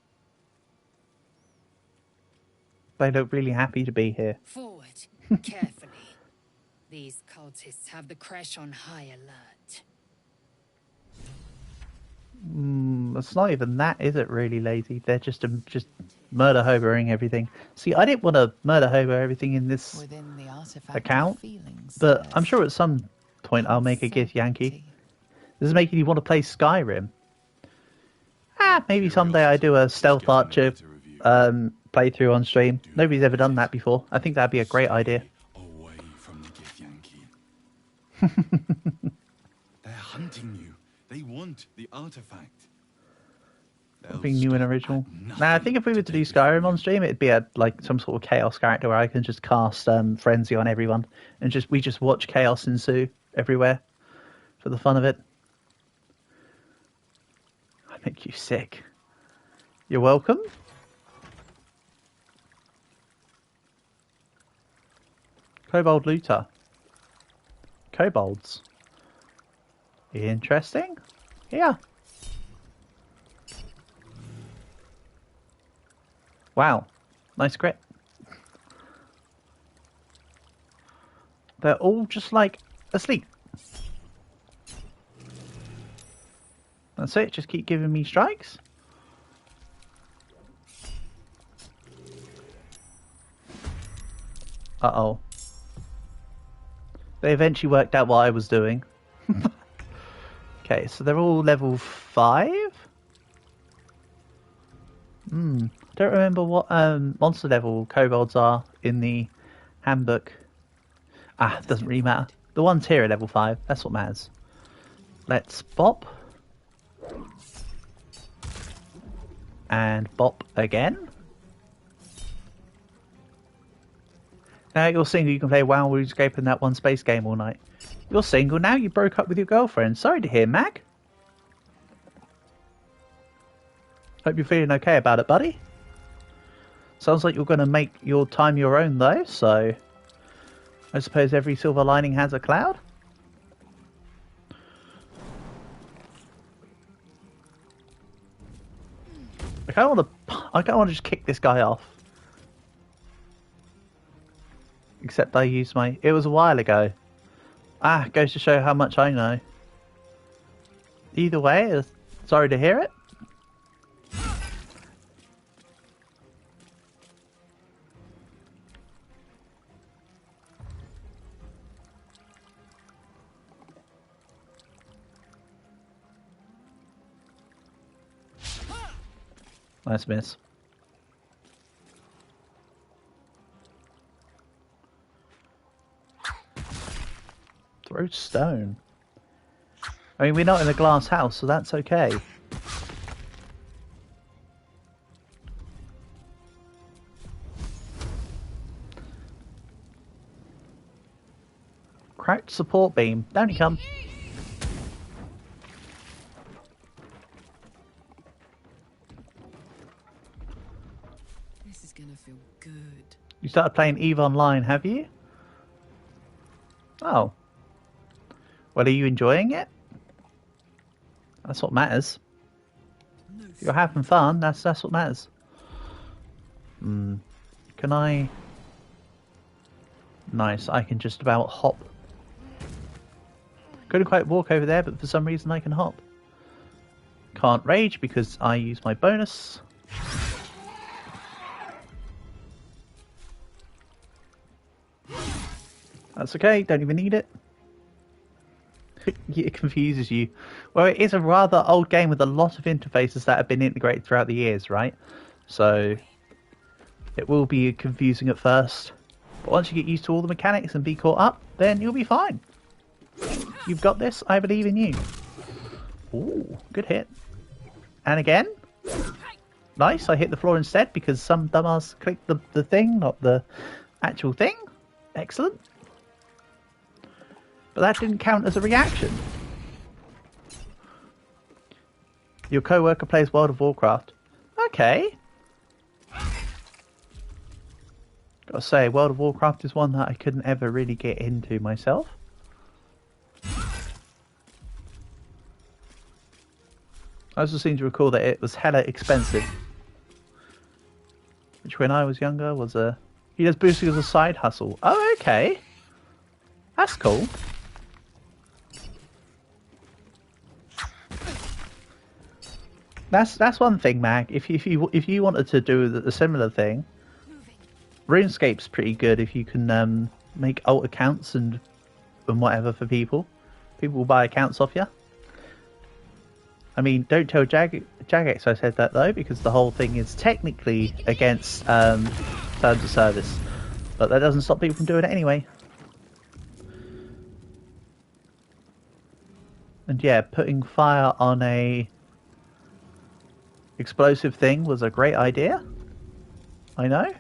They look really happy to be here. Forward, carefully. These cultists have the crash on high alert. It's not even that, is it? Really lazy. They're just murder hoboing everything. See, I didn't want to murder hobo everything in this account, but I'm sure at some point I'll make a Gith Yankee. This is making you want to play Skyrim. Maybe someday I do a stealth archer playthrough on stream. Nobody's ever done that before. I think that'd be a great idea. Away from the Gith Yankee. They're hunting you. They want the artifact. Something new and original. Now, I think if we were to do Skyrim on stream, it'd be like some sort of chaos character where I can just cast frenzy on everyone and we just watch chaos ensue everywhere for the fun of it. I make you sick. You're welcome. Kobold looter. Kobolds. Interesting. Yeah. Wow. Nice crit. They're all just like asleep. That's it. Just keep giving me strikes. Uh-oh. They eventually worked out what I was doing. Okay, so they're all level 5? I don't remember what monster level kobolds are in the handbook. It doesn't really matter. The ones here are level 5. That's what matters. Let's bop. And bop again. Now you're single, you can play WoW RuneScape in that one space game all night. You're single now, you broke up with your girlfriend. Sorry to hear, Mag. Hope you're feeling okay about it, buddy. Sounds like you're going to make your time your own, though, so I suppose every silver lining has a cloud. I kind of want to just kick this guy off. Except I used my... It was a while ago. Goes to show how much I know. Either way, sorry to hear it. Nice miss. Throw stone. I mean, we're not in a glass house, so that's okay. Cracked support beam. Down you come. This is gonna feel good. You started playing EVE Online, have you? Oh. Well, are you enjoying it? That's what matters. If you're having fun, that's what matters. Can I... Nice, I can just about hop. Couldn't quite walk over there, but for some reason I can hop. Can't rage because I use my bonus. That's okay, don't even need it. It confuses you. Well, it is a rather old game with a lot of interfaces that have been integrated throughout the years, right? So it will be confusing at first. But once you get used to all the mechanics and be caught up, then you'll be fine. You've got this, I believe in you. Ooh, good hit. And again. Nice, I hit the floor instead because some dumbass clicked the thing, not the actual thing. Excellent. But that didn't count as a reaction. Your co-worker plays World of Warcraft. Okay. Gotta say, World of Warcraft is one that I couldn't ever really get into myself. I also seem to recall that it was hella expensive. Which when I was younger was a... He does boosting as a side hustle. Oh, okay. That's cool. That's one thing, Mag. If you wanted to do a similar thing, RuneScape's pretty good if you can make alt accounts and whatever for people. People will buy accounts off you. I mean, don't tell Jagex I said that though, because the whole thing is technically against terms of service. But that doesn't stop people from doing it anyway. And yeah, putting fire on a explosive thing was a great idea. I know.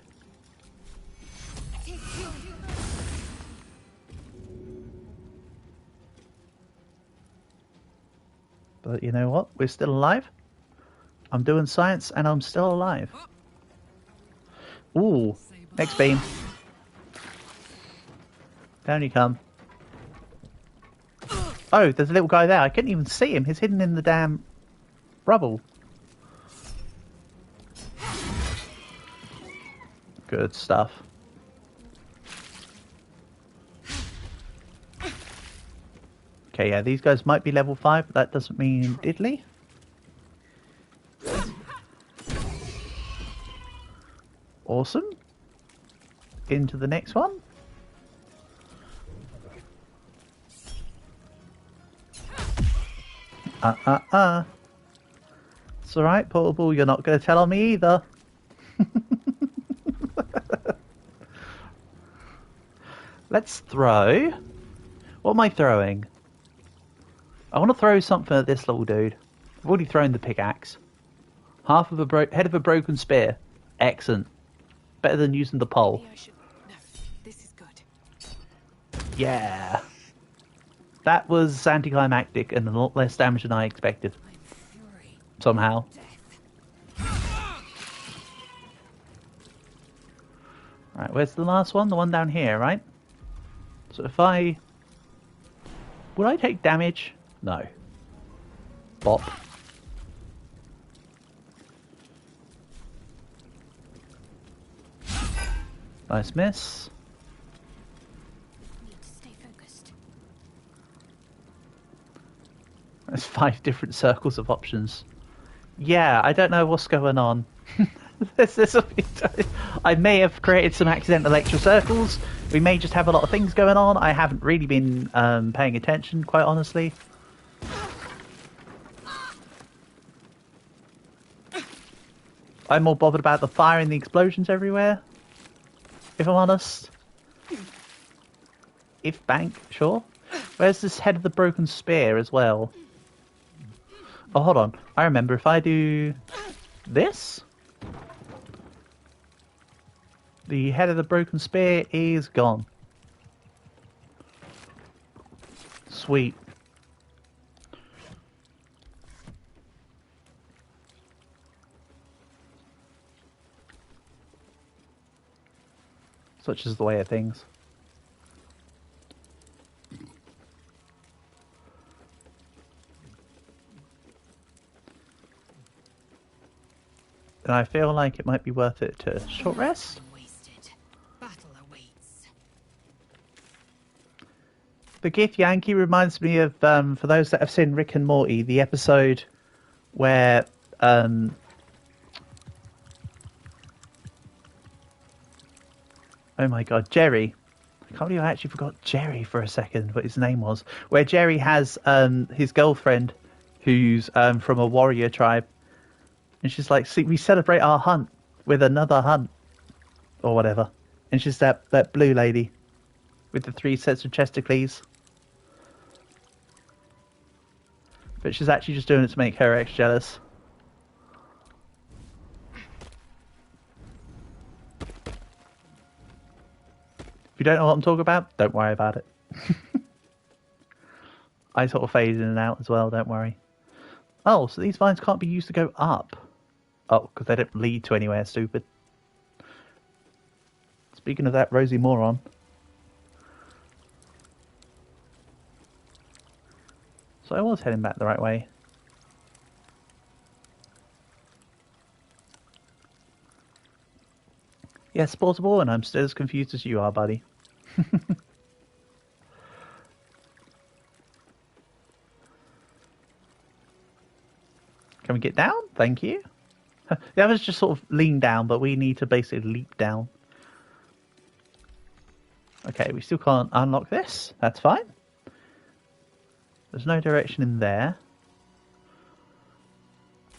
But you know what? We're still alive. I'm doing science and I'm still alive. Ooh, next beam. Down you come. Oh, there's a little guy there. I couldn't even see him. He's hidden in the damn rubble. Good stuff. Okay, yeah, these guys might be level 5, but that doesn't mean diddly. Awesome. Into the next one. It's alright, Portable, you're not going to tell on me either. Let's throw... What am I throwing? I want to throw something at this little dude. I've already thrown the pickaxe. Half of a head of a broken spear. Excellent. Better than using the pole. No, this is good. Yeah. That was anticlimactic and a lot less damage than I expected. Somehow. Right, where's the last one? The one down here, right? So if I... Would I take damage? No. Bop. Nice miss. Need to stay focused. There's 5 different circles of options. Yeah, I don't know what's going on. I may have created some accidental extra circles. We may just have a lot of things going on. I haven't really been paying attention, quite honestly. I'm more bothered about the fire and the explosions everywhere, if I'm honest. If bank, sure. Where's this head of the broken spear as well? Oh, hold on. I remember if I do this, the head of the broken spear is gone. Sweet. Such is the way of things. And I feel like it might be worth it to short rest. Battle awaits. The Gith Yankee reminds me of, for those that have seen Rick and Morty, the episode where oh my god, Jerry. I can't believe I actually forgot Jerry for a second, what his name was. Where Jerry has his girlfriend who's from a warrior tribe. And she's like, see, we celebrate our hunt with another hunt. Or whatever. And she's that blue lady with the 3 sets of testicles. But she's actually just doing it to make her ex jealous. If you don't know what I'm talking about, don't worry about it. I sort of fade in and out as well, don't worry. Oh, so these vines can't be used to go up. Oh, because they don't lead to anywhere, stupid. It's Speaking of that rosy moron. So I was heading back the right way. Yes, portable, and I'm still as confused as you are, buddy. Can we get down? Thank you. The others just sort of lean down, but we need to basically leap down. Okay, we still can't unlock this. That's fine. There's no direction in there.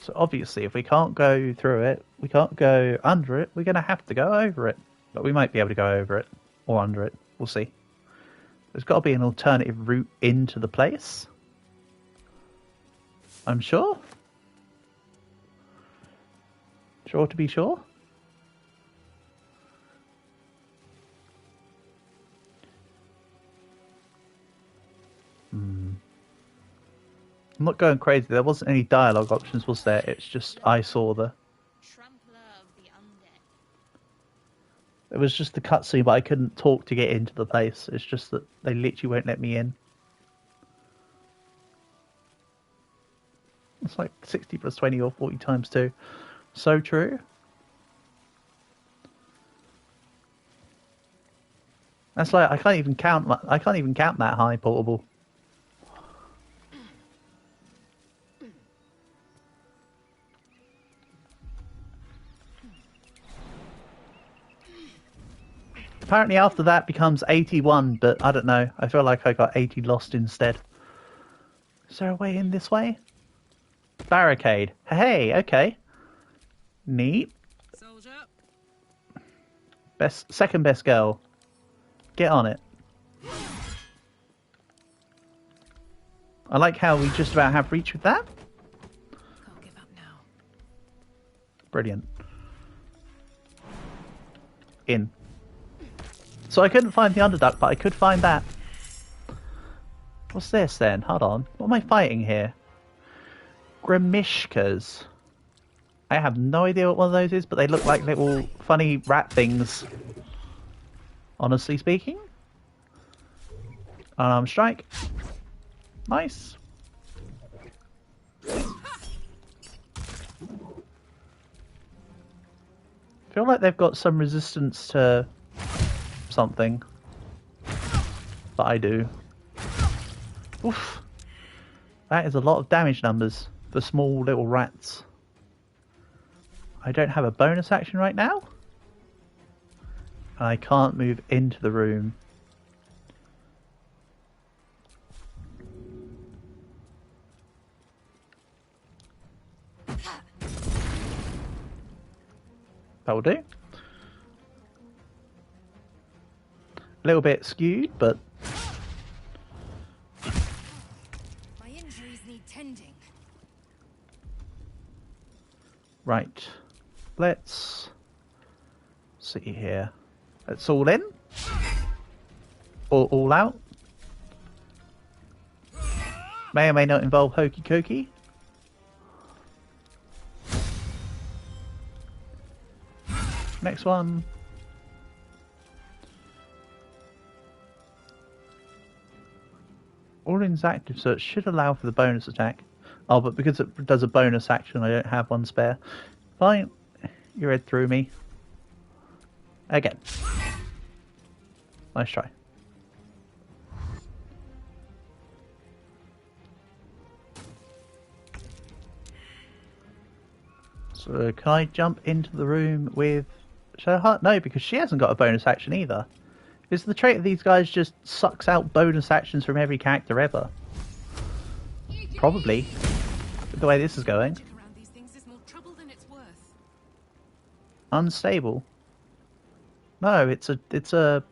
So obviously, if we can't go through it, we can't go under it, we're going to have to go over it. But we might be able to go over it, or under it. We'll see. There's got to be an alternative route into the place. I'm sure. Sure to be sure. I'm not going crazy. There wasn't any dialogue options, was there? It's just I saw the... It was just the cutscene, but I couldn't talk to get into the place. It's just that they literally won't let me in. It's like 60 plus 20 or 40 times 2. So true. That's like I can't even count that high, portable. Apparently after that becomes 81, but I don't know. I feel like I got 80 lost instead. Is there a way in this way? Barricade. Hey, okay. Neat. Soldier. Second best girl. Get on it. I like how we just about have reach with that. Can't give up now. Brilliant. In. So I couldn't find the underduct, but I could find that. What's this then? Hold on. What am I fighting here? Grimishkas. I have no idea what one of those is, but they look like little funny rat things. Honestly speaking. Unarmed strike. Nice. Feel like they've got some resistance to something. But I do. Oof. That is a lot of damage numbers for small little rats. I don't have a bonus action right now. And I can't move into the room. That'll do. A little bit skewed, but... My injuries need tending. Right. Let's see here. It's all in. Or all out. May or may not involve hokey cokey. Next one. All in's active, so it should allow for the bonus attack. Oh, but because it does a bonus action, I don't have one spare. Fine. You read through me. Again. Nice try. So can I jump into the room with Shadowheart? No, because she hasn't got a bonus action either. Is the trait of these guys just sucks out bonus actions from every character ever? Probably. With the way this is going. Unstable. No, it's a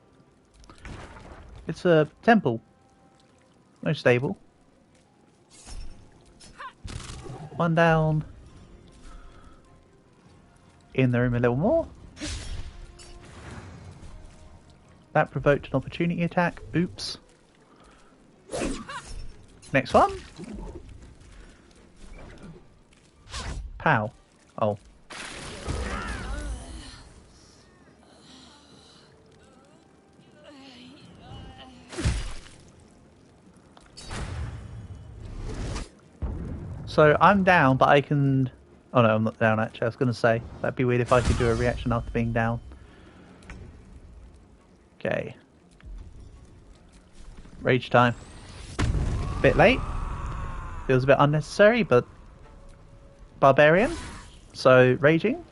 temple. No stable. One down. In the room a little more. That provoked an opportunity attack. Oops. Next one. Pow. Oh. So I'm down, but I can... Oh no, I'm not down actually. I was going to say, that'd be weird if I could do a reaction after being down. Okay. Rage time. Bit late. Feels a bit unnecessary, but... Barbarian. So, raging.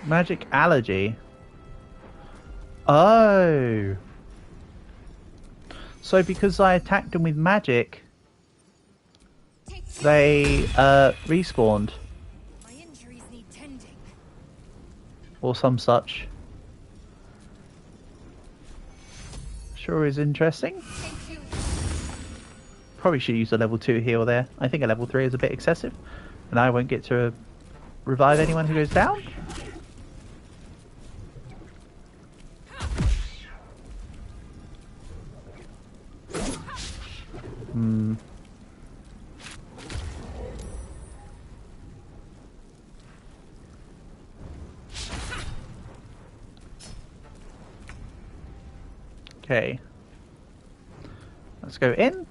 Magic allergy. Oh. So because I attacked them with magic, they respawned. My injuries need tending. Or some such. Sure is interesting. Probably should use a level 2 heal there. I think a level 3 is a bit excessive. And I won't get to revive anyone who goes down. Hmm. Okay. Let's go in.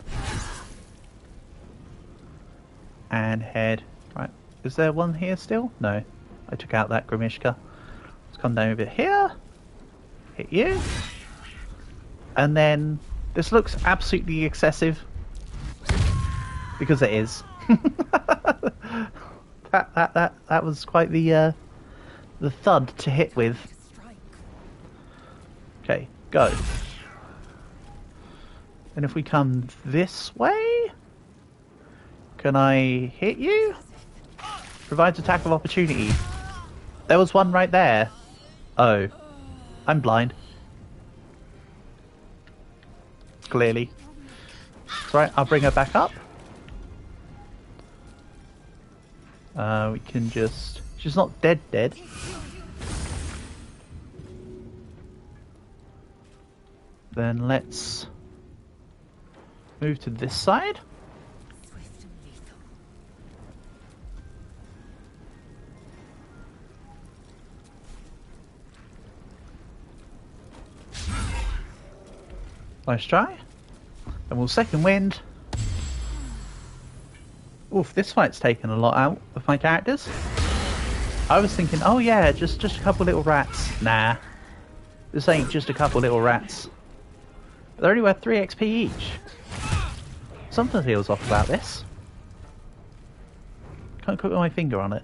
And head. Right. Is there one here still? No. I took out that Grimishka. Let's come down over here. Hit you. And then this looks absolutely excessive. Because it is. that was quite the thud to hit with. Okay, go. And if we come this way, can I hit you? Provides attack of opportunity. There was one right there. Oh, I'm blind. Clearly. It's right, I'll bring her back up. We can just... She's not dead. Then let's move to this side. Nice try. And we'll second wind. Oof, this fight's taken a lot out of my characters. I was thinking, oh yeah, just a couple little rats. Nah. This ain't just a couple little rats. They're only worth 3 XP each. Something feels off about this. Can't put my finger on it.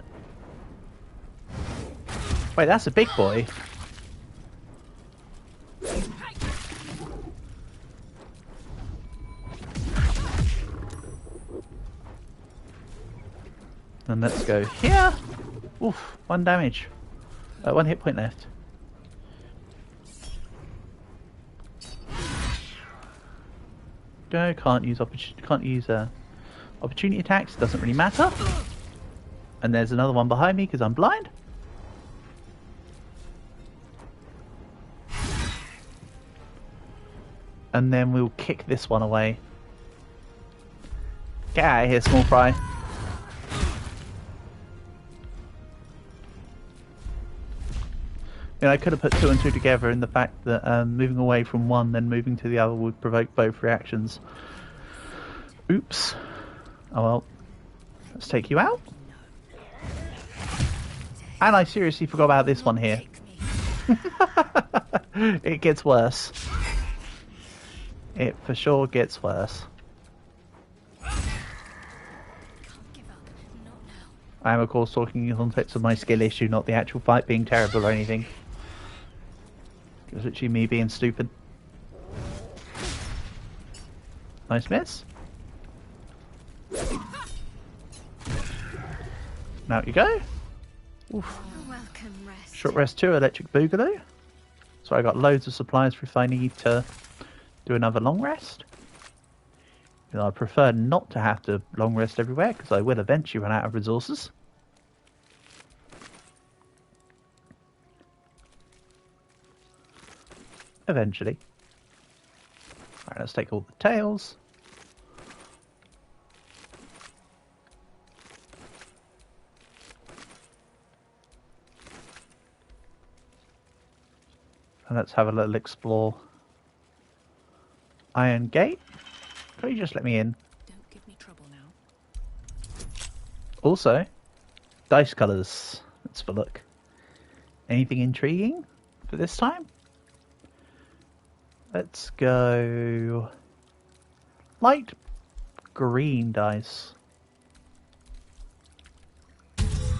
Wait, that's a big boy. And let's go here. Oof, 1 damage. 1 hit point left. Go. Can't use opportunity attacks. Doesn't really matter. And there's another one behind me because I'm blind. And then we'll kick this one away. Get out of here, small fry. I could have put 2 and 2 together in the fact that moving away from one then moving to the other would provoke both reactions. Oops. Oh well. Let's take you out. And I seriously forgot about this one here. It gets worse. It for sure gets worse. I am of course talking in the context of my skill issue, not the actual fight being terrible or anything. It was literally me being stupid. Nice miss. Now you go. Oof. Short rest 2, electric boogaloo. So I got loads of supplies for if I need to do another long rest. You know, I prefer not to have to long rest everywhere because I will eventually run out of resources. Eventually. Alright, let's take all the tails. And let's have a little explore. Iron gate. Can you just let me in? Don't give me trouble now. Also, dice colours. Let's have a look. Anything intriguing for this time? Let's go light green dice.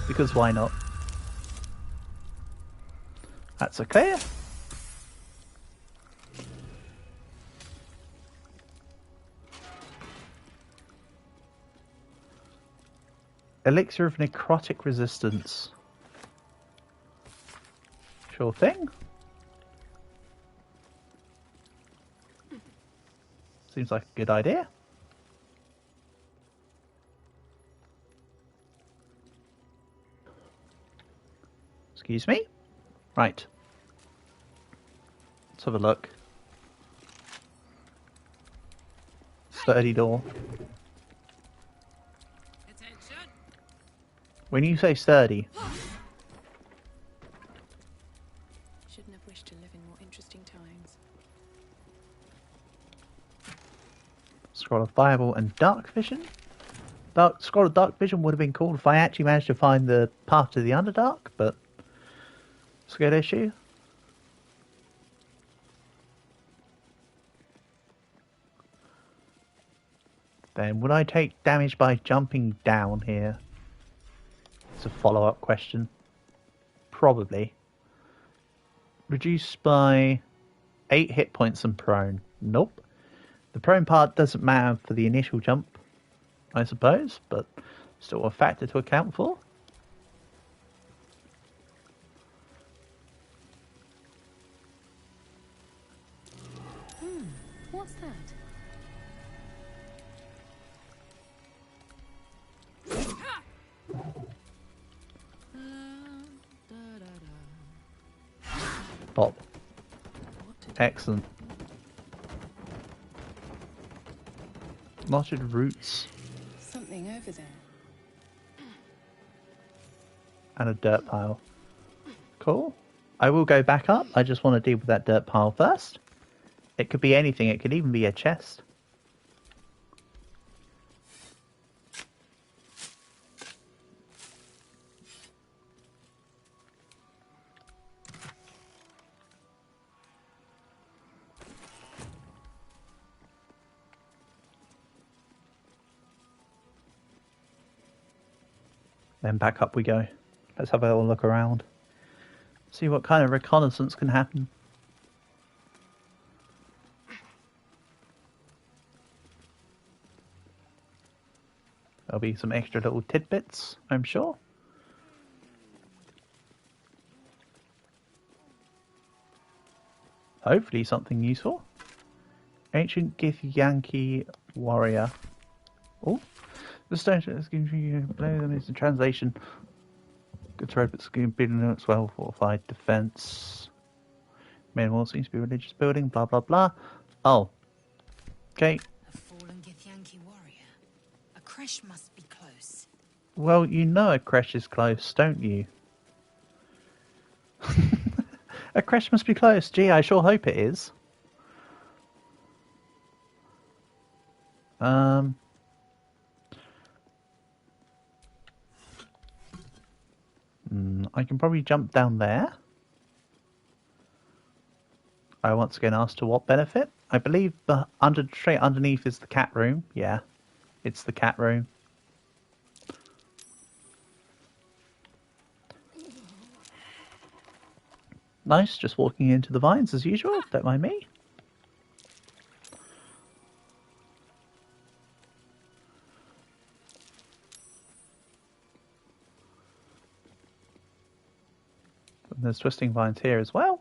Because why not? That's a clear. Elixir of necrotic resistance. Sure thing. Seems like a good idea. Excuse me? Right. Let's have a look. Sturdy door. Attention. When you say sturdy... Shouldn't have wished to live in more interesting times. Scroll of Fireball and Dark Vision. Scroll of Dark Vision would have been cool if I actually managed to find the path to the Underdark, but it's a good issue. Then would I take damage by jumping down here? It's a follow-up question. Probably. Reduced by 8 hit points and prone. Nope. The prone part doesn't matter for the initial jump, I suppose, but still a factor to account for. What's that? Pop. Excellent. Knotted roots. Something over there. And a dirt pile. Cool. I will go back up. I just want to deal with that dirt pile first. It could be anything. It could even be a chest. Then back up we go. Let's have a little look around. See what kind of reconnaissance can happen. There'll be some extra little tidbits, I'm sure. Hopefully something useful. Ancient Githyanki warrior. Oh, the stone is giving you blow them is the translation. Good throw, but building its well fortified defense. Main wall seems to be a religious building. Blah blah blah. Oh, okay. A fallen Githyanki warrior. A creche must be close. Well, you know a creche is close, don't you? A creche must be close. Gee, I sure hope it is. I can probably jump down there. I once again asked to what benefit? I believe straight underneath is the cat room. Yeah, it's the cat room. Nice, just walking into the vines as usual. Don't mind me. And there's twisting vines here as well.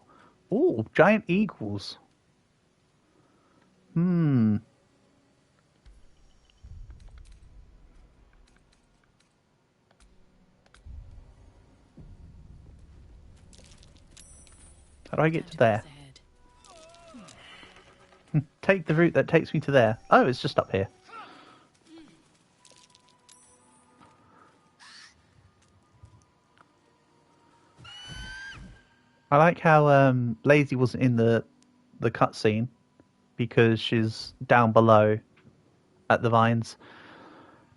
Ooh, giant eagles. How do I get to there? Take the route that takes me to there. Oh, it's just up here. I like how Lazy wasn't in the cutscene because she's down below at the vines.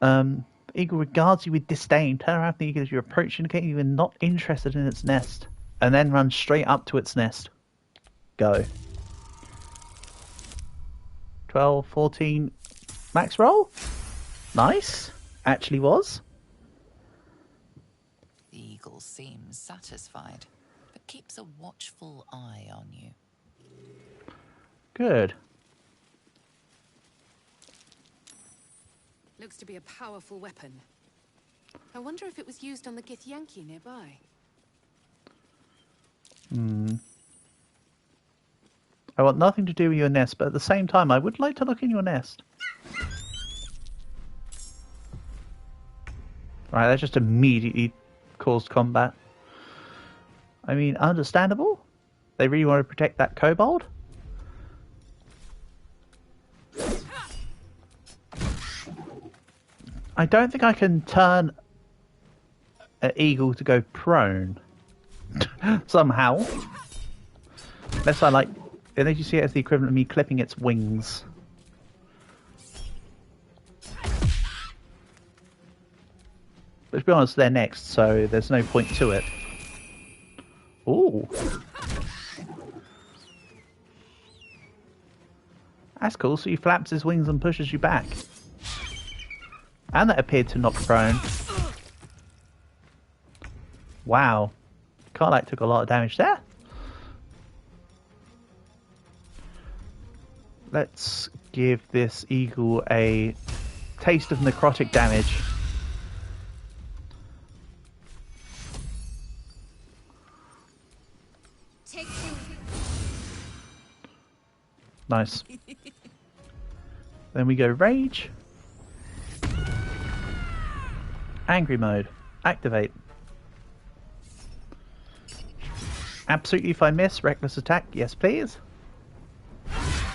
Eagle regards you with disdain. Turn around the eagle as you approach, indicating you are not interested in its nest, and then run straight up to its nest. Go. 12, 14, max roll. Nice. Actually was. The eagle seems satisfied, but keeps a watchful eye on you. Good. Looks to be a powerful weapon. I wonder if it was used on the Githyanki nearby. I want nothing to do with your nest, but at the same time, I would like to look in your nest. Right, that just immediately caused combat. I mean, understandable. They really want to protect that kobold. I don't think I can turn an eagle to go prone. Somehow. Unless I like... Unless you see it as the equivalent of me clipping its wings. But to be honest, they're next, so there's no point to it. Ooh. That's cool, so he flaps his wings and pushes you back. And that appeared to knock prone. Wow. Karlak took a lot of damage there. Let's give this eagle a taste of necrotic damage. Nice. Then we go rage. Angry mode. Activate. Absolutely if I miss, reckless attack. Yes, please.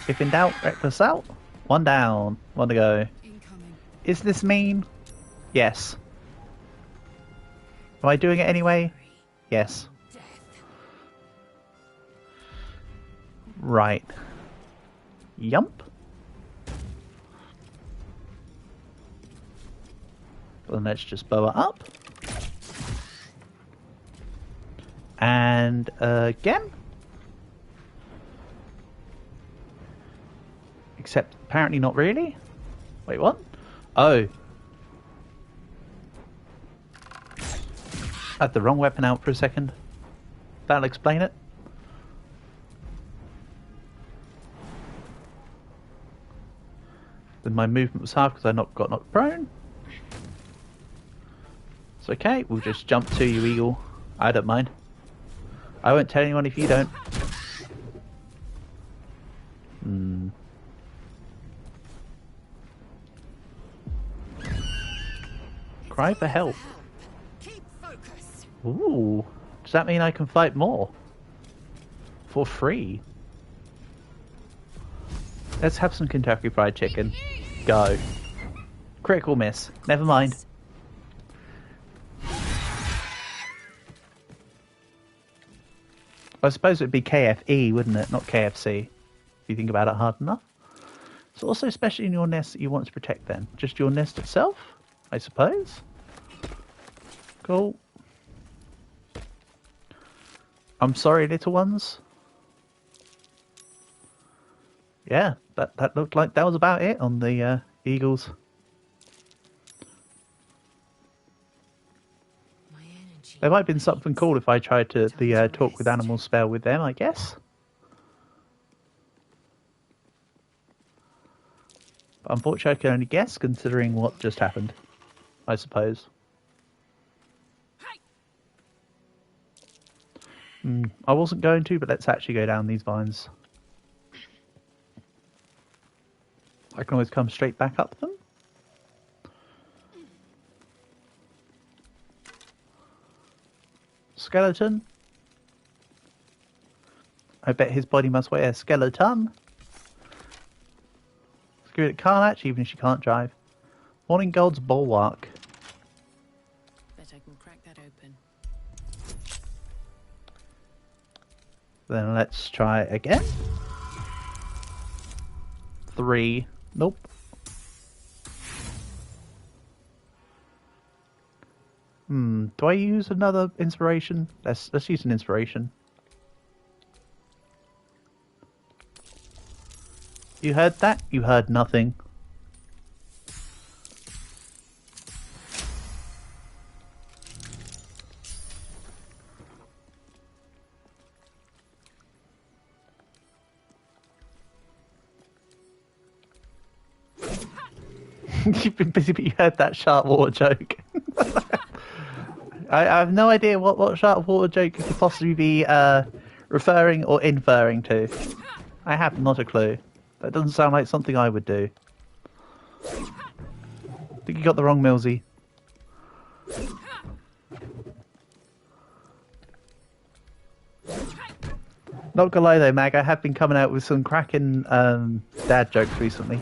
If in doubt, reckless out. One down. One to go. Is this mean? Yes. Am I doing it anyway? Yes. Right. Yump. Well, let's just bow it up. And again. Except apparently not really. Wait, what? Oh. I had the wrong weapon out for a second. That'll explain it. Then my movement was half because I got knocked prone. It's okay, we'll just jump to you, eagle. I don't mind. I won't tell anyone if you don't. Cry for help. Ooh. Does that mean I can fight more? For free? Let's have some Kentucky Fried Chicken. Go. Critical miss. Never mind. I suppose it would be KFE, wouldn't it? Not KFC. If you think about it hard enough. So also especially in your nest that you want to protect then. Just your nest itself, I suppose. Cool. I'm sorry, little ones. Yeah, that looked like that was about it on the eagles. There might have been something cool if I tried to the talk with animals spell with them, I guess. But unfortunately, I can only guess considering what just happened, I suppose. I wasn't going to, but let's actually go down these vines. I can always come straight back up them. Skeleton. I bet his body must weigh a skeleton. Let's give it a Karlach, even if she can't drive. Morning Gold's Bulwark. Bet I can crack that open. Then let's try again. 3. Nope. Do I use another inspiration? Let's use an inspiration. You heard that? You heard nothing. You've been busy, but you heard that sharp water joke. I have no idea what sharp water joke you could possibly be referring or inferring to. I have not a clue. That doesn't sound like something I would do. I think you got the wrong Millsy. Not gonna lie though, Mag, I have been coming out with some cracking dad jokes recently.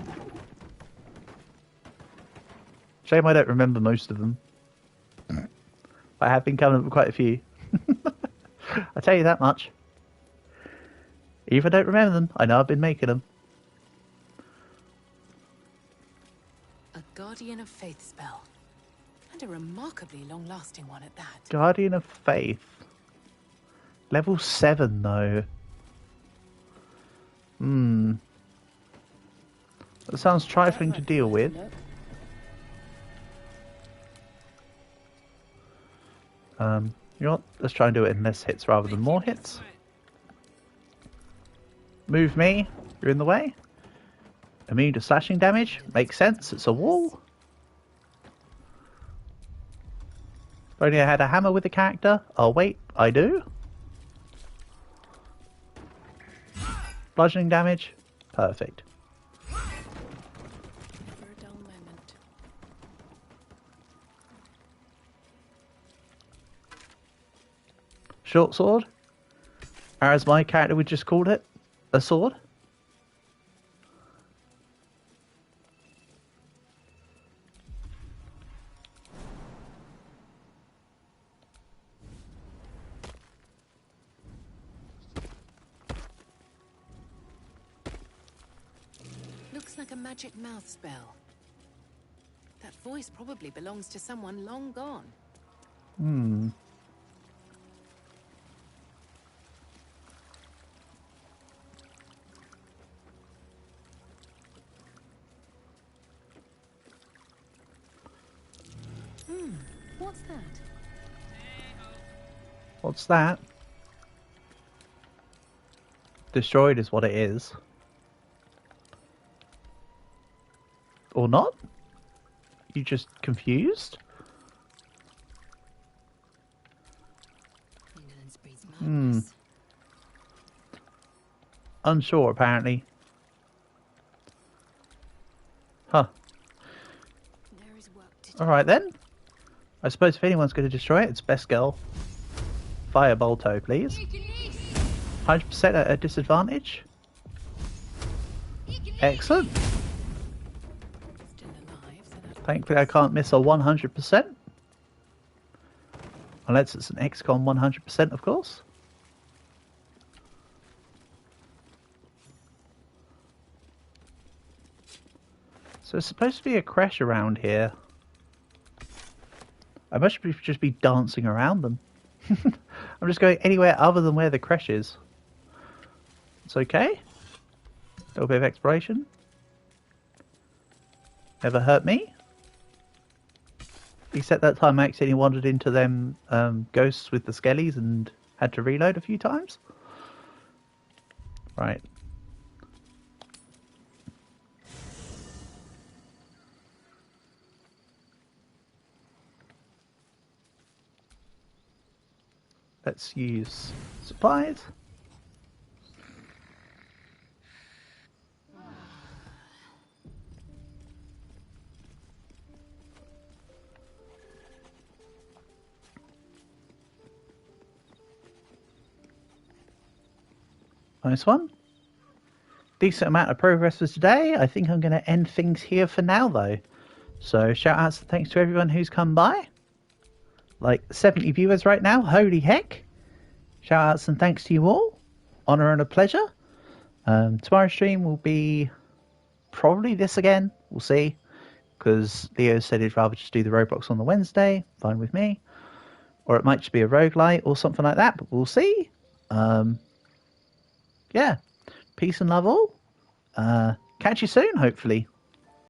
Shame I don't remember most of them. I have been coming up with quite a few. I tell you that much. Even if I don't remember them, I know I've been making them. A Guardian of Faith spell. And a remarkably long-lasting one at that. Guardian of Faith. Level 7 though. That sounds trifling to deal with. You know what? Let's try and do it in less hits rather than more hits. Move me. You're in the way. Immune to slashing damage. Makes sense. It's a wall. If only I had a hammer with the character. Oh wait, I do. Bludgeoning damage. Perfect. Short sword, or as my character would just call it, a sword. Looks like a magic mouth spell. That voice probably belongs to someone long gone. What's that? What's that? Destroyed is what it is. Or not? You just confused? Unsure, apparently. Huh. Alright then. I suppose if anyone's going to destroy it, it's best girl. Fire Bolto, please. 100% at a disadvantage. Excellent. Thankfully I can't miss a 100%. Unless it's an XCOM 100%, of course. So there's supposed to be a crash around here. I must just be dancing around them. I'm just going anywhere other than where the crash is. It's okay. A little bit of exploration. Never hurt me. Except that time I accidentally wandered into them ghosts with the skellies and had to reload a few times. Right. Let's use supplies. Nice one. Decent amount of progress for today. I think I'm going to end things here for now though. So shout outs and thanks to everyone who's come by. Like 70 viewers right now. Holy heck. Shout outs and thanks to you all. honour and a pleasure. Tomorrow's stream will be probably this again. We'll see. Because Leo said he'd rather just do the Roblox on the Wednesday. Fine with me. Or it might just be a roguelite or something like that. But we'll see. Yeah. Peace and love all. Catch you soon, hopefully.